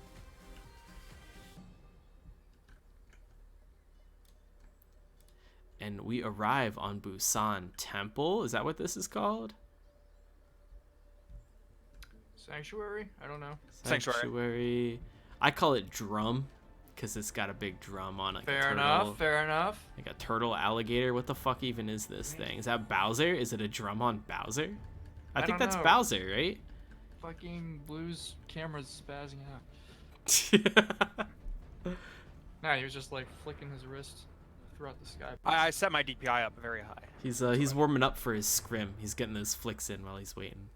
Speaker 1: And we arrive on Busan Temple. Is that what this is called?
Speaker 3: Sanctuary? I don't know.
Speaker 1: Sanctuary. I call it drum because it's got a big drum on it.
Speaker 3: Fair enough. Fair enough.
Speaker 1: Like a turtle alligator. What the fuck even is this thing? Is that Bowser? Is it a drum on Bowser? I think that's
Speaker 3: know.
Speaker 1: Bowser, right?
Speaker 3: Fucking Blue's camera's spazzing out. Nah, he was just like flicking his wrist throughout the sky.
Speaker 2: I set my DPI up very high.
Speaker 1: He's warming up for his scrim. He's getting those flicks in while he's waiting.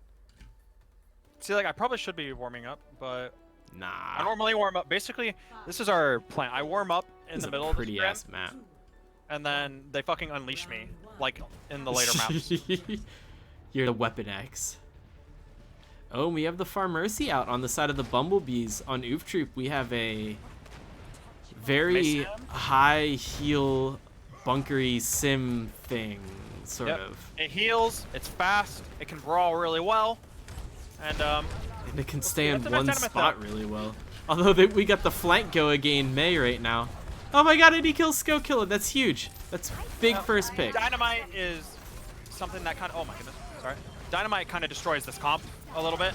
Speaker 2: See, like, I probably should be warming up, but
Speaker 1: Nah.
Speaker 2: I normally warm up. Basically, this is our plan. I warm up in the middle of the
Speaker 1: pretty
Speaker 2: scrim,
Speaker 1: ass map.
Speaker 2: and then they fucking unleash me, like in the later maps.
Speaker 1: You're the Weapon X. Oh, we have the Farmercy out on the side of the Bumblebees. On Oof Troop, we have a very high heal, bunkery sim thing, sort of.
Speaker 2: It heals, it's fast, it can brawl really well, and
Speaker 1: it can stay in
Speaker 2: that's
Speaker 1: one
Speaker 2: nice
Speaker 1: spot really well. Although we got the flank go again May right now. Oh my god, 80 kills, Sko Killer. That's huge. That's big first pick.
Speaker 2: Dynamite is something that kind of, oh my goodness, sorry. Dynamite kind of destroys this comp a little bit.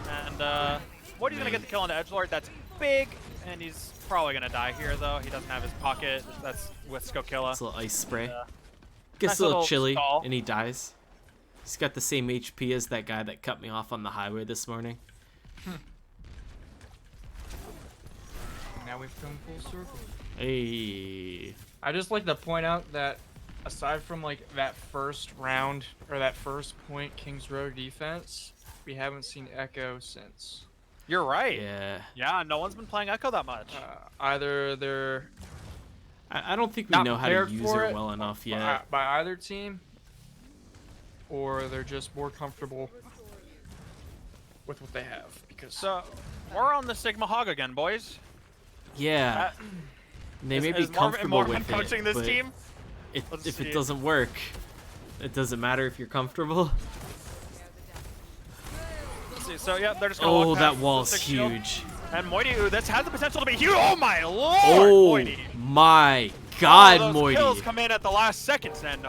Speaker 2: And Woody's going to get the kill on the Edgelord. That's big, and he's probably going to die here, though. He doesn't have his pocket. That's with Skokilla.
Speaker 1: It's a little ice spray.
Speaker 2: nice
Speaker 1: Gets a little chilly,
Speaker 2: stall.
Speaker 1: and he dies. He's got the same HP as that guy that cut me off on the highway this morning.
Speaker 3: Now we've come full circle.
Speaker 1: Hey.
Speaker 3: I just like to point out that aside from like that first round or that first point Kings Row defense, we haven't seen Echo since.
Speaker 2: You're right.
Speaker 1: Yeah.
Speaker 2: Yeah, no one's been playing Echo that much.
Speaker 3: Either they're
Speaker 1: I don't think we
Speaker 3: not
Speaker 1: know how to
Speaker 3: prepared
Speaker 1: use
Speaker 3: for
Speaker 1: her
Speaker 3: it
Speaker 1: well enough yet.
Speaker 3: by either team, or they're just more comfortable with what they have. Because
Speaker 2: So, we're on the Sigma Hog again, boys.
Speaker 1: Yeah. They may be
Speaker 2: is
Speaker 1: comfortable
Speaker 2: Morgan
Speaker 1: with
Speaker 2: coaching
Speaker 1: it,
Speaker 2: this
Speaker 1: but
Speaker 2: team?
Speaker 1: if
Speaker 2: see.
Speaker 1: it doesn't work, it doesn't matter if you're comfortable.
Speaker 2: Let's see. So, yeah, they're just going to
Speaker 1: Oh,
Speaker 2: walk
Speaker 1: that
Speaker 2: past
Speaker 1: wall's
Speaker 2: the six shield.
Speaker 1: huge.
Speaker 2: And Moiety, ooh, this has the potential to be huge. Oh, my lord,
Speaker 1: Oh
Speaker 2: Moiety.
Speaker 1: my god,
Speaker 2: Those
Speaker 1: Moiety.
Speaker 2: kills come in at the last seconds, and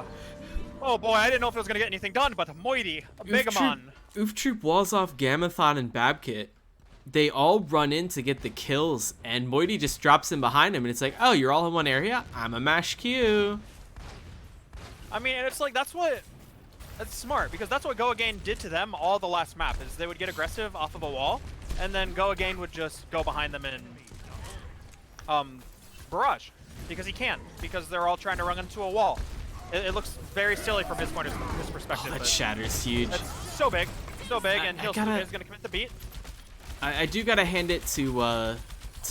Speaker 2: oh boy, I didn't know if it was going to get anything done, but Moiety, Megamon.
Speaker 1: Oof Troop walls off Gamathon and Babkit. They all run in to get the kills, and Moiety just drops in behind him, and it's like, oh, you're all in one area? I'm a mash Q.
Speaker 2: I mean, and it's like, that's smart, because that's what Go Again did to them all the last map, is they would get aggressive off of a wall, and then Go Again would just go behind them and barrage, because he can, because they're all trying to run into a wall. It looks very silly from his perspective.
Speaker 1: Oh, that
Speaker 2: but
Speaker 1: shatter's huge.
Speaker 2: It's so big, and he's going to commit the beat.
Speaker 1: I do gotta hand it to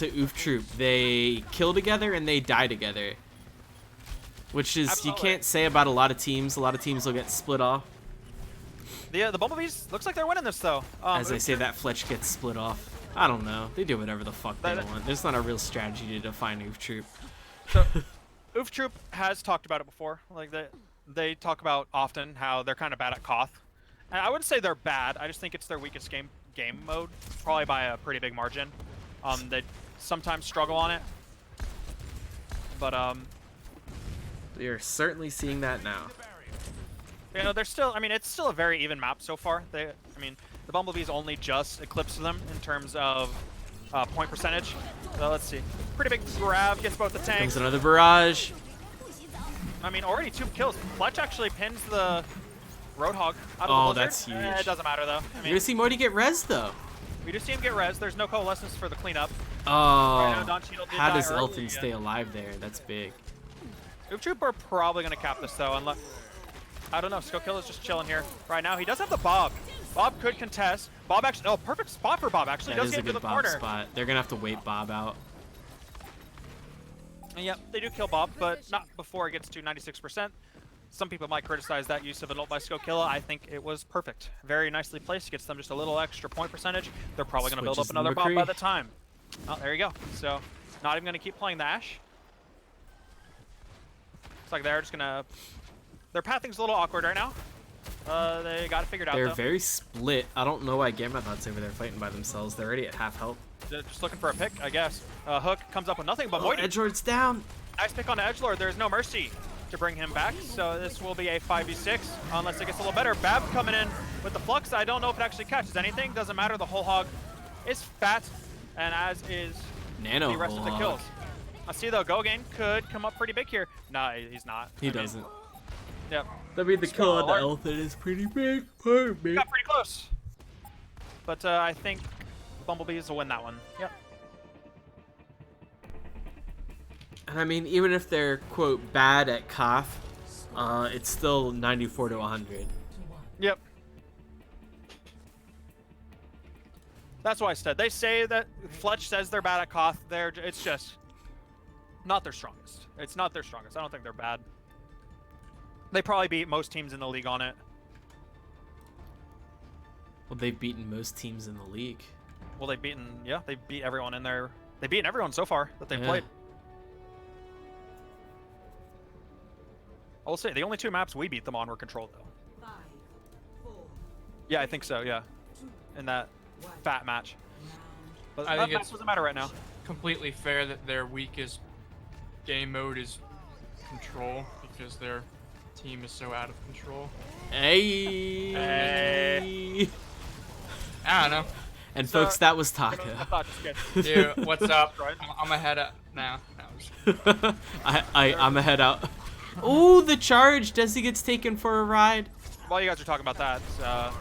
Speaker 1: Oof Troop. They kill together and they die together. Which is,
Speaker 2: Absolutely.
Speaker 1: you can't say about a lot of teams. A lot of teams will get split off.
Speaker 2: The Bumblebees looks like they're winning this though.
Speaker 1: As I say that, Fletch gets split off. I don't know. They do whatever the fuck they want. There's not a real strategy to define Oof Troop.
Speaker 2: So, Oof Troop has talked about it before. Like they talk about often how they're kind of bad at Koth. And I wouldn't say they're bad. I just think it's their weakest game mode, probably by a pretty big margin. They sometimes struggle on it, but
Speaker 1: We are certainly seeing that now.
Speaker 2: you know, they're still. I mean, it's still a very even map so far. I mean, the Bumblebees only just eclipsed them in terms of point percentage. So let's see. Pretty big grab, gets both the tanks.
Speaker 1: Comes another barrage.
Speaker 2: I mean, already 2 kills. Fletch actually pins the Roadhog out of the
Speaker 1: Oh,
Speaker 2: blizzard.
Speaker 1: that's huge.
Speaker 2: It doesn't matter though. I
Speaker 1: You're
Speaker 2: mean,
Speaker 1: gonna see Morty get res though.
Speaker 2: we do see him get res. There's no coalescence for the cleanup.
Speaker 1: Oh,
Speaker 2: now, Don Cheadle did
Speaker 1: how
Speaker 2: die
Speaker 1: does
Speaker 2: early,
Speaker 1: Elton
Speaker 2: yeah.
Speaker 1: stay alive there? That's big.
Speaker 2: Oof Troop are probably going to cap this though, unless I don't know. Skokilla's just chilling here right now. He does have the Bob. Bob could contest. Bob actually, oh, perfect spot for Bob. Actually,
Speaker 1: That
Speaker 2: does
Speaker 1: is
Speaker 2: get
Speaker 1: a
Speaker 2: to the
Speaker 1: good Bob
Speaker 2: corner.
Speaker 1: spot. They're gonna have to wait Bob out.
Speaker 2: And yep, they do kill Bob, but not before it gets to 96%. Some people might criticize that use of an ult by Skokilla. I think it was perfect. Very nicely placed. Gets them just a little extra point percentage. They're probably going to build up
Speaker 1: Switches
Speaker 2: another
Speaker 1: the
Speaker 2: Bob by
Speaker 1: McCree.
Speaker 2: the time. Oh, there you go. So, not even going to keep playing the Ashe. It's like they're just going to... Their pathing's a little awkward right now. They got it figured out,
Speaker 1: They're
Speaker 2: though.
Speaker 1: very split. I don't know why Gamma-Thot's over there fighting by themselves. They're already at half health.
Speaker 2: They're just looking for a pick, I guess. Hook comes up with nothing, but
Speaker 1: Oh,
Speaker 2: Moity.
Speaker 1: Edgelord's down.
Speaker 2: Nice pick on Edgelord. There's no mercy to bring him back, so this will be a 5v6 unless it gets a little better. Bab coming in with the flux. I don't know if it actually catches anything. Doesn't matter. The whole hog is fat, and as is
Speaker 1: Nano
Speaker 2: the rest of the
Speaker 1: hog.
Speaker 2: kills. I see though. Gogain could come up pretty big here. Nah, he's not.
Speaker 1: He
Speaker 2: I mean,
Speaker 1: doesn't.
Speaker 2: Yep.
Speaker 1: I mean, the kill on the
Speaker 2: Alert.
Speaker 1: elephant is pretty big. Pardon me.
Speaker 2: Got pretty close. But I think Bumblebees will win that one. Yep.
Speaker 1: And I mean, even if they're, quote, bad at Koth, it's still 94 to 100.
Speaker 2: Yep. That's why I said. They say that Fletch says they're bad at Koth. It's just not their strongest. It's not their strongest. I don't think they're bad. They probably beat most teams in the league on it.
Speaker 1: Well, they've beaten most teams in the league.
Speaker 2: Well, they beat everyone in there. They've beaten everyone so far that they've played. I will say, the only 2 maps we beat them on were Control, though.
Speaker 4: 5, 4,
Speaker 2: Yeah, I think so, yeah. In that fat match. But
Speaker 3: I
Speaker 2: that
Speaker 3: think
Speaker 2: match
Speaker 3: it's
Speaker 2: doesn't matter right now.
Speaker 3: completely fair that their weakest game mode is Control because their team is so out of control.
Speaker 1: Hey.
Speaker 2: Hey.
Speaker 3: I don't know.
Speaker 1: And
Speaker 2: So-
Speaker 1: folks, that was Taco.
Speaker 2: I thought just good.
Speaker 3: Dude, what's up? I'm gonna head up now. No, I'm just-
Speaker 1: I'm a head out. Ooh, the charge. Desi gets taken for a ride.
Speaker 2: While you guys are talking about that,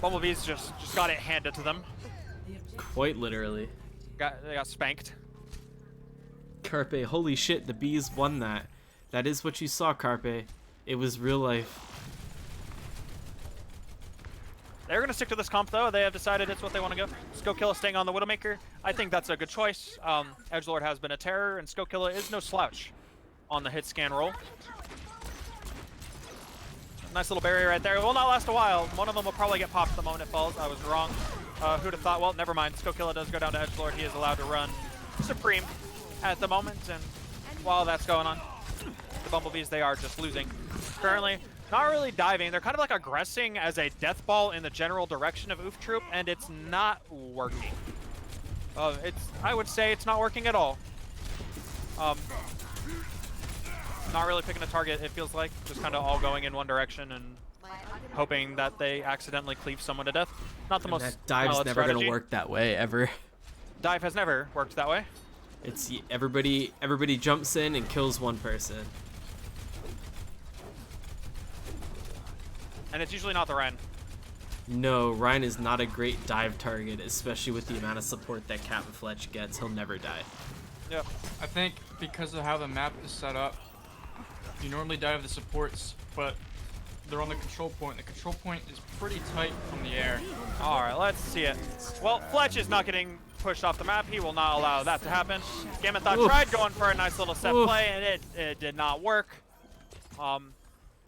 Speaker 2: Bumblebees just got it handed to them.
Speaker 1: Quite literally.
Speaker 2: They got spanked.
Speaker 1: Carpe, holy shit, the bees won that. That is what you saw, Carpe. It was real life.
Speaker 2: They're going to stick to this comp, though. They have decided it's what they want to go. Skokilla staying on the Widowmaker. I think that's a good choice. Edgelord has been a terror, and Skokilla is no slouch on the hit scan roll. Nice little barrier right there. It will not last a while. One of them will probably get popped the moment it falls. I was wrong. Who'd have thought? Well, never mind. Skokilla does go down to Edgelord. He is allowed to run Supreme at the moment, and while that's going on, the Bumblebees, they are just losing. Currently, not really diving. They're kind of like aggressing as a death ball in the general direction of Oof Troop, and it's not working. I would say it's not working at all. Not really picking a target, it feels like. Just kind of all going in one direction and hoping that they accidentally cleave someone to death. Not the most
Speaker 1: That dive's
Speaker 2: valid
Speaker 1: never
Speaker 2: strategy.
Speaker 1: gonna work that way, ever.
Speaker 2: Dive has never worked that way.
Speaker 1: It's everybody jumps in and kills one person.
Speaker 2: And it's usually not the Ren.
Speaker 1: No, Ryan is not a great dive target, especially with the amount of support that Captain Fletch gets. He'll never die.
Speaker 2: Yep.
Speaker 3: I think because of how the map is set up, you normally dive the supports, but they're on the control point. The control point is pretty tight from the air.
Speaker 2: All right, let's see it. Well, Fletch is not getting pushed off the map. He will not allow that to happen. Gamethot
Speaker 1: Oof.
Speaker 2: tried going for a nice little set
Speaker 1: Oof.
Speaker 2: play, and it did not work.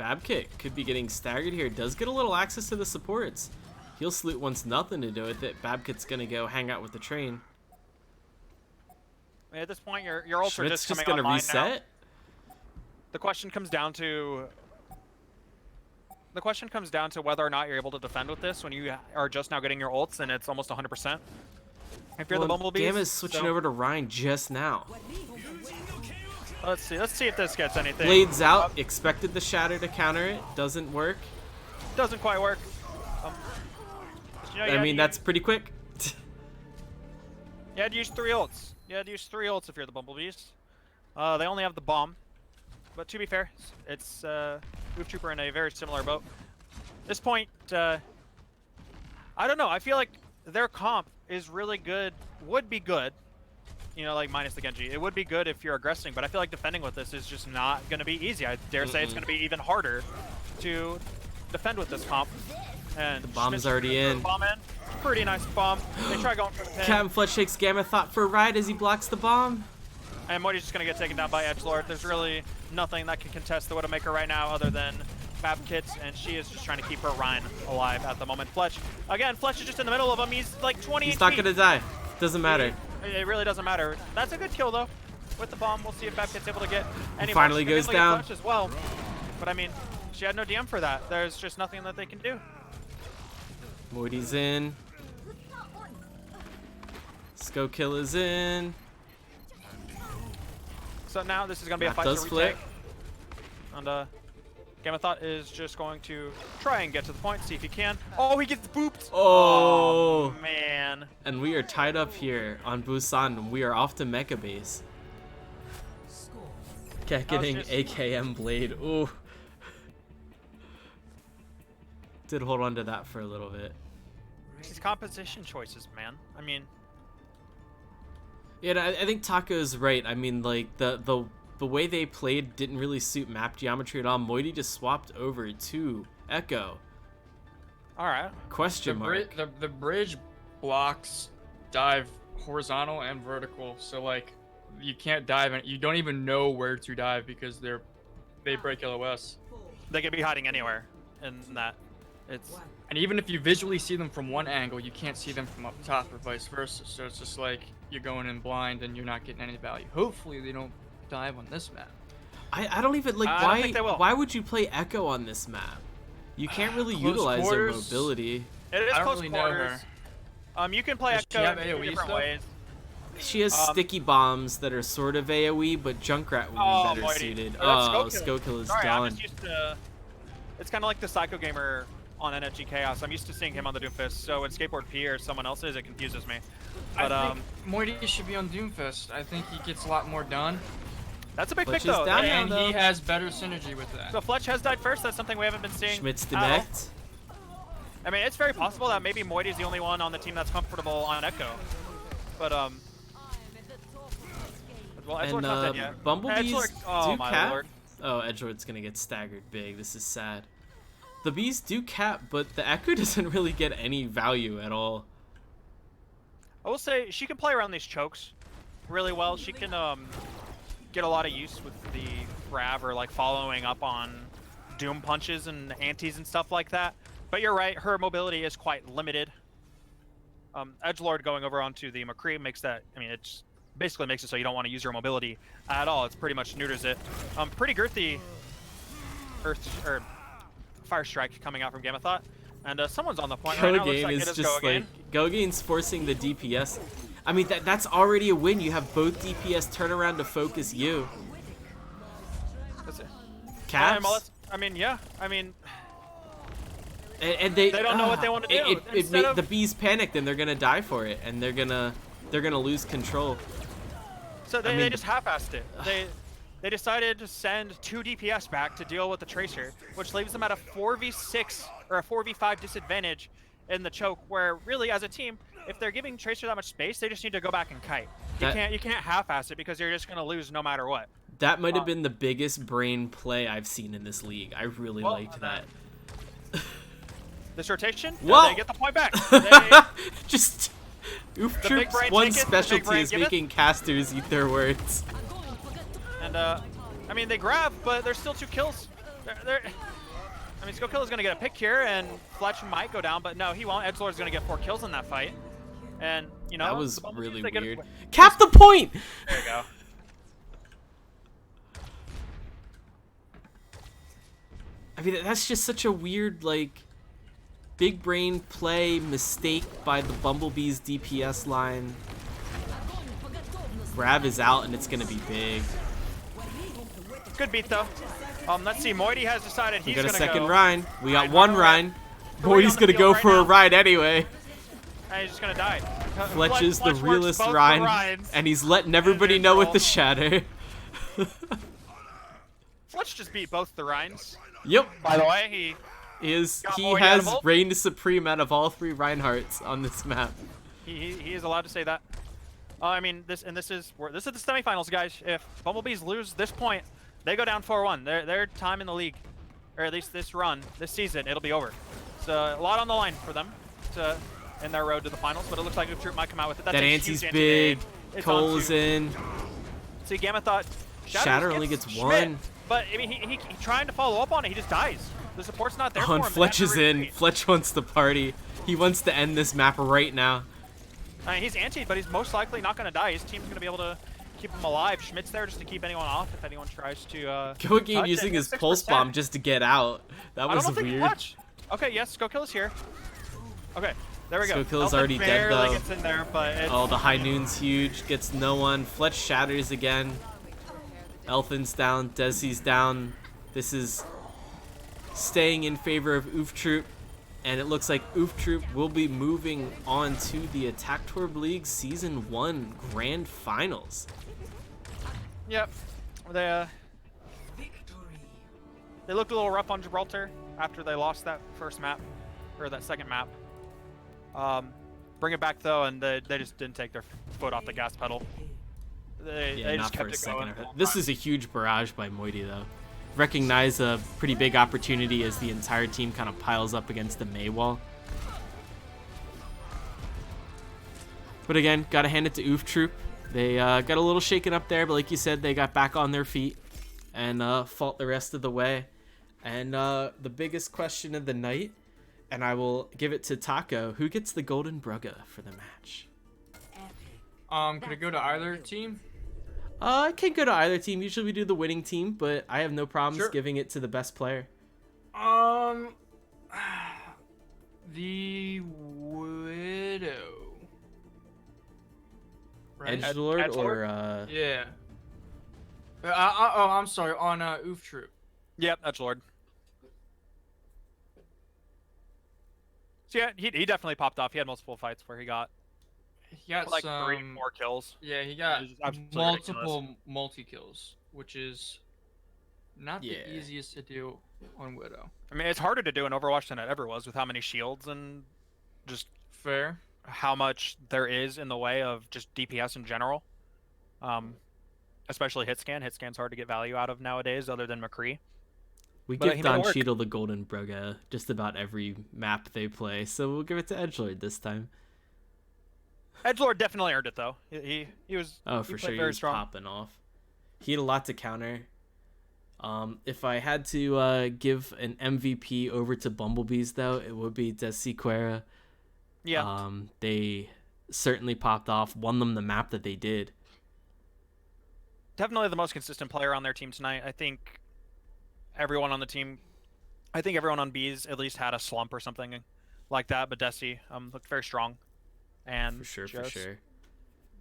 Speaker 1: Babkit could be getting staggered here. Does get a little access to the supports. He'll salute wants nothing to do with it. Babkit's gonna go hang out with the train.
Speaker 2: At this point, your ults are
Speaker 1: Schmidt's
Speaker 2: just coming
Speaker 1: gonna
Speaker 2: online
Speaker 1: reset.
Speaker 2: now. The question comes down to whether or not you're able to defend with this when you are just now getting your ults and it's almost 100%. If you're the Bumblebees,
Speaker 1: Gamma's switching over to Ryan just now.
Speaker 2: Let's see if this gets anything.
Speaker 1: Blades out. Expected the shatter to counter it. Doesn't work.
Speaker 2: Doesn't quite work. You know,
Speaker 1: I mean, that's pretty quick.
Speaker 2: You had to use 3 ults. You had to use 3 ults if you're the Bumblebees. They only have the bomb. But to be fair, it's Goof Trooper in a very similar boat. At this point, I don't know. I feel like their comp is really good. Would be good. You know, like minus the Genji. It would be good if you're aggressing, but I feel like defending with this is just not going to be easy. I dare say it's going to be even harder to defend with this comp. And
Speaker 1: The bomb's
Speaker 2: Schmidt's
Speaker 1: already in.
Speaker 2: Bomb in. Pretty nice bomb. They try going for the pin.
Speaker 1: Captain Fletch takes Gamethot for a ride as he blocks the bomb.
Speaker 2: And Moity's just going to get taken down by Edgelord. There's really nothing that can contest the Widowmaker right now other than Babkit, and she is just trying to keep her Rhine alive at the moment. Fletch, again, Fletch is just in the middle of him. He's like 20
Speaker 1: He's
Speaker 2: HP.
Speaker 1: not gonna die. Doesn't matter.
Speaker 2: It really doesn't matter. That's a good kill, though. With the bomb, we'll see if Babkit's able to get any
Speaker 1: finally
Speaker 2: more.
Speaker 1: goes down.
Speaker 2: Fletch as well. But I mean, she had no DM for that. There's just nothing that they can do.
Speaker 1: Moity's in. Sko kill is in.
Speaker 2: So now this is going to be a
Speaker 1: That
Speaker 2: fight
Speaker 1: does
Speaker 2: to
Speaker 1: flip.
Speaker 2: retake. And Gamethot is just going to try and get to the point, see if he can. Oh, he gets booped.
Speaker 1: Oh.
Speaker 2: Man.
Speaker 1: And we are tied up here on Busan. We are off to Mecha Base. Getting
Speaker 2: just-
Speaker 1: AKM Blade. Ooh. Did hold on to that for a little bit.
Speaker 2: These composition choices, man. I mean,
Speaker 1: Yeah, I think Taco's right. I mean, like, the way they played didn't really suit map geometry at all. Moity just swapped over to Echo.
Speaker 2: all right.
Speaker 1: Question mark.
Speaker 3: The bridge blocks dive horizontal and vertical, so like you can't dive and you don't even know where to dive because they break LOS.
Speaker 2: They could be hiding anywhere in that. It's
Speaker 3: And even if you visually see them from one angle, you can't see them from up top or vice versa. So it's just like you're going in blind and you're not getting any value. Hopefully they don't dive on this map.
Speaker 1: I don't even like
Speaker 2: I don't think they will.
Speaker 1: why would you play Echo on this map? You can't really
Speaker 3: Close
Speaker 1: utilize their
Speaker 3: quarters.
Speaker 1: mobility.
Speaker 2: it is
Speaker 3: I don't
Speaker 2: close
Speaker 3: really know
Speaker 2: quarters. You can play
Speaker 3: Does she
Speaker 2: Echo
Speaker 3: have
Speaker 2: in 2
Speaker 3: AoE
Speaker 2: different
Speaker 3: stuff?
Speaker 2: ways.
Speaker 1: She has sticky bombs that are sort of AoE, but Junkrat would be better
Speaker 2: Moity.
Speaker 1: suited.
Speaker 2: Oh,
Speaker 1: Oh,
Speaker 2: that's
Speaker 1: Skokill is
Speaker 2: Sorry, I'm
Speaker 1: done.
Speaker 2: just used to. It's kind of like the Psycho Gamer on NFG Chaos. I'm used to seeing him on the Doomfist, so when Skateboard P or someone else is, it confuses me. But
Speaker 3: I think Moity should be on Doomfist. I think he gets a lot more done,
Speaker 2: that's a big
Speaker 1: Fletch
Speaker 2: pick
Speaker 1: is
Speaker 2: though.
Speaker 1: down
Speaker 2: And
Speaker 1: now,
Speaker 3: and he
Speaker 1: though.
Speaker 3: has better synergy with that.
Speaker 2: so Fletch has died first. That's something we haven't been seeing.
Speaker 1: Schmidt's
Speaker 2: at all.
Speaker 1: demect.
Speaker 2: I mean, it's very possible that maybe Moity's the only one on the team that's comfortable on Echo. But well, Edgelord's
Speaker 1: And
Speaker 2: not dead yet.
Speaker 1: Bumblebees
Speaker 2: Edgelord, oh
Speaker 1: do
Speaker 2: my
Speaker 1: cap.
Speaker 2: lord.
Speaker 1: Oh, Edgelord's gonna get staggered big. This is sad. The bees do cap, but the Echo doesn't really get any value at all.
Speaker 2: I will say she can play around these chokes really well. She can get a lot of use with the grab or like following up on doom punches and antis and stuff like that. But you're right, her mobility is quite limited. Edgelord going over onto the McCree makes that, I mean, it's basically makes it so you don't want to use your mobility at all. It's pretty much neuters it. Pretty girthy Fire Strike coming out from Gamethot. And someone's on the point right now. Looks
Speaker 1: Gogane
Speaker 2: like it
Speaker 1: is
Speaker 2: is
Speaker 1: just
Speaker 2: Gogane.
Speaker 1: like Gogane's forcing the DPS. I mean, that's already a win. You have both DPS turn around to focus you.
Speaker 2: That's it.
Speaker 1: Caps.
Speaker 2: I mean, yeah. I mean,
Speaker 1: And they
Speaker 2: don't know what they wanna do.
Speaker 1: It
Speaker 2: Instead
Speaker 1: made
Speaker 2: of-
Speaker 1: the bees panicked and they're gonna die for it, and they're gonna lose control.
Speaker 2: so they,
Speaker 1: I mean,
Speaker 2: they just half-assed it. They decided to send 2 DPS back to deal with the Tracer, which leaves them at a 4v6 or a 4v5 disadvantage in the choke. Where really, as a team, if they're giving Tracer that much space, they just need to go back and kite. You can't half-ass it because you're just gonna lose no matter what.
Speaker 1: That might have been the biggest brain play I've seen in this league. I really
Speaker 2: Well,
Speaker 1: liked that.
Speaker 2: This rotation,
Speaker 1: Whoa!
Speaker 2: they get the point back. They,
Speaker 1: Just Oof
Speaker 2: The big
Speaker 1: Troop's
Speaker 2: brain
Speaker 1: one
Speaker 2: taketh, the big
Speaker 1: specialty
Speaker 2: brain
Speaker 1: is
Speaker 2: giveth.
Speaker 1: making casters eat their words.
Speaker 2: And, I mean, they grab, but there's still 2 kills. I mean, Skill is going to get a pick here, and Fletch might go down, but no, he won't. Edgelord's going to get 4 kills in that fight. And, you know,
Speaker 1: That was
Speaker 2: the Bumblebees,
Speaker 1: really
Speaker 2: they get-
Speaker 1: weird. Cap the point!
Speaker 2: There you go.
Speaker 1: I mean, that's just such a weird, like, big brain play mistake by the Bumblebees DPS line. Grab is out, and it's going to be big.
Speaker 2: Good beat, though. Let's see. Moity has decided
Speaker 1: We
Speaker 2: he's
Speaker 1: got a
Speaker 2: going to
Speaker 1: second
Speaker 2: go.
Speaker 1: Rhine. We got
Speaker 2: Rhine,
Speaker 1: one
Speaker 2: Rhine.
Speaker 1: Rhine.
Speaker 2: Three
Speaker 1: Moity's
Speaker 2: on the
Speaker 1: going to
Speaker 2: field
Speaker 1: go
Speaker 2: right
Speaker 1: for a
Speaker 2: now.
Speaker 1: ride anyway.
Speaker 2: And he's just going to die.
Speaker 1: Fletch is the
Speaker 2: works
Speaker 1: realest
Speaker 2: both the
Speaker 1: Rhine,
Speaker 2: Rhines.
Speaker 1: and he's letting everybody
Speaker 2: then
Speaker 1: know with
Speaker 2: roll.
Speaker 1: the shatter.
Speaker 2: Fletch just beat both the Rhines.
Speaker 1: Yep.
Speaker 2: By the way, he Got
Speaker 1: He
Speaker 2: Moity out of
Speaker 1: has
Speaker 2: ult.
Speaker 1: reigned supreme out of all 3 Reinhardts on this map.
Speaker 2: he is allowed to say that. I mean, this is the semifinals, guys. If Bumblebees lose this point, they go down 4-1. Their time in the league, or at least this run, this season, it'll be over. So a lot on the line for them to in their road to the finals. But it looks like Oof Troop might come out with it. That's
Speaker 1: That
Speaker 2: a
Speaker 1: Anti's
Speaker 2: huge
Speaker 1: big.
Speaker 2: anti-nade. It's on
Speaker 1: Cole's
Speaker 2: 2.
Speaker 1: in.
Speaker 2: See, Gamma thought
Speaker 1: Shatter only gets
Speaker 2: Schmidt,
Speaker 1: 1.
Speaker 2: but I mean, he trying to follow up on it. He just dies. The support's not there for
Speaker 1: Oh,
Speaker 2: him.
Speaker 1: and
Speaker 2: They have
Speaker 1: Fletch
Speaker 2: to
Speaker 1: is in.
Speaker 2: retreat.
Speaker 1: Fletch wants to party. He wants to end this map right now.
Speaker 2: I mean, he's anti, but he's most likely not going to die. His team's going to be able to keep him alive. Schmidt's there just to keep anyone off if anyone tries to.
Speaker 1: Goki
Speaker 2: touch it.
Speaker 1: using his
Speaker 2: 6%.
Speaker 1: pulse bomb just to get out. That
Speaker 2: I
Speaker 1: was
Speaker 2: don't think
Speaker 1: weird.
Speaker 2: Fletch. Okay, yes, Skill is here. Okay, there we go.
Speaker 1: Skill is
Speaker 2: Elfin
Speaker 1: already dead,
Speaker 2: barely
Speaker 1: though.
Speaker 2: gets in there, but it's,
Speaker 1: Oh, the high noon's huge. Gets no one. Fletch shatters again. Elfin's down. Desi's down. This is staying in favor of Oof Troop. And it looks like Oof Troop will be moving on to the Attack Torb League Season 1 Grand Finals.
Speaker 2: Yep. They
Speaker 4: Victory.
Speaker 2: they looked a little rough on Gibraltar after they lost that first map, or that second map. Bring it back though, and they just didn't take their foot off the gas pedal. They
Speaker 1: Yeah,
Speaker 2: just
Speaker 1: not for
Speaker 2: kept
Speaker 1: a
Speaker 2: it
Speaker 1: second.
Speaker 2: going. the whole
Speaker 1: This
Speaker 2: time.
Speaker 1: is a huge barrage by Moity, though. Recognize a pretty big opportunity as the entire team kind of piles up against the May wall. But again, gotta hand it to Oof Troop. They got a little shaken up there, but like you said, they got back on their feet and fought the rest of the way. And the biggest question of the night, and I will give it to Taco, who gets the Golden Brugga for the match?
Speaker 4: Epic.
Speaker 3: Could it go to either team?
Speaker 1: It can go to either team. Usually we do the winning team, but I have no problems
Speaker 3: Sure.
Speaker 1: giving it to the best player.
Speaker 3: The Widow. Right?
Speaker 1: Edgelord or
Speaker 3: Yeah. Oh, I'm sorry. On Oof Troop.
Speaker 2: Yep, that's Lord. So yeah, he definitely popped off. He had multiple fights where he got
Speaker 3: He got
Speaker 2: like
Speaker 3: some.
Speaker 2: 3 more kills.
Speaker 3: Yeah, he got
Speaker 2: It was absolutely
Speaker 3: multiple multi kills, which is not
Speaker 1: Yeah.
Speaker 3: the easiest to do on Widow.
Speaker 2: I mean, it's harder to do in Overwatch than it ever was with how many shields and just
Speaker 3: Fair.
Speaker 2: how much there is in the way of just DPS in general. Especially hit scan. Hit scan's hard to get value out of nowadays, other than McCree.
Speaker 1: we
Speaker 2: But
Speaker 1: give
Speaker 2: he made it
Speaker 1: Don
Speaker 2: work.
Speaker 1: Cheadle the Golden Brugga just about every map they play, so we'll give it to Edgelord this time.
Speaker 2: Edgelord definitely earned it though. He was.
Speaker 1: Oh,
Speaker 2: he
Speaker 1: for
Speaker 2: played
Speaker 1: sure, he
Speaker 2: very
Speaker 1: was
Speaker 2: strong.
Speaker 1: popping off. He had a lot to counter. If I had to give an MVP over to Bumblebees, though, it would be Desiquera.
Speaker 2: Yeah.
Speaker 1: They certainly popped off, won them the map that they did.
Speaker 2: Definitely the most consistent player on their team tonight. I think everyone on the team, I think everyone on Bees at least had a slump or something like that. But Desi looked very strong, and
Speaker 1: For sure,
Speaker 2: just
Speaker 1: for sure.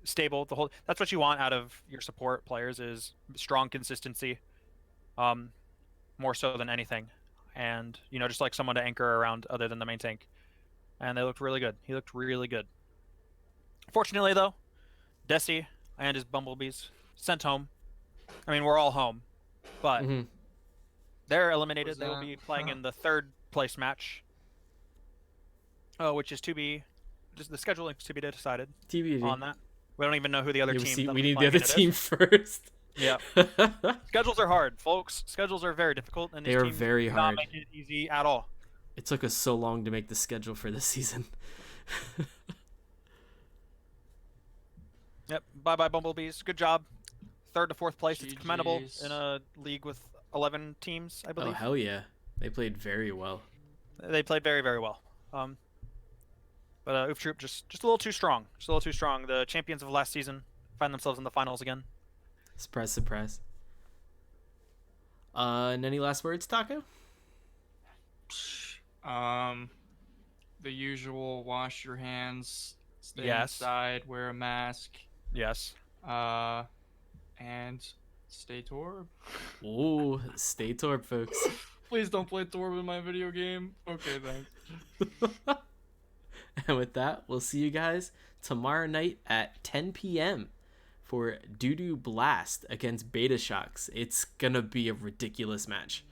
Speaker 2: stable. The whole that's what you want out of your support players is strong consistency, more so than anything, and just like someone to anchor around other than the main tank. And they looked really good. He looked really good. Fortunately, though, Desi and his Bumblebees sent home. I mean, we're all home, but
Speaker 1: Mhm.
Speaker 2: they're eliminated.
Speaker 3: Was
Speaker 2: They will
Speaker 3: that?
Speaker 2: be playing in the 3rd place match, which is to be, just the scheduling is to be decided
Speaker 1: TBD.
Speaker 2: on that. We don't even know who the other
Speaker 1: Yeah,
Speaker 2: team. that'll
Speaker 1: we
Speaker 2: be
Speaker 1: need the
Speaker 2: playing
Speaker 1: other
Speaker 2: in it is.
Speaker 1: team first.
Speaker 2: Yeah, schedules are hard, folks. Schedules are very difficult, and
Speaker 1: They
Speaker 2: these
Speaker 1: are
Speaker 2: teams
Speaker 1: very
Speaker 2: do not
Speaker 1: hard.
Speaker 2: make it easy at all.
Speaker 1: It took us so long to make the schedule for this season.
Speaker 2: Yep. Bye-bye, Bumblebees. Good job. 3rd to 4th place. It's commendable
Speaker 3: GGs.
Speaker 2: in a league with 11 teams, I
Speaker 1: Oh,
Speaker 2: believe.
Speaker 1: hell yeah. They played very well.
Speaker 2: They played very, very well. But Oof Troop just a little too strong. Just a little too strong. The champions of last season find themselves in the finals again.
Speaker 1: Surprise, surprise. And any last words, Taco?
Speaker 3: The usual: wash your hands, stay
Speaker 2: Yes.
Speaker 3: inside, wear a mask,
Speaker 2: Yes.
Speaker 3: and stay Torb.
Speaker 1: Ooh, stay Torb, folks.
Speaker 3: Please don't play Torb in my video game. Okay, thanks.
Speaker 1: And with that, we'll see you guys tomorrow night at 10 p.m. for Doo Doo Blast against Beta Shocks. It's gonna be a ridiculous match.